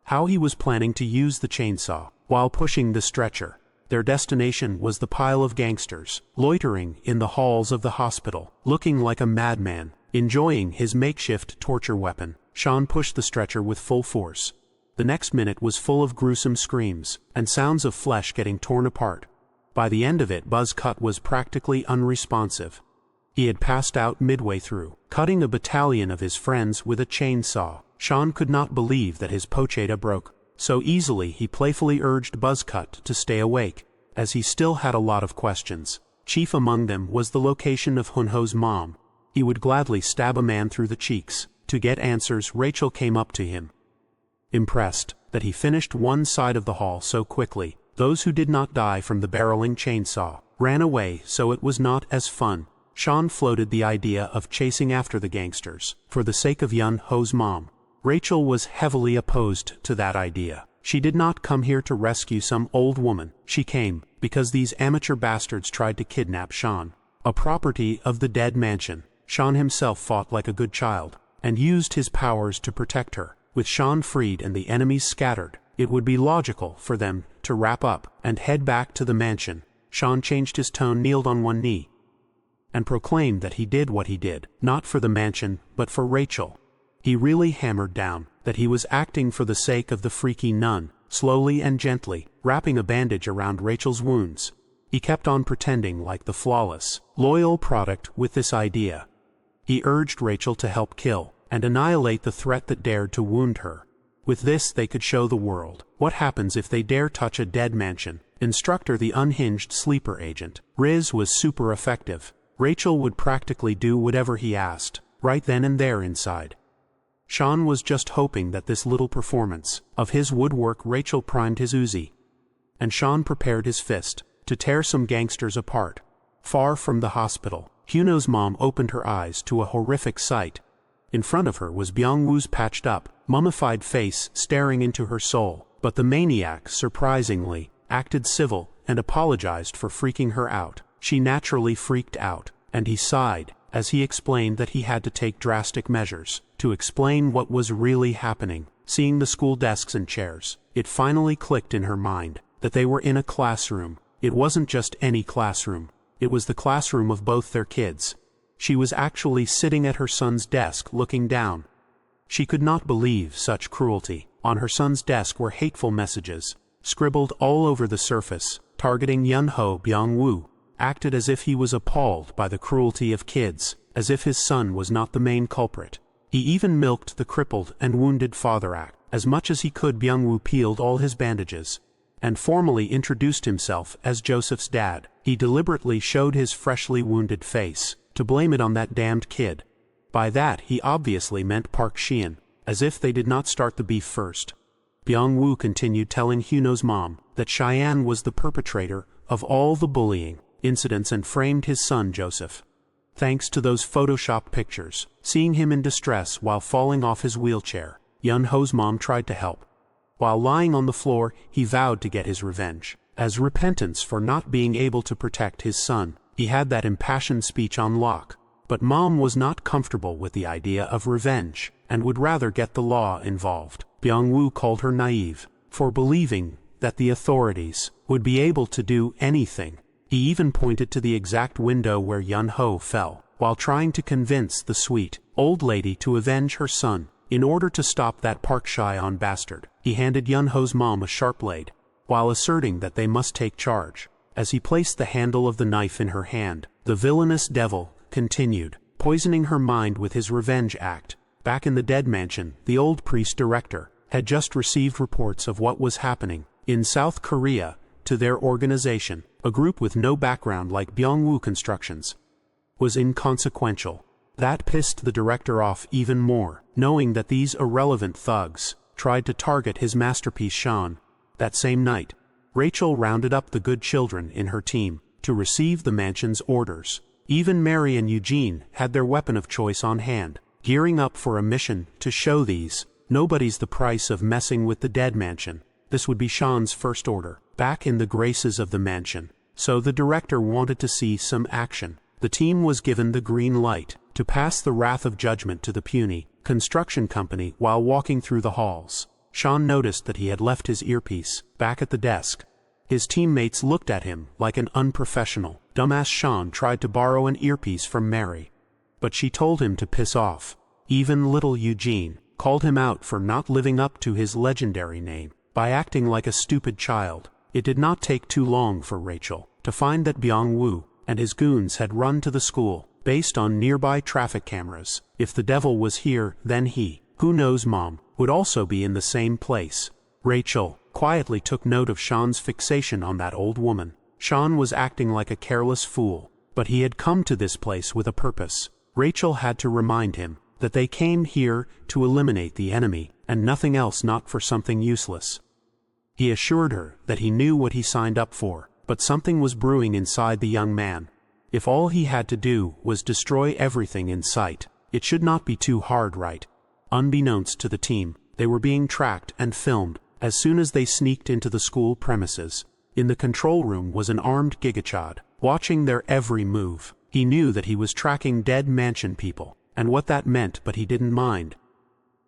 how he was planning to use the chainsaw while pushing the stretcher. Their destination was the pile of gangsters, loitering in the halls of the hospital, looking like a madman, enjoying his makeshift torture weapon. Sean pushed the stretcher with full force. The next minute was full of gruesome screams and sounds of flesh getting torn apart. By the end of it, Buzzcut was practically unresponsive. He had passed out midway through, cutting a battalion of his friends with a chainsaw. Sean could not believe that his pochetta broke so easily. He playfully urged Buzzcut to stay awake, as he still had a lot of questions. Chief among them was the location of Hunho's mom. He would gladly stab a man through the cheeks to get answers. Rachel came up to him, impressed that he finished one side of the hall so quickly. Those who did not die from the barreling chainsaw ran away, so it was not as fun. Sean floated the idea of chasing after the gangsters for the sake of Yun-Ho's mom. Rachel was heavily opposed to that idea. She did not come here to rescue some old woman. She came because these amateur bastards tried to kidnap Sean, a property of the dead mansion. Sean himself fought like a good child and used his powers to protect her. With Sean freed and the enemies scattered, it would be logical for them to wrap up and head back to the mansion. Sean changed his tone, kneeled on one knee, and proclaimed that he did what he did, not for the mansion, but for Rachel. He really hammered down that he was acting for the sake of the freaky nun, slowly and gently, wrapping a bandage around Rachel's wounds. He kept on pretending like the flawless, loyal product with this idea. He urged Rachel to help kill and annihilate the threat that dared to wound her. With this they could show the world what happens if they dare touch a dead mansion. Instructor, the unhinged sleeper agent, Riz, was super effective. Rachel would practically do whatever he asked, right then and there inside. Sean was just hoping that this little performance of his would work. Rachel primed his Uzi, and Sean prepared his fist to tear some gangsters apart. Far from the hospital, Hyuno's mom opened her eyes to a horrific sight. In front of her was Byung-woo's patched up, mummified face staring into her soul, but the maniac, surprisingly, acted civil and apologized for freaking her out. She naturally freaked out, and he sighed as he explained that he had to take drastic measures to explain what was really happening. Seeing the school desks and chairs, it finally clicked in her mind that they were in a classroom. It wasn't just any classroom. It was the classroom of both their kids. She was actually sitting at her son's desk looking down. She could not believe such cruelty. On her son's desk were hateful messages, scribbled all over the surface, targeting Yun-Ho. Byung-woo acted as if he was appalled by the cruelty of kids, as if his son was not the main culprit. He even milked the crippled and wounded father act as much as he could. Byung-woo peeled all his bandages and formally introduced himself as Joseph's dad. He deliberately showed his freshly wounded face to blame it on that damned kid. By that he obviously meant Park Shion, as if they did not start the beef first. Byung-woo continued telling Hyuno's mom that Cheyenne was the perpetrator of all the bullying incidents and framed his son Joseph. Thanks to those Photoshop pictures, seeing him in distress while falling off his wheelchair, Yun-Ho's mom tried to help. While lying on the floor, he vowed to get his revenge. As repentance for not being able to protect his son, he had that impassioned speech on lock. But mom was not comfortable with the idea of revenge, and would rather get the law involved. Byung-woo called her naive for believing that the authorities would be able to do anything. He even pointed to the exact window where Yun-Ho fell, while trying to convince the sweet old lady to avenge her son. In order to stop that Park Shion bastard, he handed Yun-Ho's mom a sharp blade, while asserting that they must take charge. As he placed the handle of the knife in her hand, the villainous devil continued, poisoning her mind with his revenge act. Back in the dead mansion, the old priest director had just received reports of what was happening in South Korea to their organization. A group with no background like Byung-woo Constructions was inconsequential. That pissed the director off even more, knowing that these irrelevant thugs tried to target his masterpiece Sean. That same night, Rachel rounded up the good children in her team, to receive the mansion's orders. Even Mary and Eugene had their weapon of choice on hand, gearing up for a mission to show these. Nobody's the price of messing with the dead mansion. This would be Sean's first order, back in the graces of the mansion. So the director wanted to see some action. The team was given the green light to pass the wrath of judgment to the puny construction company. While walking through the halls, Sean noticed that he had left his earpiece back at the desk. His teammates looked at him like an unprofessional. Dumbass Sean tried to borrow an earpiece from Mary, but she told him to piss off. Even little Eugene called him out for not living up to his legendary name by acting like a stupid child. It did not take too long for Rachel to find that Byung-woo and his goons had run to the school based on nearby traffic cameras. If the devil was here, then he, who knows, mom, would also be in the same place. Rachel quietly took note of Sean's fixation on that old woman. Sean was acting like a careless fool, but he had come to this place with a purpose. Rachel had to remind him that they came here to eliminate the enemy, and nothing else, not for something useless. He assured her that he knew what he signed up for, but something was brewing inside the young man. If all he had to do was destroy everything in sight, it should not be too hard, right? Unbeknownst to the team, they were being tracked and filmed as soon as they sneaked into the school premises. In the control room was an armed gigachad, watching their every move. He knew that he was tracking dead mansion people, and what that meant, but he didn't mind.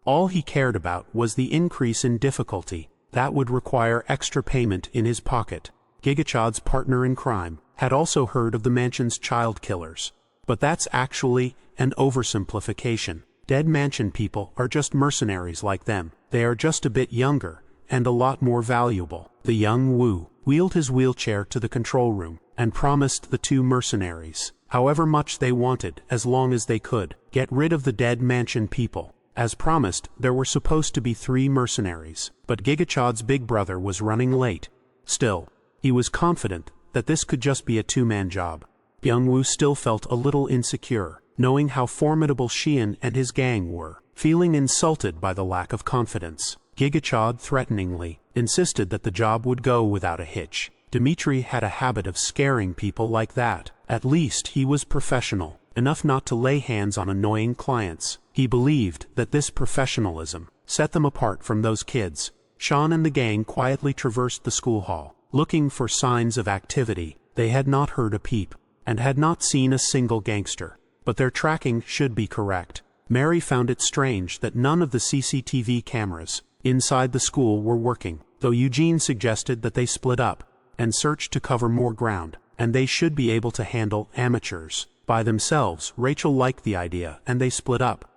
All he cared about was the increase in difficulty. That would require extra payment in his pocket. Gigachad's partner in crime had also heard of the mansion's child killers. But that's actually an oversimplification. Dead mansion people are just mercenaries like them. They are just a bit younger and a lot more valuable. The young Woo wheeled his wheelchair to the control room and promised the two mercenaries however much they wanted, as long as they could get rid of the dead mansion people. As promised, there were supposed to be 3 mercenaries, but Gigachad's big brother was running late. Still, he was confident that this could just be a 2-man job. Byung-woo still felt a little insecure, knowing how formidable Sheehan and his gang were, feeling insulted by the lack of confidence. Gigachad threateningly insisted that the job would go without a hitch. Dmitri had a habit of scaring people like that. At least he was professional enough not to lay hands on annoying clients. He believed that this professionalism set them apart from those kids. Sean and the gang quietly traversed the school hall, looking for signs of activity. They had not heard a peep, and had not seen a single gangster. But their tracking should be correct. Mary found it strange that none of the CCTV cameras inside the school were working, though Eugene suggested that they split up and search to cover more ground, and they should be able to handle amateurs by themselves. Rachel liked the idea, and they split up.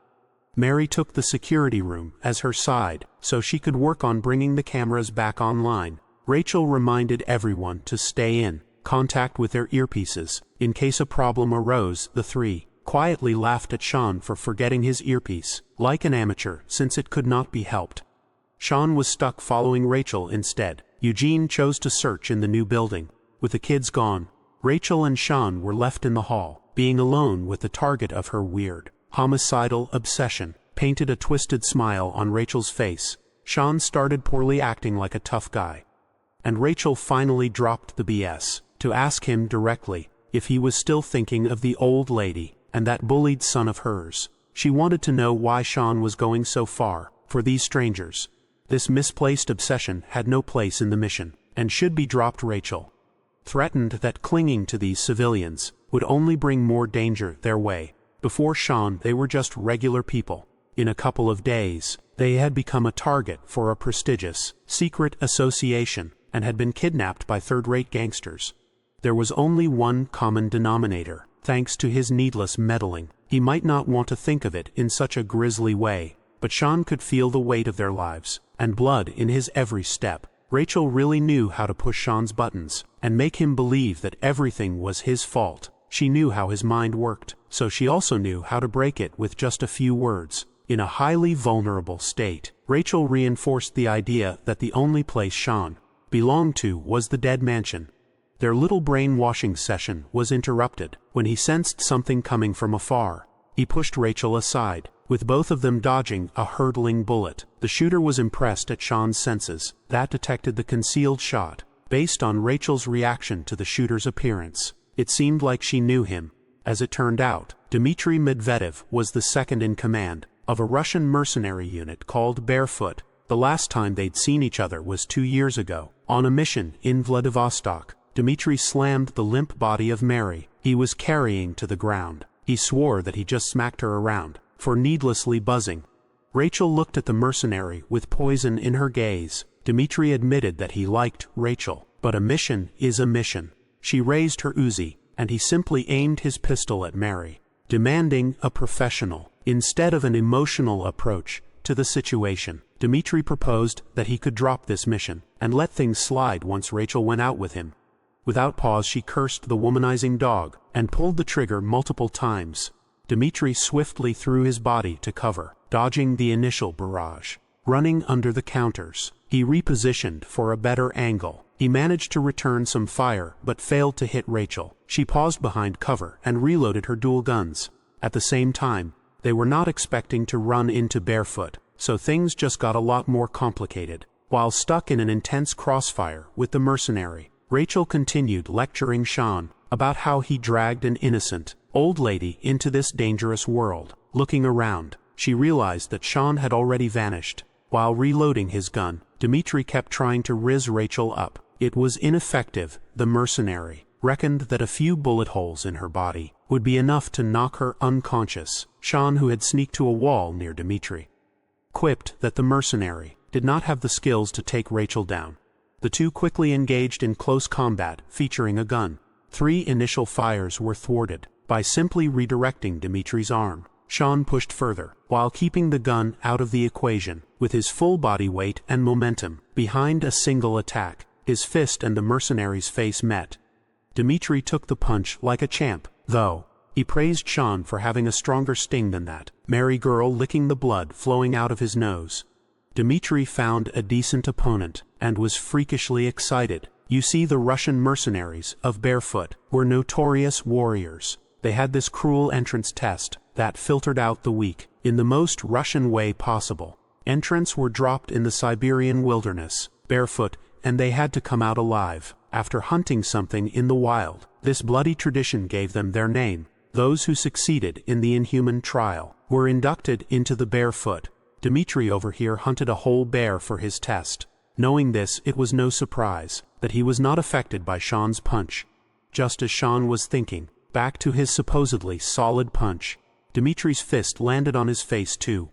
Mary took the security room as her side, so she could work on bringing the cameras back online. Rachel reminded everyone to stay in contact with their earpieces, in case a problem arose. The 3 quietly laughed at Sean for forgetting his earpiece, like an amateur, since it could not be helped. Sean was stuck following Rachel instead. Eugene chose to search in the new building. With the kids gone, Rachel and Sean were left in the hall, being alone with the target of her weird, homicidal obsession. Painted a twisted smile on Rachel's face. Sean started poorly, acting like a tough guy. And Rachel finally dropped the BS to ask him directly if he was still thinking of the old lady and that bullied son of hers. She wanted to know why Sean was going so far for these strangers. This misplaced obsession had no place in the mission, and should be dropped. Rachel threatened that clinging to these civilians would only bring more danger their way. Before Sean, they were just regular people. In a couple of days, they had become a target for a prestigious, secret association, and had been kidnapped by third-rate gangsters. There was only one common denominator. Thanks to his needless meddling, he might not want to think of it in such a grisly way, but Sean could feel the weight of their lives and blood in his every step. Rachel really knew how to push Sean's buttons and make him believe that everything was his fault. She knew how his mind worked, so she also knew how to break it with just a few words. In a highly vulnerable state, Rachel reinforced the idea that the only place Sean belonged to was the dead mansion. Their little brainwashing session was interrupted when he sensed something coming from afar. He pushed Rachel aside, with both of them dodging a hurtling bullet. The shooter was impressed at Sean's senses that detected the concealed shot. Based on Rachel's reaction to the shooter's appearance, it seemed like she knew him. As it turned out, Dmitry Medvedev was the second in command of a Russian mercenary unit called Barefoot. The last time they'd seen each other was 2 years ago, on a mission in Vladivostok. Dmitry slammed the limp body of Mary he was carrying to the ground. He swore that he just smacked her around for needlessly buzzing. Rachel looked at the mercenary with poison in her gaze. Dmitry admitted that he liked Rachel, but a mission is a mission. She raised her Uzi, and he simply aimed his pistol at Mary, demanding a professional, instead of an emotional approach to the situation. Dmitry proposed that he could drop this mission and let things slide once Rachel went out with him. Without pause, she cursed the womanizing dog and pulled the trigger multiple times. Dmitry swiftly threw his body to cover, dodging the initial barrage. Running under the counters, he repositioned for a better angle. He managed to return some fire but failed to hit Rachel. She paused behind cover and reloaded her dual guns. At the same time, they were not expecting to run into Barefoot, so things just got a lot more complicated. While stuck in an intense crossfire with the mercenary, Rachel continued lecturing Sean about how he dragged an innocent old lady into this dangerous world. Looking around, she realized that Sean had already vanished. While reloading his gun, Dmitry kept trying to riz Rachel up. It was ineffective. The mercenary reckoned that a few bullet holes in her body would be enough to knock her unconscious. Sean, who had sneaked to a wall near Dmitry, quipped that the mercenary did not have the skills to take Rachel down. The two quickly engaged in close combat, featuring a gun. 3 initial fires were thwarted. By simply redirecting Dmitry's arm, Sean pushed further, while keeping the gun out of the equation. With his full body weight and momentum behind a single attack, his fist and the mercenary's face met. Dmitry took the punch like a champ, though. He praised Sean for having a stronger sting than that. Merry girl licking the blood flowing out of his nose. Dmitry found a decent opponent, and was freakishly excited. You see, the Russian mercenaries of Barefoot were notorious warriors. They had this cruel entrance test that filtered out the weak in the most Russian way possible. Entrants were dropped in the Siberian wilderness, barefoot, and they had to come out alive after hunting something in the wild. This bloody tradition gave them their name. Those who succeeded in the inhuman trial were inducted into the Barefoot. Dmitry over here hunted a whole bear for his test. Knowing this, it was no surprise that he was not affected by Sean's punch. Just as Sean was thinking, back to his supposedly solid punch, Dmitry's fist landed on his face too.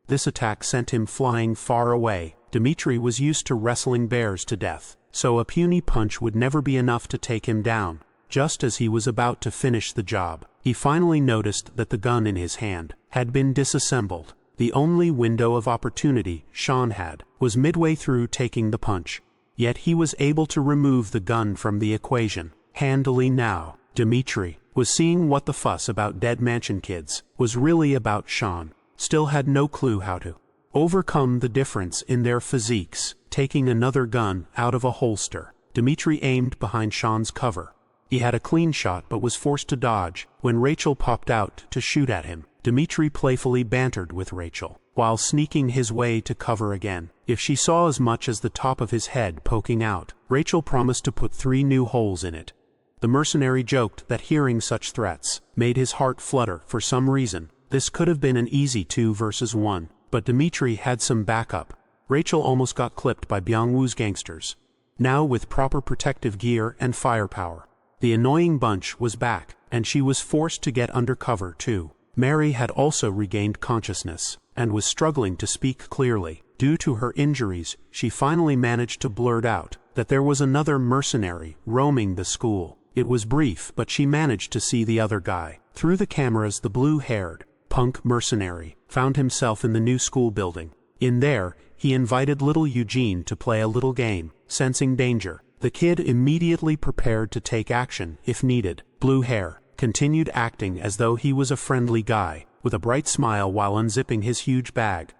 This attack sent him flying far away. Dmitry was used to wrestling bears to death, so a puny punch would never be enough to take him down. Just as he was about to finish the job, he finally noticed that the gun in his hand had been disassembled. The only window of opportunity Sean had was midway through taking the punch. Yet he was able to remove the gun from the equation handily now. Dmitry was seeing what the fuss about dead mansion kids was really about. Sean still had no clue how to overcome the difference in their physiques. Taking another gun out of a holster, Dmitry aimed behind Sean's cover. He had a clean shot but was forced to dodge when Rachel popped out to shoot at him. Dmitry playfully bantered with Rachel while sneaking his way to cover again. If she saw as much as the top of his head poking out, Rachel promised to put 3 new holes in it. The mercenary joked that hearing such threats made his heart flutter for some reason. This could have been an easy 2 versus 1, but Dmitry had some backup. Rachel almost got clipped by Byung-woo's gangsters. Now with proper protective gear and firepower, the annoying bunch was back, and she was forced to get under cover too. Mary had also regained consciousness, and was struggling to speak clearly. Due to her injuries, she finally managed to blurt out that there was another mercenary roaming the school. It was brief, but she managed to see the other guy. Through the cameras, the blue-haired punk mercenary found himself in the new school building. In there, he invited little Eugene to play a little game. Sensing danger, the kid immediately prepared to take action if needed. Blue Hair continued acting as though he was a friendly guy, with a bright smile while unzipping his huge bag.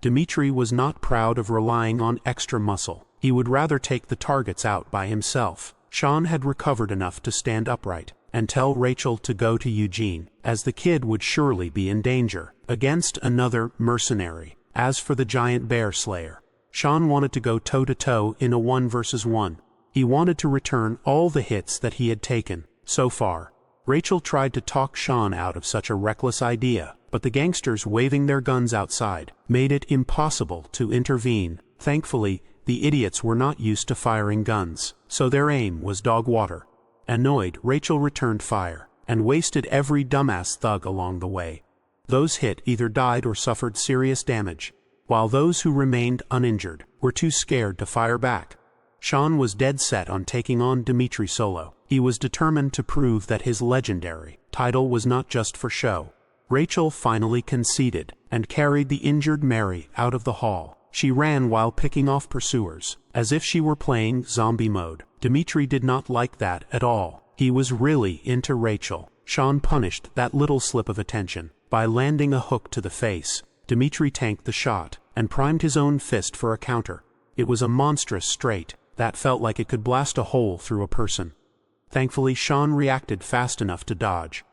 Dmitry was not proud of relying on extra muscle. He would rather take the targets out by himself. Sean had recovered enough to stand upright and tell Rachel to go to Eugene, as the kid would surely be in danger against another mercenary. As for the giant bear slayer, Sean wanted to go toe-to-toe in a 1 versus 1. He wanted to return all the hits that he had taken so far. Rachel tried to talk Sean out of such a reckless idea, but the gangsters waving their guns outside made it impossible to intervene. Thankfully, the idiots were not used to firing guns, so their aim was dog water. Annoyed, Rachel returned fire, and wasted every dumbass thug along the way. Those hit either died or suffered serious damage, while those who remained uninjured were too scared to fire back. Sean was dead set on taking on Dimitri solo. He was determined to prove that his legendary title was not just for show. Rachel finally conceded, and carried the injured Mary out of the hall. She ran while picking off pursuers, as if she were playing zombie mode. Dimitri did not like that at all. He was really into Rachel. Sean punished that little slip of attention by landing a hook to the face. Dimitri tanked the shot, and primed his own fist for a counter. It was a monstrous straight that felt like it could blast a hole through a person. Thankfully, Sean reacted fast enough to dodge.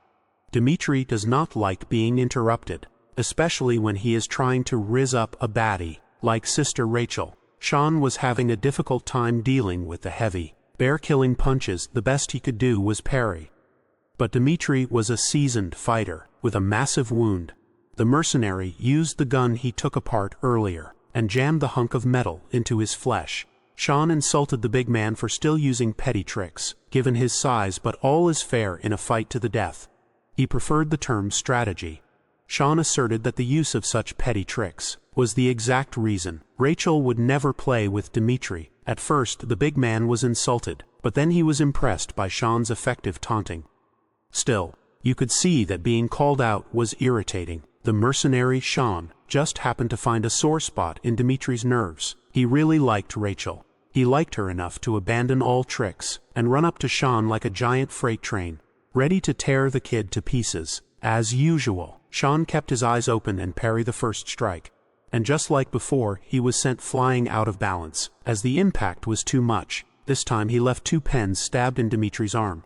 Dimitri does not like being interrupted, especially when he is trying to rizz up a baddie like Sister Rachel. Sean was having a difficult time dealing with the heavy, bear-killing punches. The best he could do was parry. But Dimitri was a seasoned fighter with a massive wound. The mercenary used the gun he took apart earlier and jammed the hunk of metal into his flesh. Sean insulted the big man for still using petty tricks, given his size, but all is fair in a fight to the death. He preferred the term strategy. Sean asserted that the use of such petty tricks was the exact reason Rachel would never play with Dimitri. At first, the big man was insulted, but then he was impressed by Sean's effective taunting. Still, you could see that being called out was irritating. The mercenary Sean just happened to find a sore spot in Dimitri's nerves. He really liked Rachel. He liked her enough to abandon all tricks and run up to Sean like a giant freight train, ready to tear the kid to pieces. As usual, Sean kept his eyes open and parried the first strike. And just like before, he was sent flying out of balance, as the impact was too much. This time he left 2 pens stabbed in Dimitri's arm.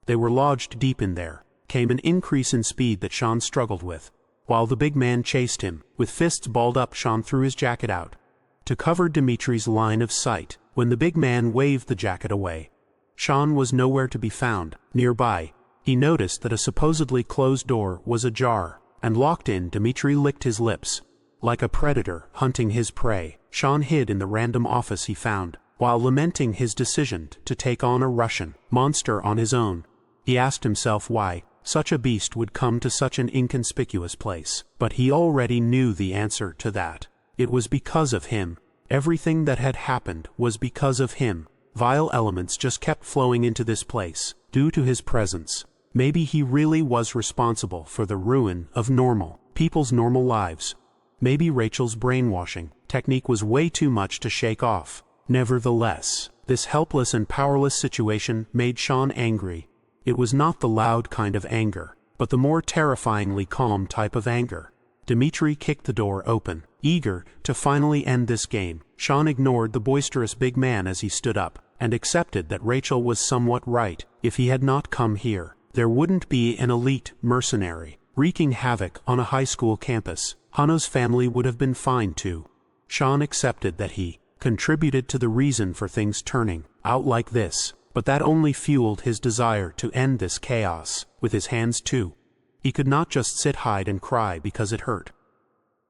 They were lodged deep in there. Came an increase in speed that Sean struggled with. While the big man chased him, with fists balled up, Sean threw his jacket out to cover Dimitri's line of sight. When the big man waved the jacket away, Sean was nowhere to be found. Nearby, he noticed that a supposedly closed door was ajar and locked in. Dimitri licked his lips. Like a predator hunting his prey, Sean hid in the random office he found, while lamenting his decision to take on a Russian monster on his own. He asked himself why such a beast would come to such an inconspicuous place, but he already knew the answer to that. It was because of him. Everything that had happened was because of him. Vile elements just kept flowing into this place, due to his presence. Maybe he really was responsible for the ruin of normal people's normal lives. Maybe Rachel's brainwashing technique was way too much to shake off. Nevertheless, this helpless and powerless situation made Sean angry. It was not the loud kind of anger, but the more terrifyingly calm type of anger. Dimitri kicked the door open, eager to finally end this game. Sean ignored the boisterous big man as he stood up, and accepted that Rachel was somewhat right. If he had not come here, there wouldn't be an elite mercenary wreaking havoc on a high school campus. Hano's family would have been fine too. Sean accepted that he contributed to the reason for things turning out like this, but that only fueled his desire to end this chaos with his hands too. He could not just sit, hide, and cry because it hurt.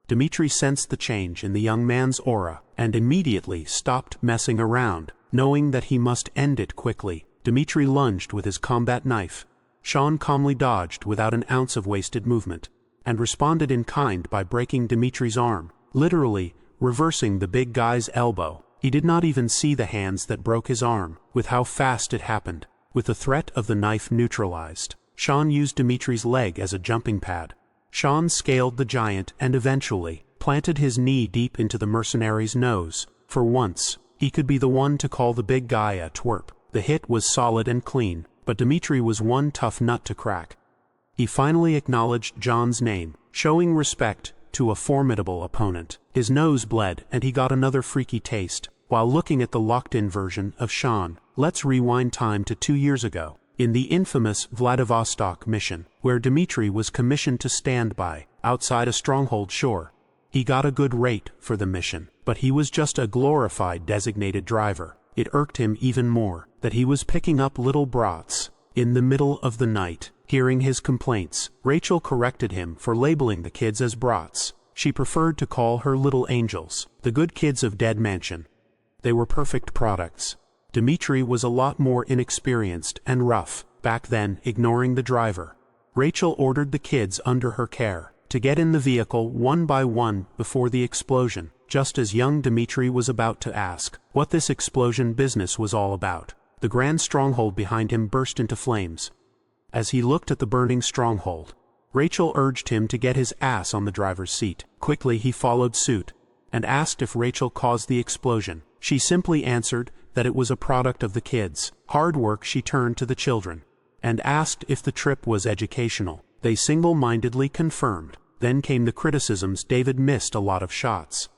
Dimitri sensed the change in the young man's aura and immediately stopped messing around, knowing that he must end it quickly. Dimitri lunged with his combat knife. Sean calmly dodged without an ounce of wasted movement, and responded in kind by breaking Dimitri's arm, literally reversing the big guy's elbow. He did not even see the hands that broke his arm, with how fast it happened. With the threat of the knife neutralized, Sean used Dimitri's leg as a jumping pad. Sean scaled the giant and eventually planted his knee deep into the mercenary's nose. For once, he could be the one to call the big guy a twerp. The hit was solid and clean, but Dimitri was one tough nut to crack. He finally acknowledged John's name, showing respect to a formidable opponent. His nose bled and he got another freaky taste while looking at the locked-in version of Sean. Let's rewind time to 2 years ago, in the infamous Vladivostok mission, where Dimitri was commissioned to stand by outside a stronghold shore. He got a good rate for the mission, but he was just a glorified designated driver. it irked him even more that he was picking up little brats in the middle of the night. Hearing his complaints, Rachel corrected him for labeling the kids as brats. She preferred to call her little angels, the good kids of Dead Mansion. They were perfect products. Dmitri was a lot more inexperienced and rough back then, ignoring the driver. Rachel ordered the kids under her care to get in the vehicle one by one before the explosion, just as young Dmitri was about to ask what this explosion business was all about. The grand stronghold behind him burst into flames. As he looked at the burning stronghold, Rachel urged him to get his ass on the driver's seat. Quickly he followed suit, and asked if Rachel caused the explosion. She simply answered that it was a product of the kids' hard work. She turned to the children, and asked if the trip was educational. They single-mindedly confirmed. Then came the criticisms. David missed a lot of shots,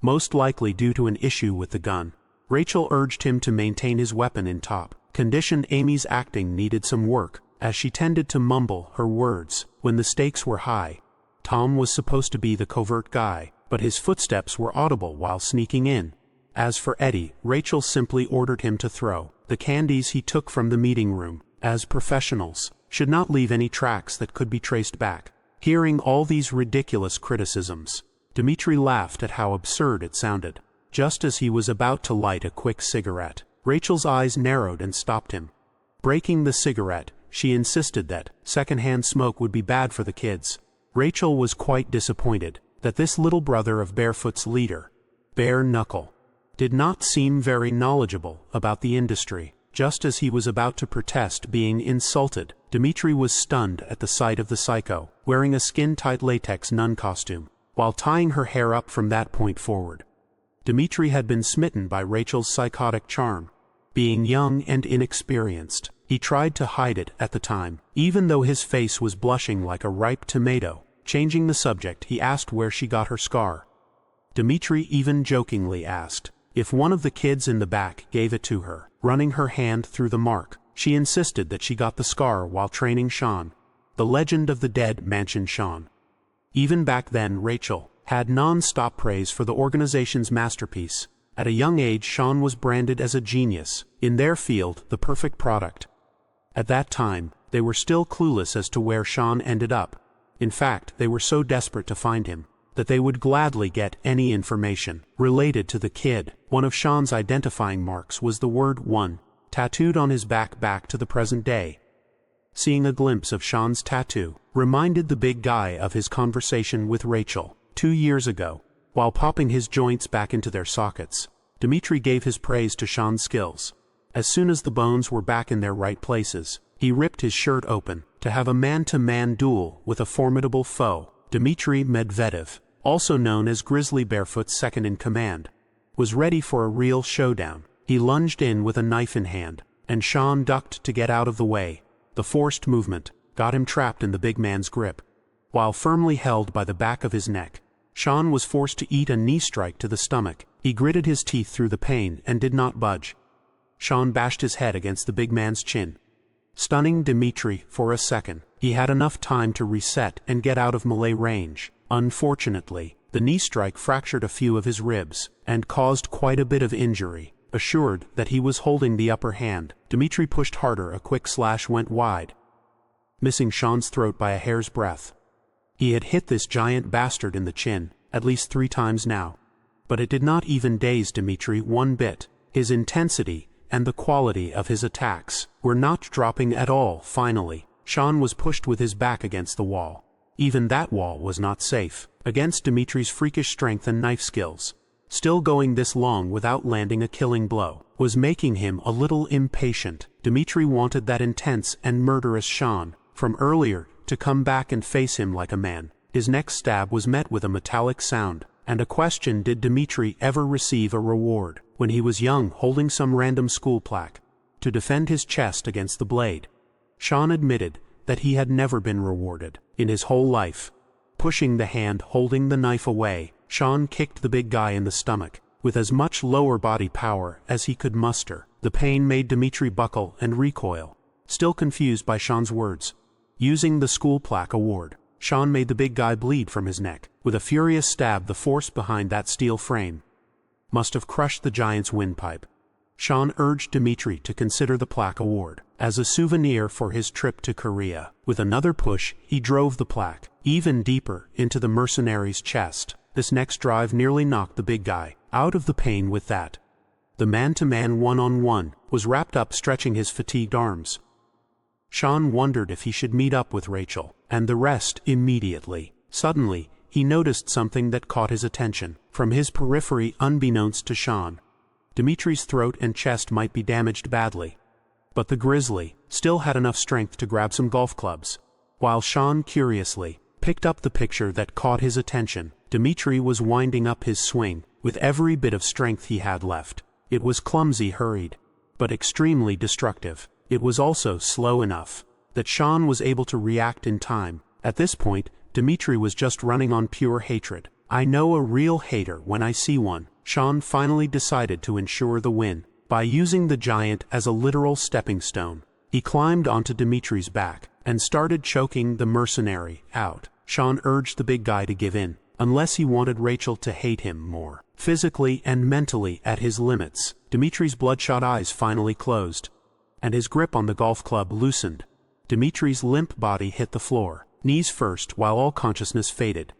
most likely due to an issue with the gun. Rachel urged him to maintain his weapon in top condition. Amy's acting needed some work, as she tended to mumble her words when the stakes were high. Tom was supposed to be the covert guy, but his footsteps were audible while sneaking in. As for Eddie, Rachel simply ordered him to throw the candies he took from the meeting room, as professionals should not leave any tracks that could be traced back. Hearing all these ridiculous criticisms, Dmitri laughed at how absurd it sounded. Just as he was about to light a quick cigarette, Rachel's eyes narrowed and stopped him. Breaking the cigarette, she insisted that secondhand smoke would be bad for the kids. Rachel was quite disappointed that this little brother of Barefoot's leader, Bare Knuckle, did not seem very knowledgeable about the industry. Just as he was about to protest being insulted, Dmitri was stunned at the sight of the psycho, wearing a skin-tight latex nun costume, while tying her hair up from that point forward. Dmitri had been smitten by Rachel's psychotic charm. Being young and inexperienced, he tried to hide it at the time, even though his face was blushing like a ripe tomato. Changing the subject, he asked where she got her scar. Dmitri even jokingly asked if one of the kids in the back gave it to her. Running her hand through the mark, she insisted that she got the scar while training Sean, the legend of the Dead Mansion Sean. Even back then, Rachel had non-stop praise for the organization's masterpiece. At a young age, Sean was branded as a genius, in their field, the perfect product. At that time, they were still clueless as to where Sean ended up. In fact, they were so desperate to find him that they would gladly get any information related to the kid. One of Sean's identifying marks was the word "one" tattooed on his back to the present day. Seeing a glimpse of Sean's tattoo reminded the big guy of his conversation with Rachel 2 years ago. While popping his joints back into their sockets, Dmitri gave his praise to Sean's skills. As soon as the bones were back in their right places, he ripped his shirt open to have a man-to-man duel with a formidable foe. Dmitri Medvedev, also known as Grizzly Barefoot's second-in-command, was ready for a real showdown. He lunged in with a knife in hand, and Sean ducked to get out of the way. The forced movement got him trapped in the big man's grip. While firmly held by the back of his neck, Sean was forced to eat a knee strike to the stomach. He gritted his teeth through the pain and did not budge. Sean bashed his head against the big man's chin, stunning Dmitri for a second. He had enough time to reset and get out of melee range. Unfortunately, the knee strike fractured a few of his ribs and caused quite a bit of injury. Assured that he was holding the upper hand, Dmitri pushed harder. A quick slash went wide, missing Sean's throat by a hair's breadth. He had hit this giant bastard in the chin at least 3 times now, but it did not even daze Dmitri one bit. His intensity and the quality of his attacks were not dropping at all. Finally, Sean was pushed with his back against the wall. Even that wall was not safe against Dmitri's freakish strength and knife skills. Still going this long without landing a killing blow was making him a little impatient. Dmitri wanted that intense and murderous Sean from earlier to come back and face him like a man. His next stab was met with a metallic sound, and a question: did Dmitri ever receive a reward when he was young, holding some random school plaque to defend his chest against the blade? Sean admitted that he had never been rewarded in his whole life. Pushing the hand holding the knife away, Sean kicked the big guy in the stomach with as much lower body power as he could muster. The pain made Dmitri buckle and recoil, still confused by Sean's words. Using the school plaque award, Sean made the big guy bleed from his neck. With a furious stab, the force behind that steel frame must have crushed the giant's windpipe. Sean urged Dmitri to consider the plaque award as a souvenir for his trip to Korea. With another push, he drove the plaque even deeper into the mercenary's chest. This next drive nearly knocked the big guy out of the pain with that. The man-to-man one-on-one was wrapped up, stretching his fatigued arms. Sean wondered if he should meet up with Rachel and the rest immediately. Suddenly, he noticed something that caught his attention. From his periphery, unbeknownst to Sean, Dimitri's throat and chest might be damaged badly. But the grizzly still had enough strength to grab some golf clubs. While Sean curiously picked up the picture that caught his attention, Dmitri was winding up his swing with every bit of strength he had left. It was clumsy, hurried, but extremely destructive. It was also slow enough that Sean was able to react in time. At this point, Dmitri was just running on pure hatred. I know a real hater when I see one. Sean finally decided to ensure the win by using the giant as a literal stepping stone. He climbed onto Dimitri's back and started choking the mercenary out. Sean urged the big guy to give in, unless he wanted Rachel to hate him more. Physically and mentally at his limits, Dimitri's bloodshot eyes finally closed, and his grip on the golf club loosened. Dimitri's limp body hit the floor, knees first, while all consciousness faded.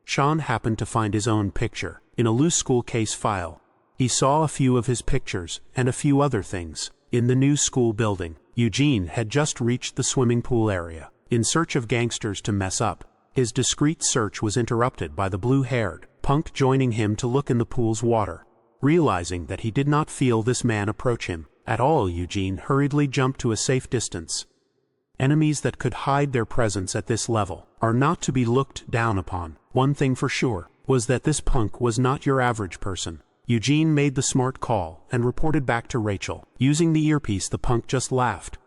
Sean happened to find his own picture in a loose school case file. He saw a few of his pictures and a few other things. In the new school building, Eugene had just reached the swimming pool area in search of gangsters to mess up. His discreet search was interrupted by the blue-haired punk joining him to look in the pool's water. Realizing that he did not feel this man approach him at all, Eugene hurriedly jumped to a safe distance. Enemies that could hide their presence at this level are not to be looked down upon. One thing for sure was that this punk was not your average person. Eugene made the smart call and reported back to Rachel. Using the earpiece, the punk just laughed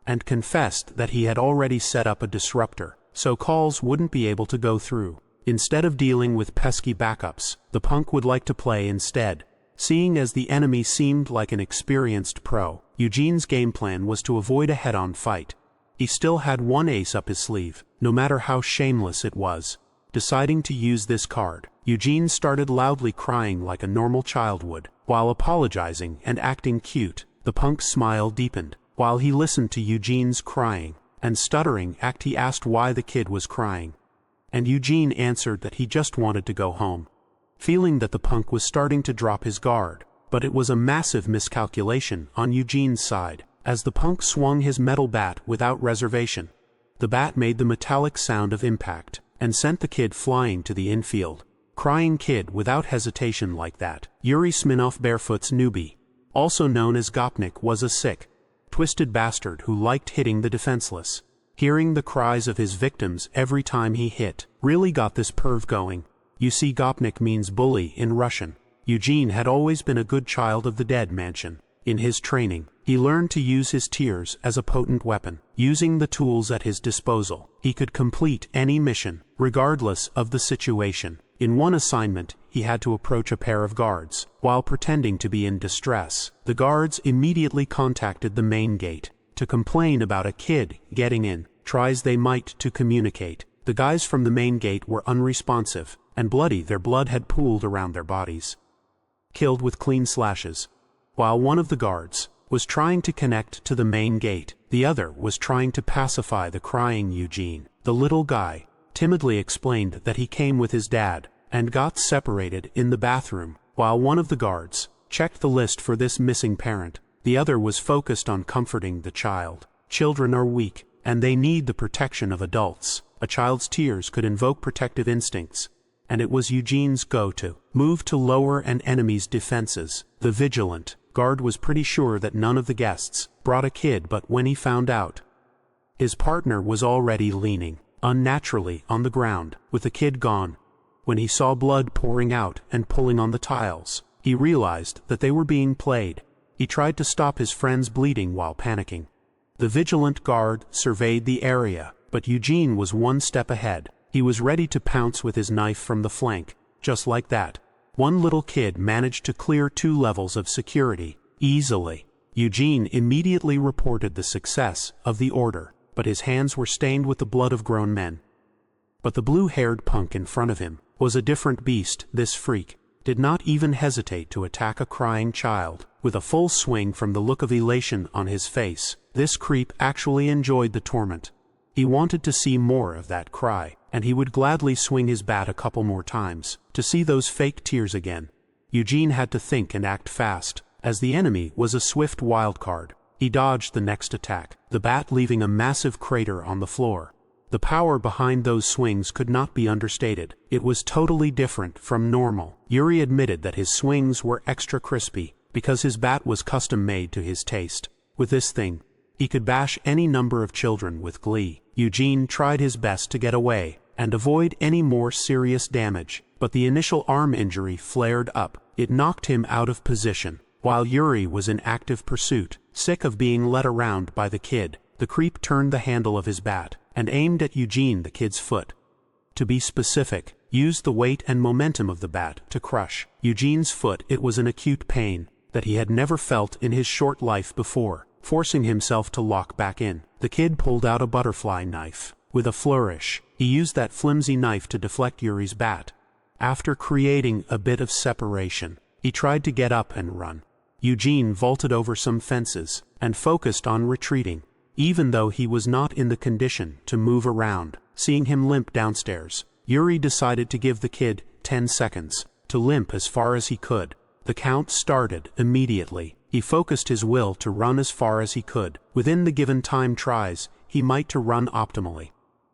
and confessed that he had already set up a disruptor, so calls wouldn't be able to go through. Instead of dealing with pesky backups, the punk would like to play instead. Seeing as the enemy seemed like an experienced pro, Eugene's game plan was to avoid a head-on fight. He still had one ace up his sleeve, no matter how shameless it was. Deciding to use this card, Eugene started loudly crying like a normal child would. While apologizing and acting cute, the punk's smile deepened. While he listened to Eugene's crying and stuttering act, he asked why the kid was crying, and Eugene answered that he just wanted to go home. Feeling that the punk was starting to drop his guard, but it was a massive miscalculation on Eugene's side, as the punk swung his metal bat without reservation. The bat made the metallic sound of impact and sent the kid flying to the infield. Crying kid without hesitation like that. Yuri Smirnov, Barefoot's newbie, also known as Gopnik, was a sick, twisted bastard who liked hitting the defenseless. Hearing the cries of his victims every time he hit really got this perv going. You see, Gopnik means bully in Russian. Eugene had always been a good child of the dead mansion. In his training, he learned to use his tears as a potent weapon. Using the tools at his disposal, he could complete any mission, regardless of the situation. In one assignment, he had to approach a pair of guards while pretending to be in distress. The guards immediately contacted the main gate to complain about a kid getting in. Try as they might to communicate, the guys from the main gate were unresponsive and bloody. Their blood had pooled around their bodies, killed with clean slashes. While one of the guards was trying to connect to the main gate, the other was trying to pacify the crying Eugene. The little guy timidly explained that he came with his dad and got separated in the bathroom. While one of the guards checked the list for this missing parent, the other was focused on comforting the child. Children are weak, and they need the protection of adults. A child's tears could invoke protective instincts, and it was Eugene's go-to move to lower an enemy's defenses. The vigilant guard was pretty sure that none of the guests brought a kid, but when he found out, his partner was already leaning unnaturally on the ground, with the kid gone. When he saw blood pouring out and pulling on the tiles, he realized that they were being played. He tried to stop his friend's bleeding while panicking. The vigilant guard surveyed the area, but Eugene was one step ahead. He was ready to pounce with his knife from the flank. Just like that, one little kid managed to clear 2 levels of security easily. Eugene immediately reported the success of the order, but his hands were stained with the blood of grown men. But the blue-haired punk in front of him was a different beast. This freak did not even hesitate to attack a crying child. with a full swing from the look of elation on his face. This creep actually enjoyed the torment. He wanted to see more of that cry, and he would gladly swing his bat a couple more times, to see those fake tears again. Eugene had to think and act fast, as the enemy was a swift wild card. He dodged the next attack, the bat leaving a massive crater on the floor. The power behind those swings could not be understated. It was totally different from normal. Yuri admitted that his swings were extra crispy, because his bat was custom-made to his taste. With this thing, he could bash any number of children with glee. Eugene tried his best to get away and avoid any more serious damage, but the initial arm injury flared up. It knocked him out of position. While Yuri was in active pursuit, sick of being led around by the kid, the creep turned the handle of his bat and aimed at Eugene, the kid's foot. To be specific, used the weight and momentum of the bat to crush Eugene's foot. It was an acute pain that he had never felt in his short life before. Forcing himself to lock back in, the kid pulled out a butterfly knife. With a flourish, he used that flimsy knife to deflect Yuri's bat. After creating a bit of separation, he tried to get up and run. Eugene vaulted over some fences and focused on retreating, even though he was not in the condition to move around. Seeing him limp downstairs, Yuri decided to give the kid 10 seconds to limp as far as he could. The count started immediately. He focused his will to run as far as he could. Within the given time tries, he might to run optimally.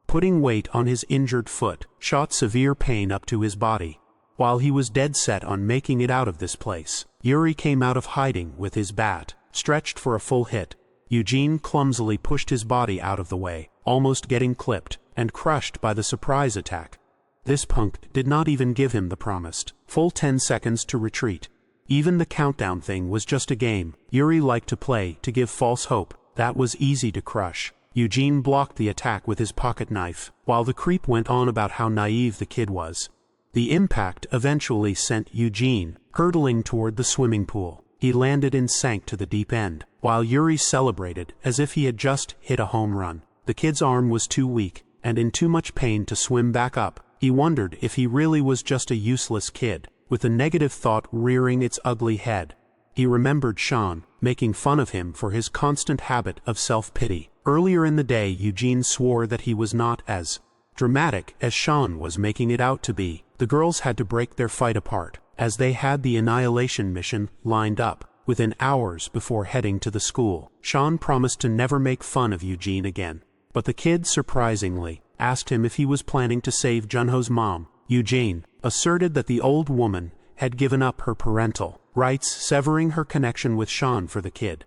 Putting weight on his injured foot shot severe pain up to his body. While he was dead set on making it out of this place, Yuri came out of hiding with his bat, stretched for a full hit. Eugene clumsily pushed his body out of the way, almost getting clipped and crushed by the surprise attack. This punk did not even give him the promised full 10 seconds to retreat. Even the countdown thing was just a game Yuri liked to play to give false hope. That was easy to crush. Eugene blocked the attack with his pocket knife, while the creep went on about how naive the kid was. The impact eventually sent Eugene hurtling toward the swimming pool. He landed and sank to the deep end, while Yuri celebrated as if he had just hit a home run. The kid's arm was too weak and in too much pain to swim back up. He wondered if he really was just a useless kid, with a negative thought rearing its ugly head. He remembered Sean making fun of him for his constant habit of self-pity. Earlier in the day, Eugene swore that he was not as dramatic as Sean was making it out to be. The girls had to break their fight apart, as they had the annihilation mission lined up within hours before heading to the school. Sean promised to never make fun of Eugene again, but the kid surprisingly asked him if he was planning to save Junho's mom. Eugene asserted that the old woman had given up her parental rights, severing her connection with Sean for the kid.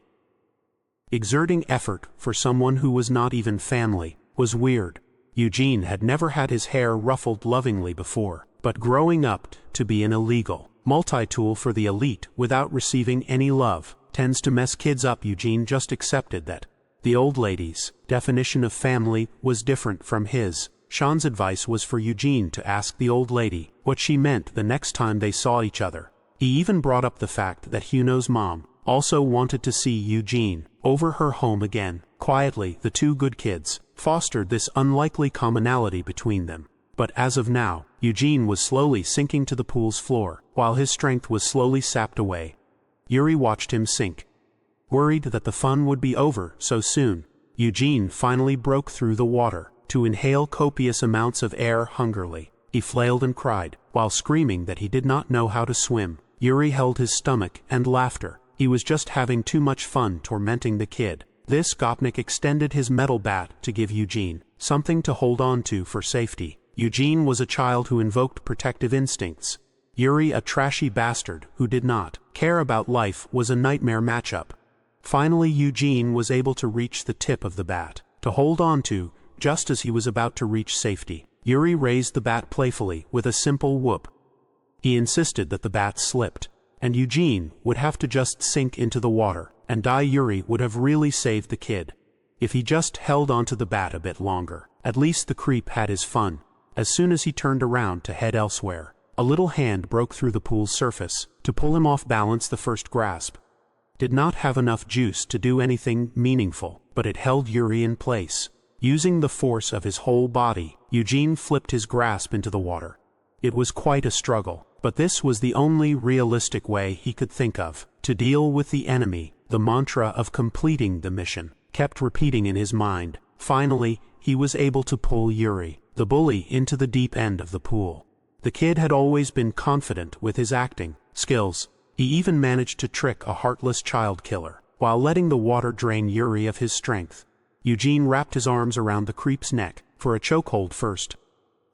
Exerting effort for someone who was not even family was weird. Eugene had never had his hair ruffled lovingly before, but growing up to be an illegal multi-tool for the elite without receiving any love tends to mess kids up. Eugene just accepted that the old lady's definition of family was different from his. Sean's advice was for Eugene to ask the old lady what she meant the next time they saw each other. He even brought up the fact that Huno's mom also wanted to see Eugene over her home again. Quietly, the two good kids fostered this unlikely commonality between them. But as of now, Eugene was slowly sinking to the pool's floor, while his strength was slowly sapped away. Yuri watched him sink. Worried that the fun would be over so soon, Eugene finally broke through the water to inhale copious amounts of air hungrily. He flailed and cried, while screaming that he did not know how to swim. Yuri held his stomach and laughter. He was just having too much fun tormenting the kid. This Gopnik extended his metal bat to give Eugene something to hold on to for safety. Eugene was a child who invoked protective instincts. Yuri, a trashy bastard who did not care about life, was a nightmare matchup. Finally, Eugene was able to reach the tip of the bat to hold on to just as he was about to reach safety. Yuri raised the bat playfully with a simple whoop. He insisted that the bat slipped, and Eugene would have to just sink into the water and die. Yuri would have really saved the kid if he just held onto the bat a bit longer. At least the creep had his fun. As soon as he turned around to head elsewhere, a little hand broke through the pool's surface to pull him off balance. The first grasp did not have enough juice to do anything meaningful, but it held Yuri in place. Using the force of his whole body, Eugene flipped his grasp into the water. It was quite a struggle. But this was the only realistic way he could think of to deal with the enemy. The mantra of completing the mission kept repeating in his mind. Finally, he was able to pull Yuri, the bully, into the deep end of the pool. The kid had always been confident with his acting skills. He even managed to trick a heartless child killer, while letting the water drain Yuri of his strength. Eugene wrapped his arms around the creep's neck for a chokehold first.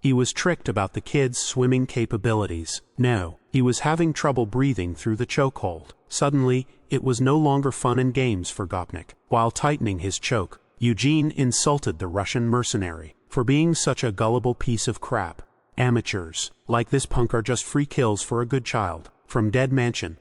He was tricked about the kid's swimming capabilities. No, he was having trouble breathing through the chokehold. Suddenly, it was no longer fun and games for Gopnik. While tightening his choke, Eugene insulted the Russian mercenary for being such a gullible piece of crap. Amateurs like this punk are just free kills for a good child. From Dead Mansion.